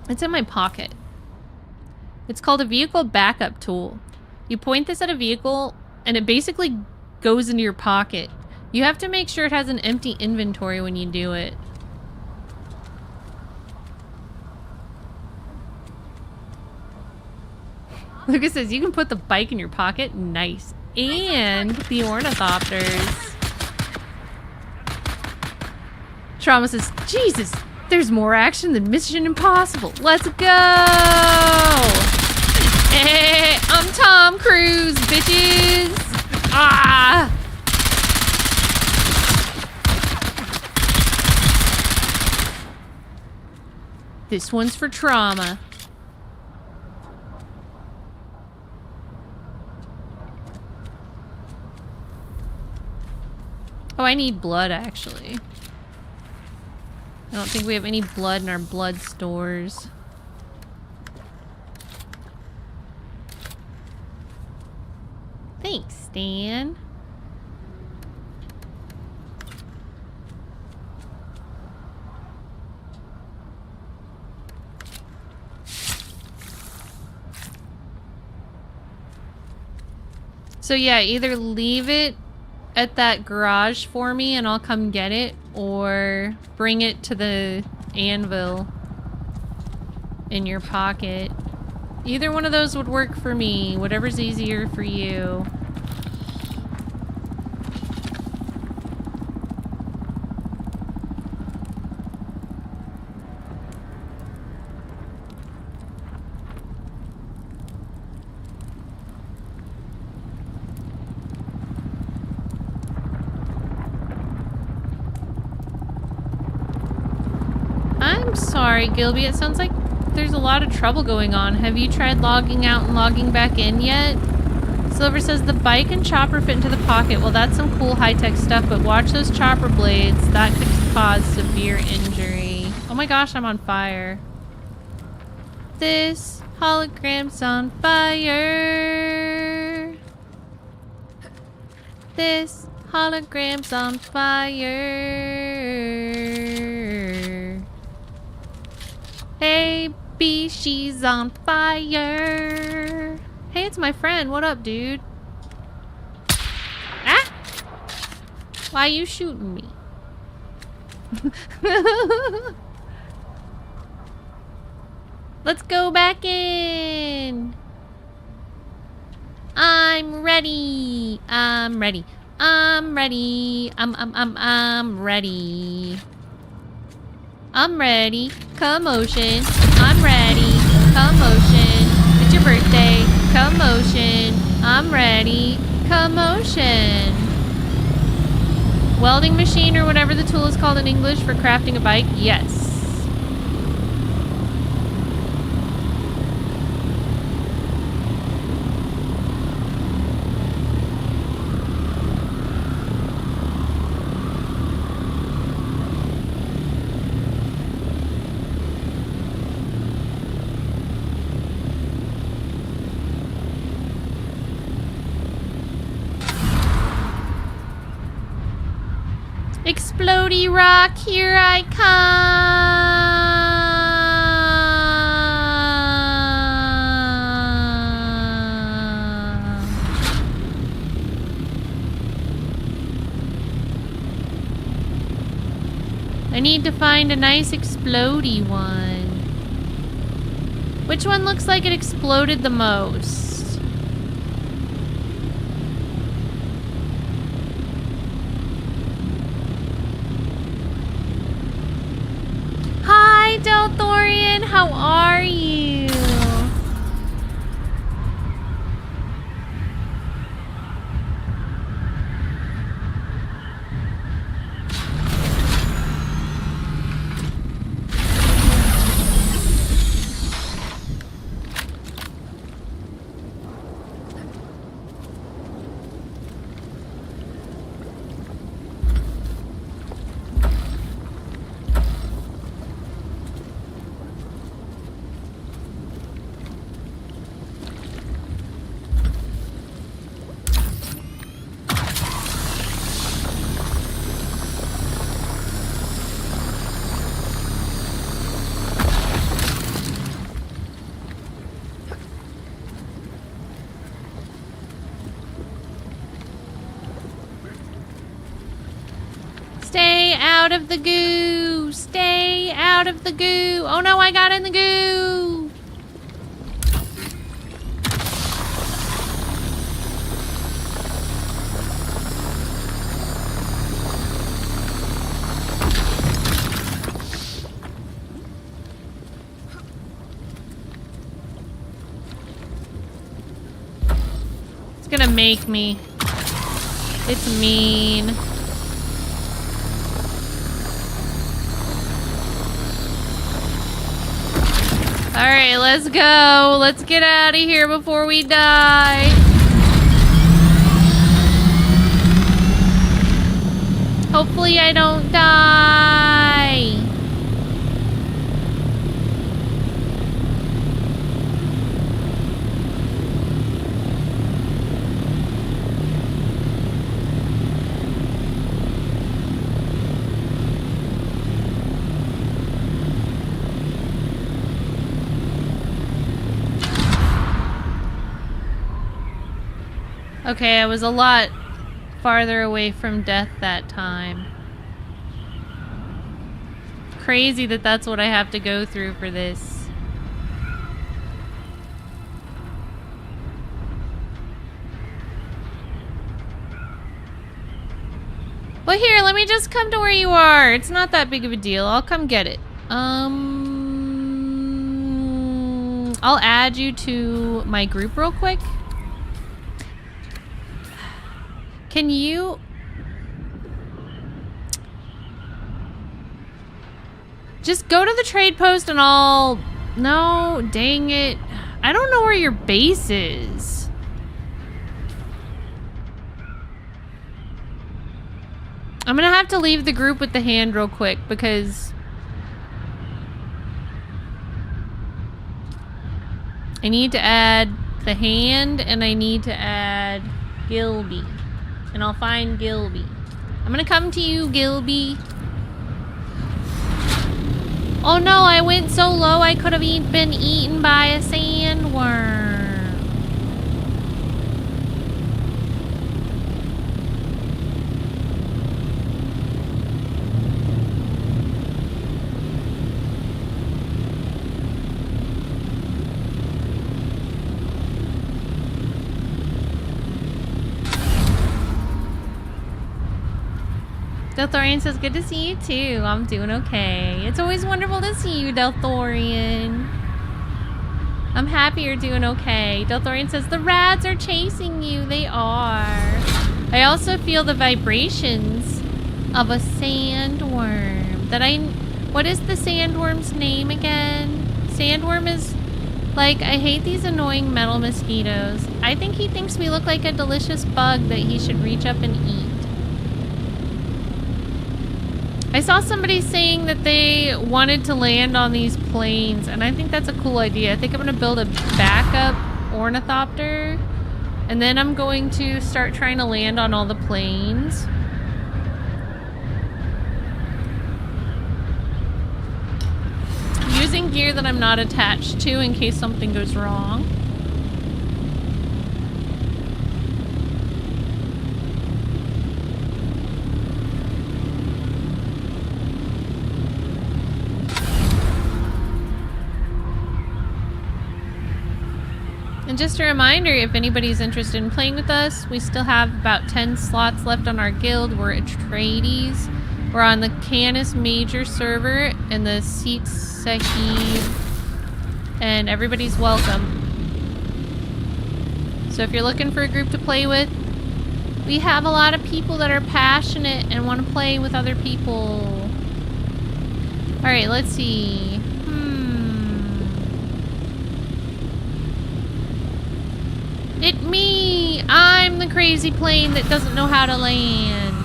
It's in my pocket. It's called a vehicle backup tool. You point this at a vehicle and it basically goes into your pocket. You have to make sure it has an empty inventory when you do it. Lucas says you can put the bike in your pocket. Nice. And the ornithopters. Trauma says, Jesus, there's more action than Mission Impossible. Let's go! Hey, I'm Tom Cruise, bitches! Ah! This one's for Trauma. Oh, I need blood, actually. I don't think we have any blood in our blood stores. Thanks, Stan. So yeah, either leave it at that garage for me and I'll come get it, or bring it to the anvil in your pocket. Either one of those would work for me, whatever's easier for you. I'm sorry, Gilby. It sounds like there's a lot of trouble going on. Have you tried logging out and logging back in yet? Silver says the bike and chopper fit into the pocket. Well, that's some cool high-tech stuff, but watch those chopper blades. That could cause severe injury. Oh my gosh, I'm on fire. This hologram's on fire. This hologram's on fire. Hey, B, she's on fire. Hey, it's my friend. What up, dude? Ah! Why are you shooting me? Let's go back in. I'm ready. I'm ready. I'm ready. I'm ready. I'm ready. Commotion. I'm ready. Commotion. It's your birthday. Commotion. I'm ready. Commotion. Welding machine or whatever the tool is called in English for crafting a bike? Yes. Explodey rock, here I come. I need to find a nice explodey one. Which one looks like it exploded the most? Delthorian, how are you? Stay out of the goo! Stay out of the goo! Oh no, I got in the goo! make me. It's mean. Alright, let's go. Let's get out of here before we die. Hopefully I don't die. Okay, I was a lot farther away from death that time. Crazy that that's what I have to go through for this. Well, here, let me just come to where you are. It's not that big of a deal. I'll come get it. I'll add you to my group real quick. Can you... just go to the trade post and I'll... No, dang it. I don't know where your base is. I'm gonna have to leave the group with the hand real quick because... I need to add the hand and I need to add Gilby. And I'll find Gilby. I'm gonna come to you, Gilby. Oh no, I went so low I could have been eaten by a sandworm. Delthorian says, good to see you too. I'm doing okay. It's always wonderful to see you, Delthorian. I'm happy you're doing okay. Delthorian says, the rats are chasing you. They are. I also feel the vibrations of a sandworm. What is the sandworm's name again? Sandworm is like, I hate these annoying metal mosquitoes. I think he thinks we look like a delicious bug that he should reach up and eat. I saw somebody saying that they wanted to land on these planes, and I think that's a cool idea. I think I'm going to build a backup ornithopter, and then I'm going to start trying to land on all the planes. Using gear that I'm not attached to in case something goes wrong. And just a reminder, if anybody's interested in playing with us, we still have about 10 slots left on our guild. We're Atreides. We're on the Canis Major server and the Seat Sahib. And everybody's welcome. So if you're looking for a group to play with, we have a lot of people that are passionate and want to play with other people. Alright, let's see. It me! I'm the crazy plane that doesn't know how to land.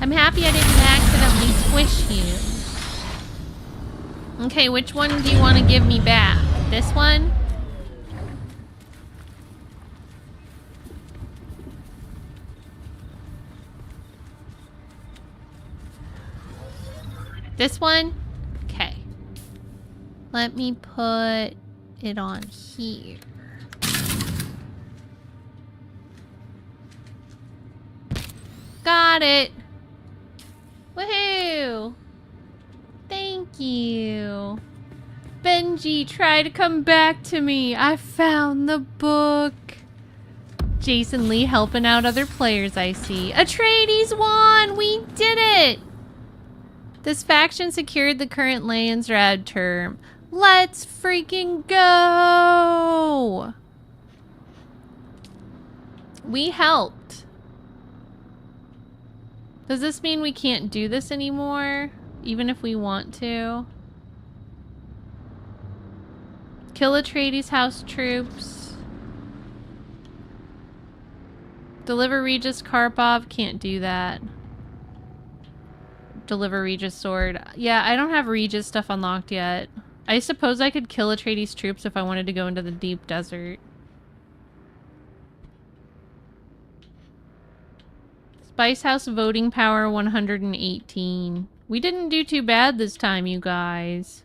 I'm happy I didn't accidentally squish you. Okay, which one do you want to give me back? This one? This one? Okay. Let me put it on here. Got it. Woohoo. Thank you. Benji, try to come back to me. I found the book. Jason Lee helping out other players, I see. Atreides won! We did it! This faction secured the current Landsraad term. Let's freaking go! We helped. Does this mean we can't do this anymore? Even if we want to? Kill Atreides house troops. Deliver Regis Karpov. Can't do that. Deliver Regis sword. Yeah, I don't have Regis stuff unlocked yet. I suppose I could kill Atreides troops if I wanted to go into the deep desert. Spice House voting power 118. We didn't do too bad this time, you guys.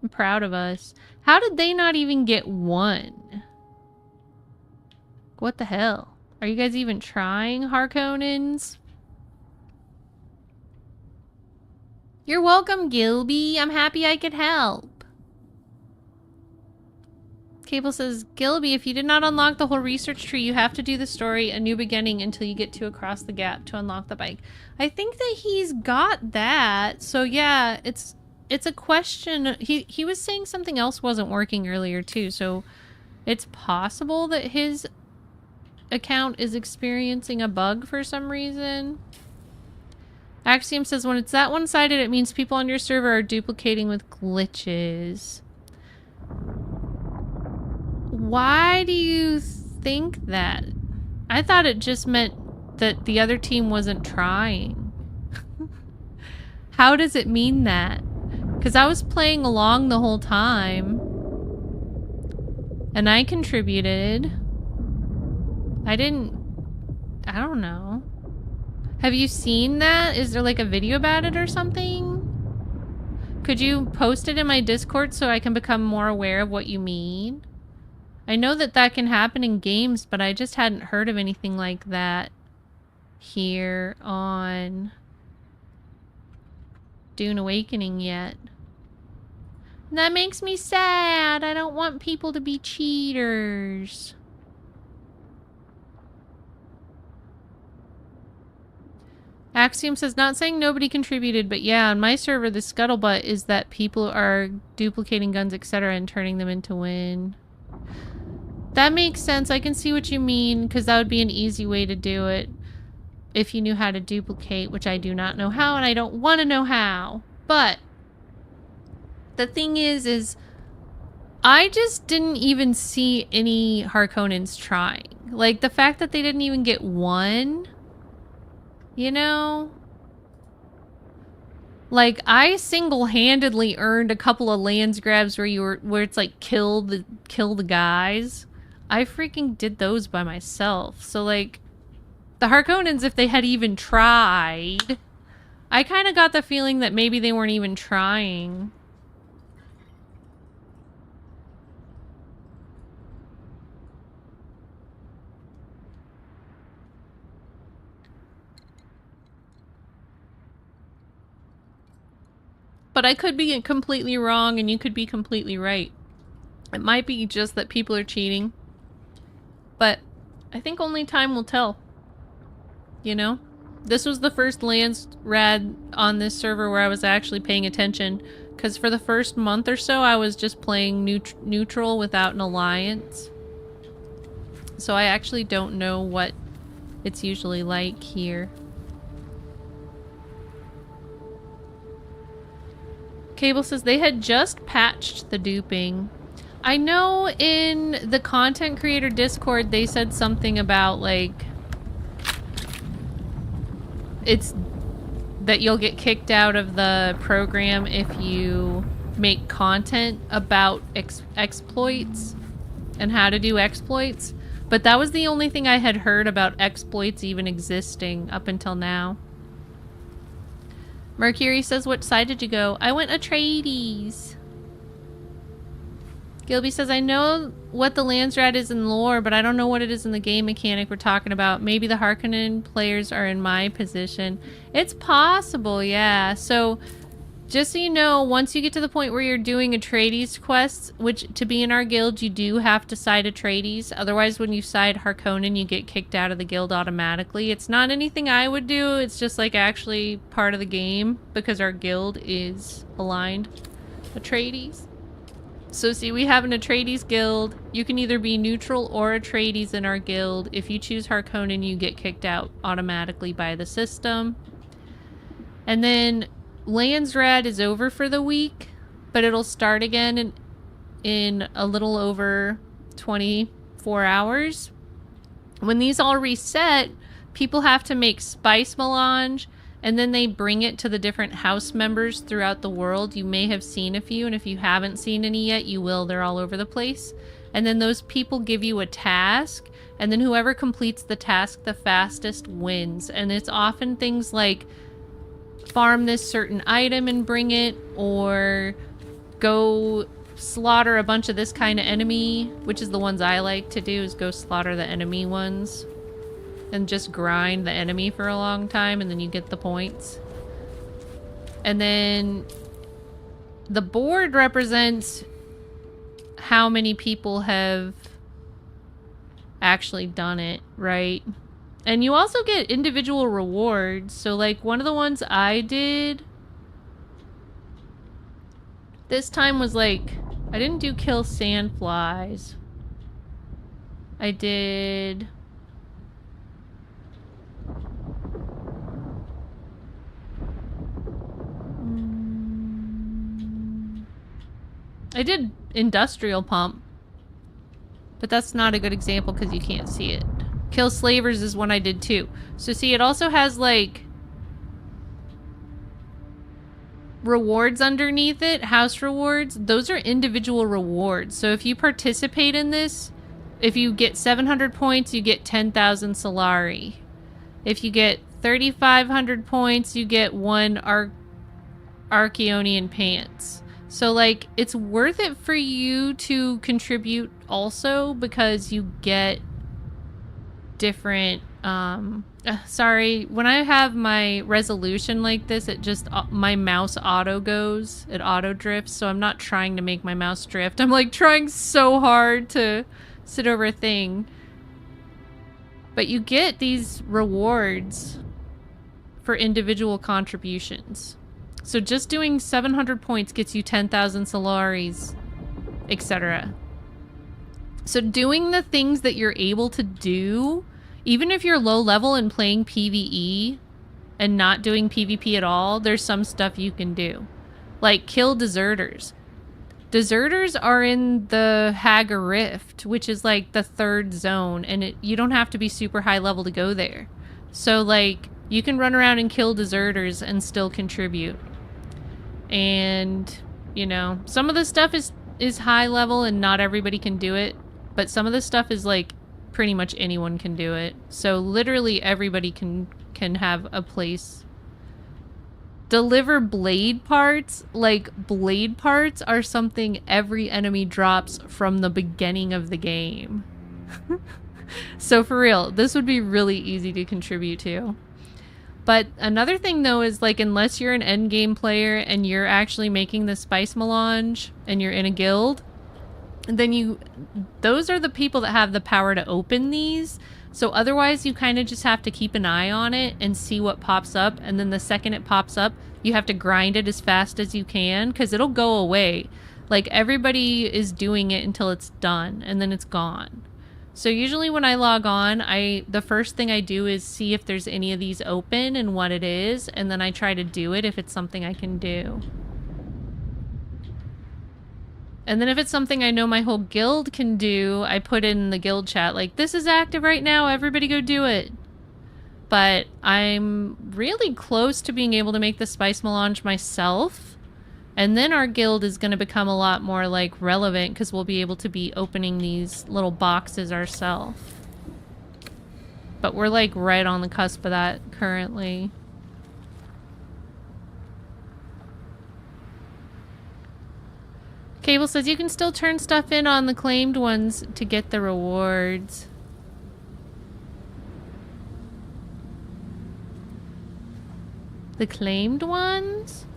I'm proud of us. How did they not even get one? What the hell? Are you guys even trying, Harkonnens? You're welcome, Gilby. I'm happy I could help. Cable says, Gilby, if you did not unlock the whole research tree, you have to do the story A New Beginning until you get to Across the Gap to unlock the bike. I think that he's got that. So yeah, it's a question. He was saying something else wasn't working earlier too, so it's possible that his account is experiencing a bug for some reason. Axiom says, when it's that one-sided, it means people on your server are duplicating with glitches. Why do you think that? I thought it just meant that the other team wasn't trying. How does it mean that? Because I was playing along the whole time. And I contributed. I don't know. Have you seen that? Is there like a video about it or something? Could you post it in my Discord so I can become more aware of what you mean? I know that that can happen in games, but I just hadn't heard of anything like that here on Dune Awakening yet. That makes me sad. I don't want people to be cheaters. Axiom says, not saying nobody contributed, but yeah, on my server, the scuttlebutt is that people are duplicating guns, etc., and turning them into win. That makes sense. I can see what you mean, because that would be an easy way to do it if you knew how to duplicate, which I do not know how, and I don't want to know how. But the thing is I just didn't even see any Harkonnens trying. Like, the fact that they didn't even get one, you know? Like, I single-handedly earned a couple of lands grabs where it's like kill the guys. I freaking did those by myself. So like, the Harkonnens, if they had even tried, I kind of got the feeling that maybe they weren't even trying. But I could be completely wrong and you could be completely right. It might be just that people are cheating. But I think only time will tell. You know? This was the first Landsraad on this server where I was actually paying attention. Because for the first month or so, I was just playing neutral without an alliance. So I actually don't know what it's usually like here. Cable says they had just patched the duping. I know in the content creator Discord they said something about like it's that you'll get kicked out of the program if you make content about exploits and how to do exploits, but that was the only thing I had heard about exploits even existing up until now. Mercury says, what side did you go? I went Atreides. Gilby says, I know what the Landsraad is in lore, but I don't know what it is in the game mechanic we're talking about. Maybe the Harkonnen players are in my position. It's possible, yeah. So, just so you know, once you get to the point where you're doing Atreides quests, which to be in our guild, you do have to side Atreides. Otherwise, when you side Harkonnen, you get kicked out of the guild automatically. It's not anything I would do. It's just like actually part of the game because our guild is aligned Atreides. So see, we have an Atreides guild. You can either be neutral or Atreides in our guild. If you choose Harkonnen, you get kicked out automatically by the system. And then Landsraad is over for the week, but it'll start again in a little over 24 hours. When these all reset, people have to make spice melange, and then they bring it to the different house members throughout the world. You may have seen a few, and if you haven't seen any yet, you will. They're all over the place. And then those people give you a task, and then whoever completes the task the fastest wins. And it's often things like farm this certain item and bring it, or go slaughter a bunch of this kind of enemy, which is the ones I like to do, is go slaughter the enemy ones. And just grind the enemy for a long time, and then you get the points. And then the board represents how many people have actually done it, right? And you also get individual rewards. So like one of the ones I did this time was like, I didn't do kill sandflies. I did... I did industrial pump, but that's not a good example because you can't see it. Kill slavers is one I did too. So see, it also has like rewards underneath it, house rewards. Those are individual rewards. So if you participate in this, if you get 700 points, you get 10,000 Solari. If you get 3,500 points, you get one Archeonian pants. So, like, it's worth it for you to contribute also because you get different, sorry, when I have my resolution like this, it just, my mouse auto goes, it auto drifts, so I'm not trying to make my mouse drift. I'm, like, trying so hard to sit over a thing. But you get these rewards for individual contributions. So just doing 700 points gets you 10,000 Solaris, etc. So doing the things that you're able to do, even if you're low level and playing PvE and not doing PvP at all, there's some stuff you can do. Like kill deserters. Deserters are in the Haga Rift, which is like the 3rd zone, and you don't have to be super high level to go there. So like you can run around and kill deserters and still contribute. And, you know, some of the stuff is high level and not everybody can do it. But some of the stuff is like pretty much anyone can do it. So literally everybody can have a place. Deliver blade parts. Like, blade parts are something every enemy drops from the beginning of the game. So for real, this would be really easy to contribute to. But another thing, though, is, like, unless you're an endgame player and you're actually making the spice melange and you're in a guild, then those are the people that have the power to open these. So otherwise, you kind of just have to keep an eye on it and see what pops up. And then the second it pops up, you have to grind it as fast as you can because it'll go away. Like, everybody is doing it until it's done and then it's gone. So usually when I log on, the first thing I do is see if there's any of these open and what it is, and then I try to do it if it's something I can do. And then if it's something I know my whole guild can do, I put in the guild chat, like, this is active right now, everybody go do it. But I'm really close to being able to make the spice melange myself. And then our guild is going to become a lot more, like, relevant because we'll be able to be opening these little boxes ourselves. But we're, like, right on the cusp of that currently. Cable says you can still turn stuff in on the claimed ones to get the rewards. The claimed ones?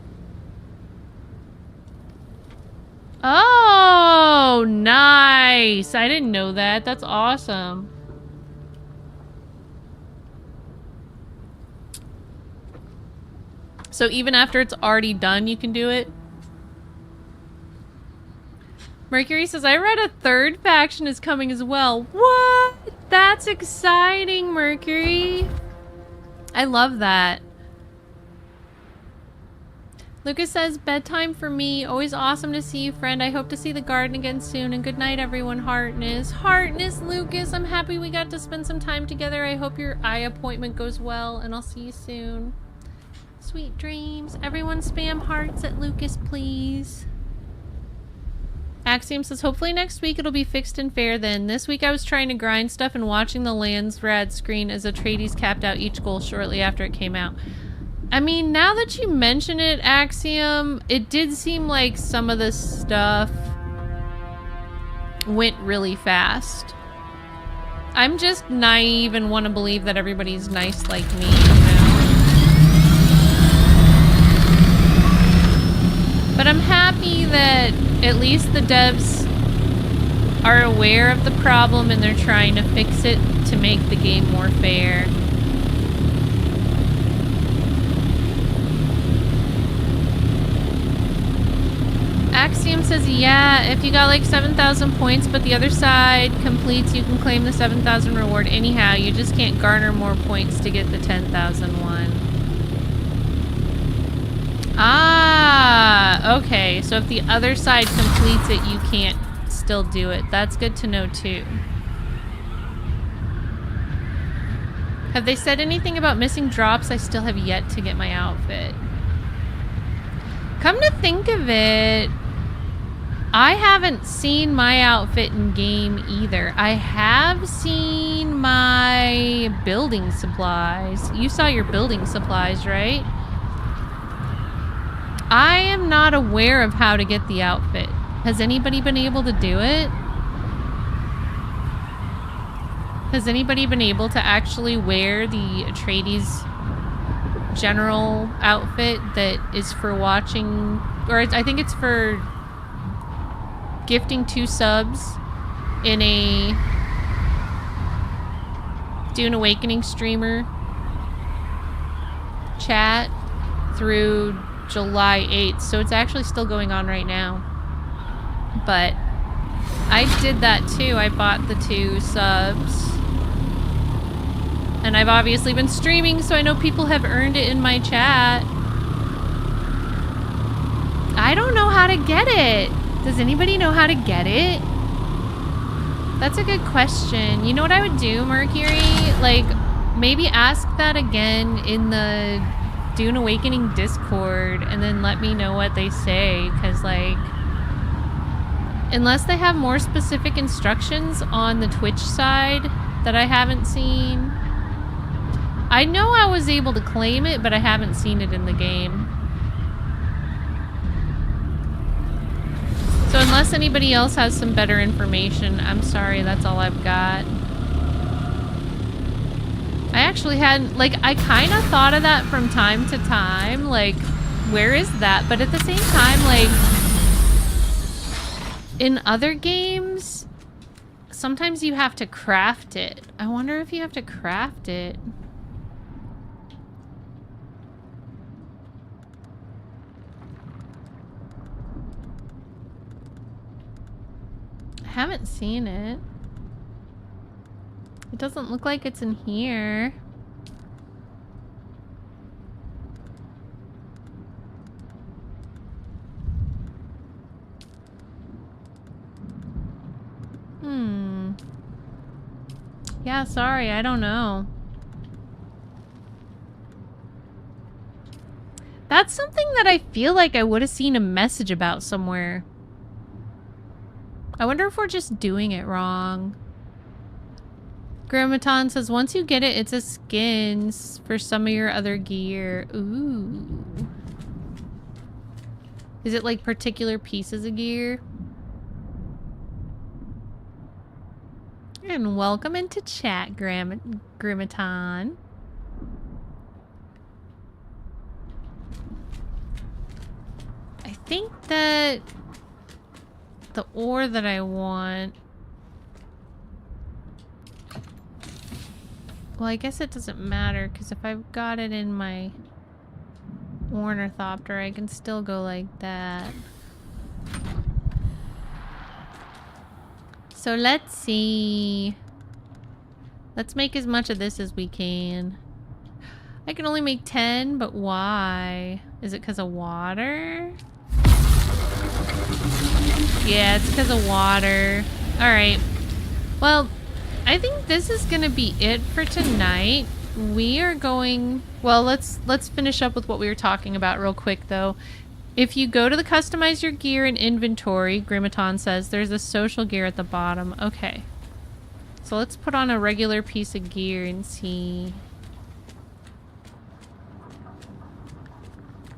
Oh, nice. I didn't know that. That's awesome. So even after it's already done, you can do it? Mercury says, I read a third faction is coming as well. What? That's exciting, Mercury. I love that. Lucas says, bedtime for me. Always awesome to see you, friend. I hope to see the garden again soon. And good night, everyone. Heartness. Heartness, Lucas. I'm happy we got to spend some time together. I hope your eye appointment goes well, and I'll see you soon. Sweet dreams. Everyone spam hearts at Lucas, please. Axiom says, hopefully next week it'll be fixed and fair then. This week I was trying to grind stuff and watching the Landsraad screen as Atreides capped out each goal shortly after it came out. I mean, now that you mention it, Axiom, it did seem like some of the stuff went really fast. I'm just naive and want to believe that everybody's nice like me, you know? But I'm happy that at least the devs are aware of the problem and they're trying to fix it to make the game more fair. Axiom says, yeah, if you got like 7,000 points, but the other side completes, you can claim the 7,000 reward anyhow. You just can't garner more points to get the 10,000 one. Ah, okay. So if the other side completes it, you can't still do it. That's good to know too. Have they said anything about missing drops? I still have yet to get my outfit. Come to think of it, I haven't seen my outfit in game either. I have seen my building supplies. You saw your building supplies, right? I am not aware of how to get the outfit. Has anybody been able to do it? Has anybody been able to actually wear the Atreides general outfit that is for watching, or I think it's for gifting 2 subs in a Dune Awakening streamer chat through July 8th, so it's actually still going on right now. But I did that too. I bought the 2 subs. And I've obviously been streaming, so I know people have earned it in my chat. I don't know how to get it. Does anybody know how to get it? That's a good question. You know what I would do, Mercury? Like, maybe ask that again in the Dune Awakening Discord and then let me know what they say. Because, like, unless they have more specific instructions on the Twitch side that I haven't seen. I know I was able to claim it, but I haven't seen it in the game. So unless anybody else has some better information, I'm sorry, that's all I've got. I actually hadn't, like, I kind of thought of that from time to time, like, where is that? But at the same time, like, in other games, sometimes you have to craft it. I wonder if you have to craft it. I haven't seen it. It doesn't look like it's in here. Yeah, sorry, I don't know. That's something that I feel like I would have seen a message about somewhere. I wonder if we're just doing it wrong. Grammaton says, once you get it, it's a skin for some of your other gear. Ooh. Is it like particular pieces of gear? And welcome into chat, Grammaton. I think that the ore that I want... Well, I guess it doesn't matter, because if I've got it in my ornithopter, I can still go like that. So let's see. Let's make as much of this as we can. I can only make 10, but why? Is it because of water? Yeah, it's because of water. Alright. Well, I think this is gonna be it for tonight. We are going... Well, let's finish up with what we were talking about real quick, though. If you go to the Customize Your Gear and Inventory, Grimaton says, there's a social gear at the bottom. Okay. So let's put on a regular piece of gear and see...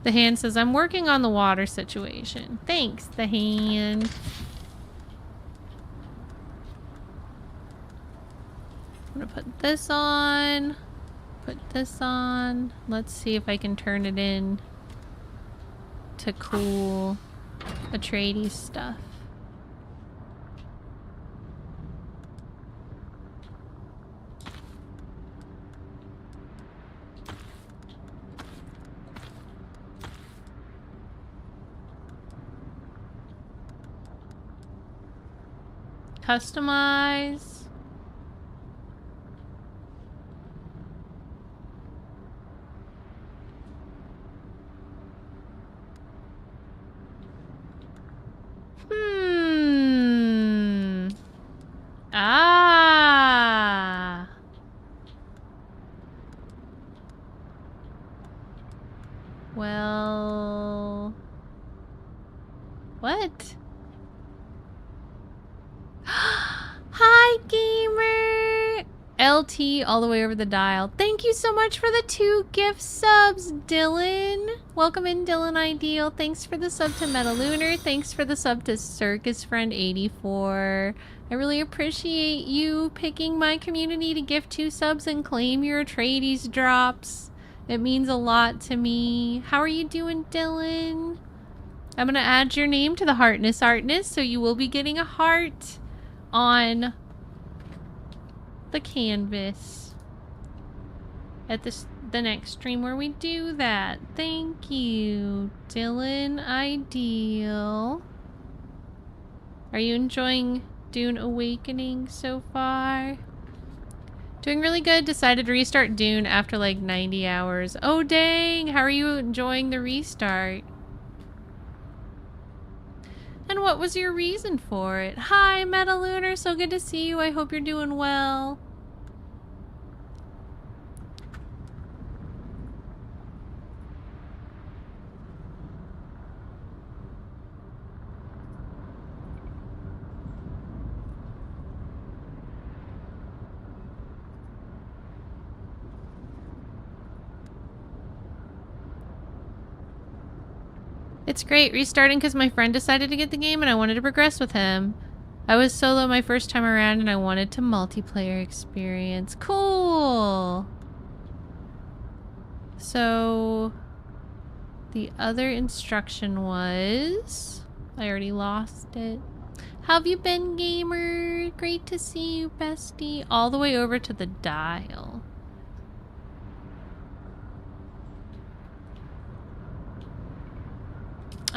The Hand says, I'm working on the water situation. Thanks, The Hand. I'm gonna put this on. Put this on. Let's see if I can turn it in to cool Atreides stuff. Customize. Ah. Well. What? Hi, gamer! LT all the way over the dial. Thank you so much for the 2 gift subs, Dylan. Welcome in, Dylan Ideal. Thanks for the sub to Metalunar. Thanks for the sub to Circus Friend 84. I really appreciate you picking my community to gift 2 subs and claim your Atreides drops. It means a lot to me. How are you doing, Dylan? I'm gonna add your name to the Heartness Artness, so you will be getting a heart on the canvas at the next stream where we do that. Thank you, Dylan Ideal. Are you enjoying Dune Awakening so far? Doing really good. Decided to restart Dune after like 90 hours. Oh dang, how are you enjoying the restart? And what was your reason for it? Hi, Metalunar, so good to see you. I hope you're doing well. It's great restarting because my friend decided to get the game and I wanted to progress with him. I was solo my first time around and I wanted to multiplayer experience. Cool! So the other instruction was... I already lost it. How have you been, gamer? Great to see you, bestie. All the way over to the dial.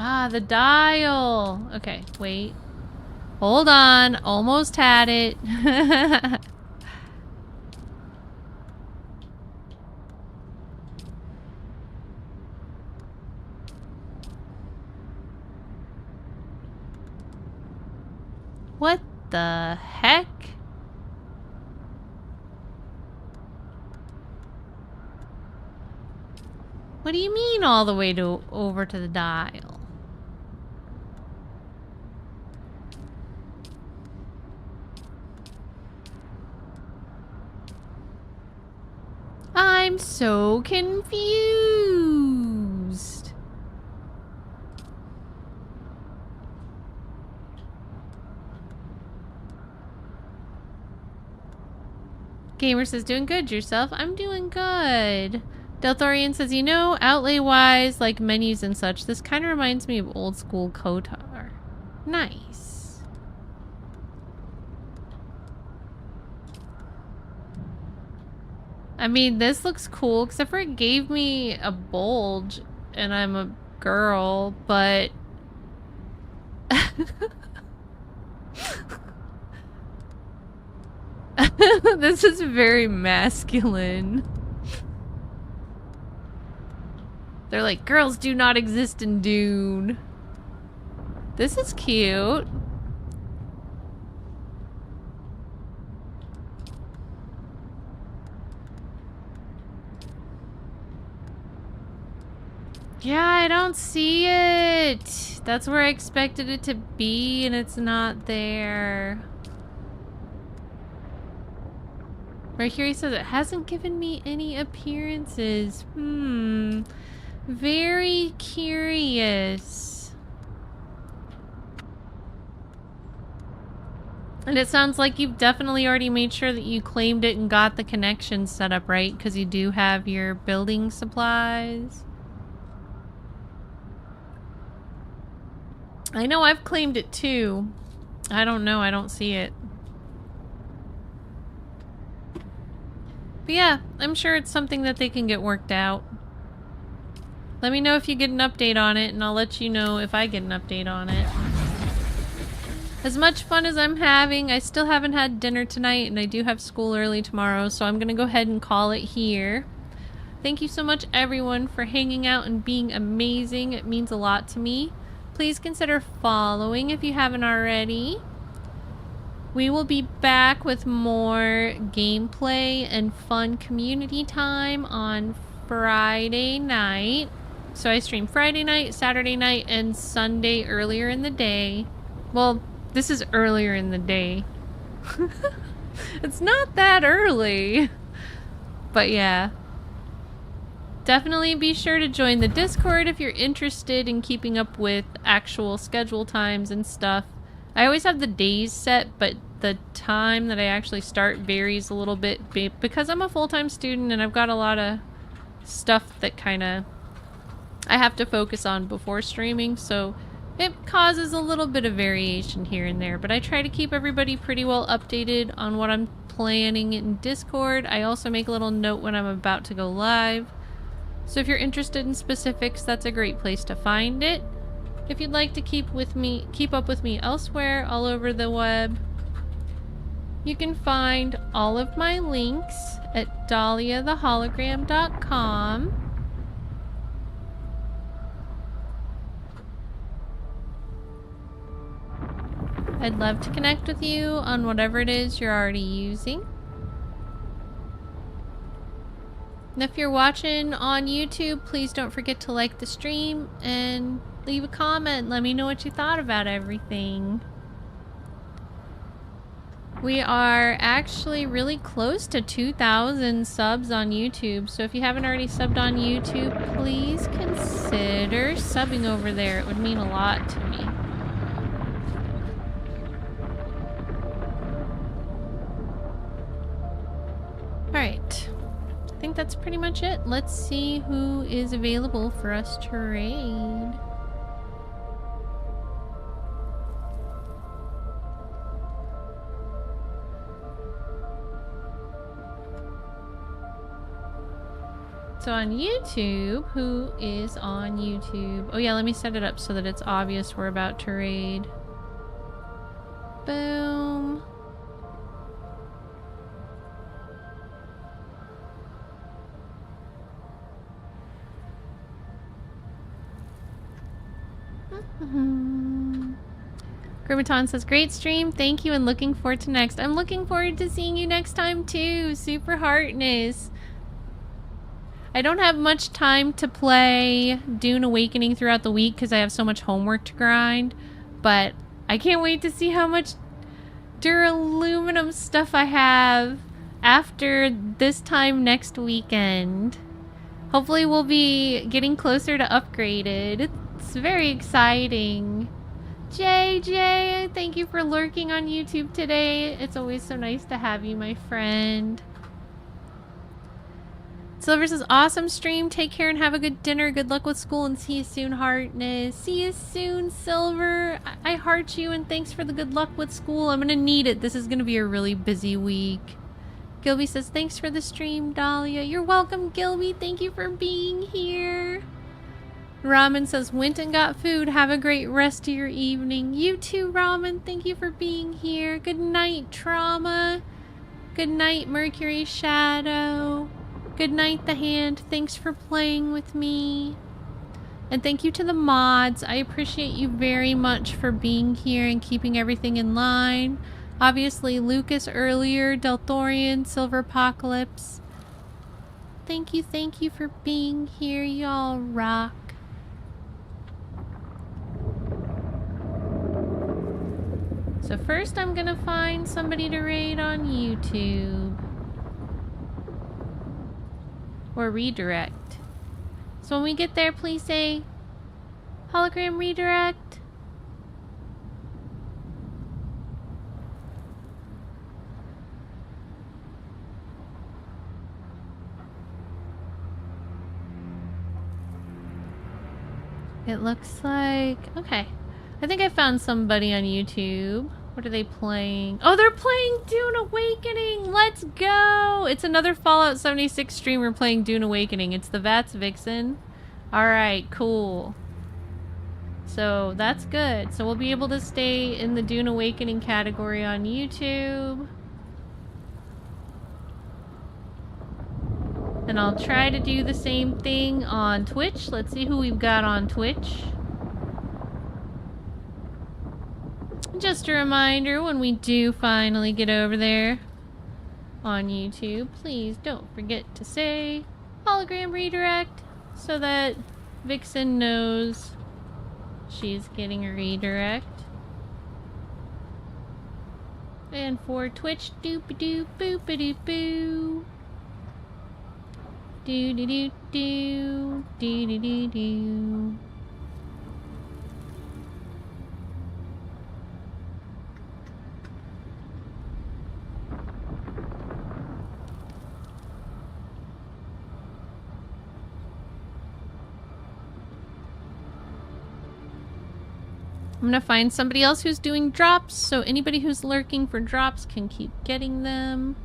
Ah, the dial. Okay, wait. Hold on. Almost had it. What the heck? What do you mean all the way to over to the dial? I'm so confused. Gamer says, doing good yourself? I'm doing good. Delthorian says, you know, outlay-wise, like menus and such, this kind of reminds me of old school KOTOR. Nice. I mean, this looks cool, except for it gave me a bulge, and I'm a girl, but... This is very masculine. They're like, girls do not exist in Dune. This is cute. Yeah, I don't see it. That's where I expected it to be, and it's not there. Right here he says it hasn't given me any appearances. Very curious. And it sounds like you've definitely already made sure that you claimed it and got the connection set up, right? Because you do have your building supplies. I know I've claimed it too. I don't know, I don't see it. But yeah, I'm sure it's something that they can get worked out. Let me know if you get an update on it, and I'll let you know if I get an update on it. As much fun as I'm having, I still haven't had dinner tonight, and I do have school early tomorrow, so I'm gonna go ahead and call it here. Thank you so much, everyone, for hanging out and being amazing. It means a lot to me. Please consider following if you haven't already. We will be back with more gameplay and fun community time on Friday night. So I stream Friday night, Saturday night, and Sunday earlier in the day. Well, this is earlier in the day. It's not that early. But yeah. Definitely be sure to join the Discord if you're interested in keeping up with actual schedule times and stuff. I always have the days set, but the time that I actually start varies a little bit because I'm a full-time student and I've got a lot of stuff that kind of I have to focus on before streaming, so it causes a little bit of variation here and there, but I try to keep everybody pretty well updated on what I'm planning in Discord. I also make a little note when I'm about to go live. So if you're interested in specifics, that's a great place to find it. If you'd like to keep up with me elsewhere all over the web, you can find all of my links at dahliathehologram.com. I'd love to connect with you on whatever it is you're already using. And if you're watching on YouTube, please don't forget to like the stream and leave a comment. Let me know what you thought about everything. We are actually really close to 2,000 subs on YouTube, so if you haven't already subbed on YouTube, please consider subbing over there. It would mean a lot to me. Alright. I think that's pretty much it. Let's see who is available for us to raid. So on YouTube, who is on YouTube? Oh yeah, let me set it up so that it's obvious we're about to raid. Boom. Grimmaton says, great stream, thank you, and looking forward to next. I'm looking forward to seeing you next time too. Super heartness. I don't have much time to play Dune Awakening throughout the week because I have so much homework to grind, but I can't wait to see how much duraluminum stuff I have after this time next weekend. Hopefully we'll be getting closer to upgraded. It's very exciting. JJ, thank you for lurking on YouTube today. It's always so nice to have you, my friend. Silver says, awesome stream. Take care and have a good dinner. Good luck with school and see you soon, Heartness. See you soon, Silver. I heart you and thanks for the good luck with school. I'm gonna need it. This is gonna be a really busy week. Gilby says, thanks for the stream, Dahlia. You're welcome, Gilby. Thank you for being here. Ramen says, went and got food. Have a great rest of your evening. You too, Ramen. Thank you for being here. Good night, Trauma. Good night, Mercury Shadow. Good night, The Hand. Thanks for playing with me. And thank you to the mods. I appreciate you very much for being here and keeping everything in line. Obviously, Lucas earlier, Delthorian, Silver Apocalypse. Thank you for being here. Y'all rock. So first I'm gonna find somebody to raid on YouTube. Or redirect. So when we get there, please say hologram redirect. It looks like... okay. I think I found somebody on YouTube. What are they playing? Oh, they're playing Dune Awakening! Let's go! It's another Fallout 76 streamer playing Dune Awakening. It's the Vats Vixen. Alright, cool. So, that's good. So we'll be able to stay in the Dune Awakening category on YouTube. And I'll try to do the same thing on Twitch. Let's see who we've got on Twitch. Just a reminder, when we do finally get over there on YouTube, please don't forget to say hologram redirect so that Vixen knows she's getting a redirect. And for Twitch, doop-a-doop, boop-a-doop-boo. Do-do-do-do, do-do-do-do. I'm gonna find somebody else who's doing drops, so anybody who's lurking for drops can keep getting them.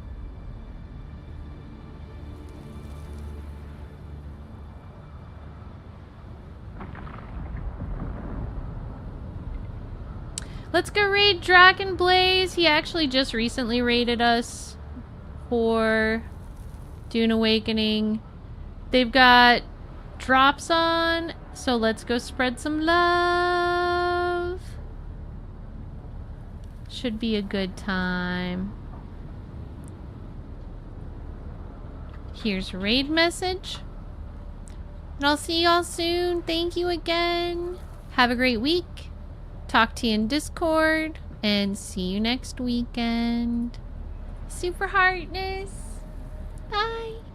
Let's go raid Dragon Blaze. He actually just recently raided us for Dune Awakening. They've got drops on, so let's go spread some love. Should be a good time. Here's a raid message. And I'll see y'all soon. Thank you again. Have a great week. Talk to you in Discord. And see you next weekend. Super Heartness. Bye.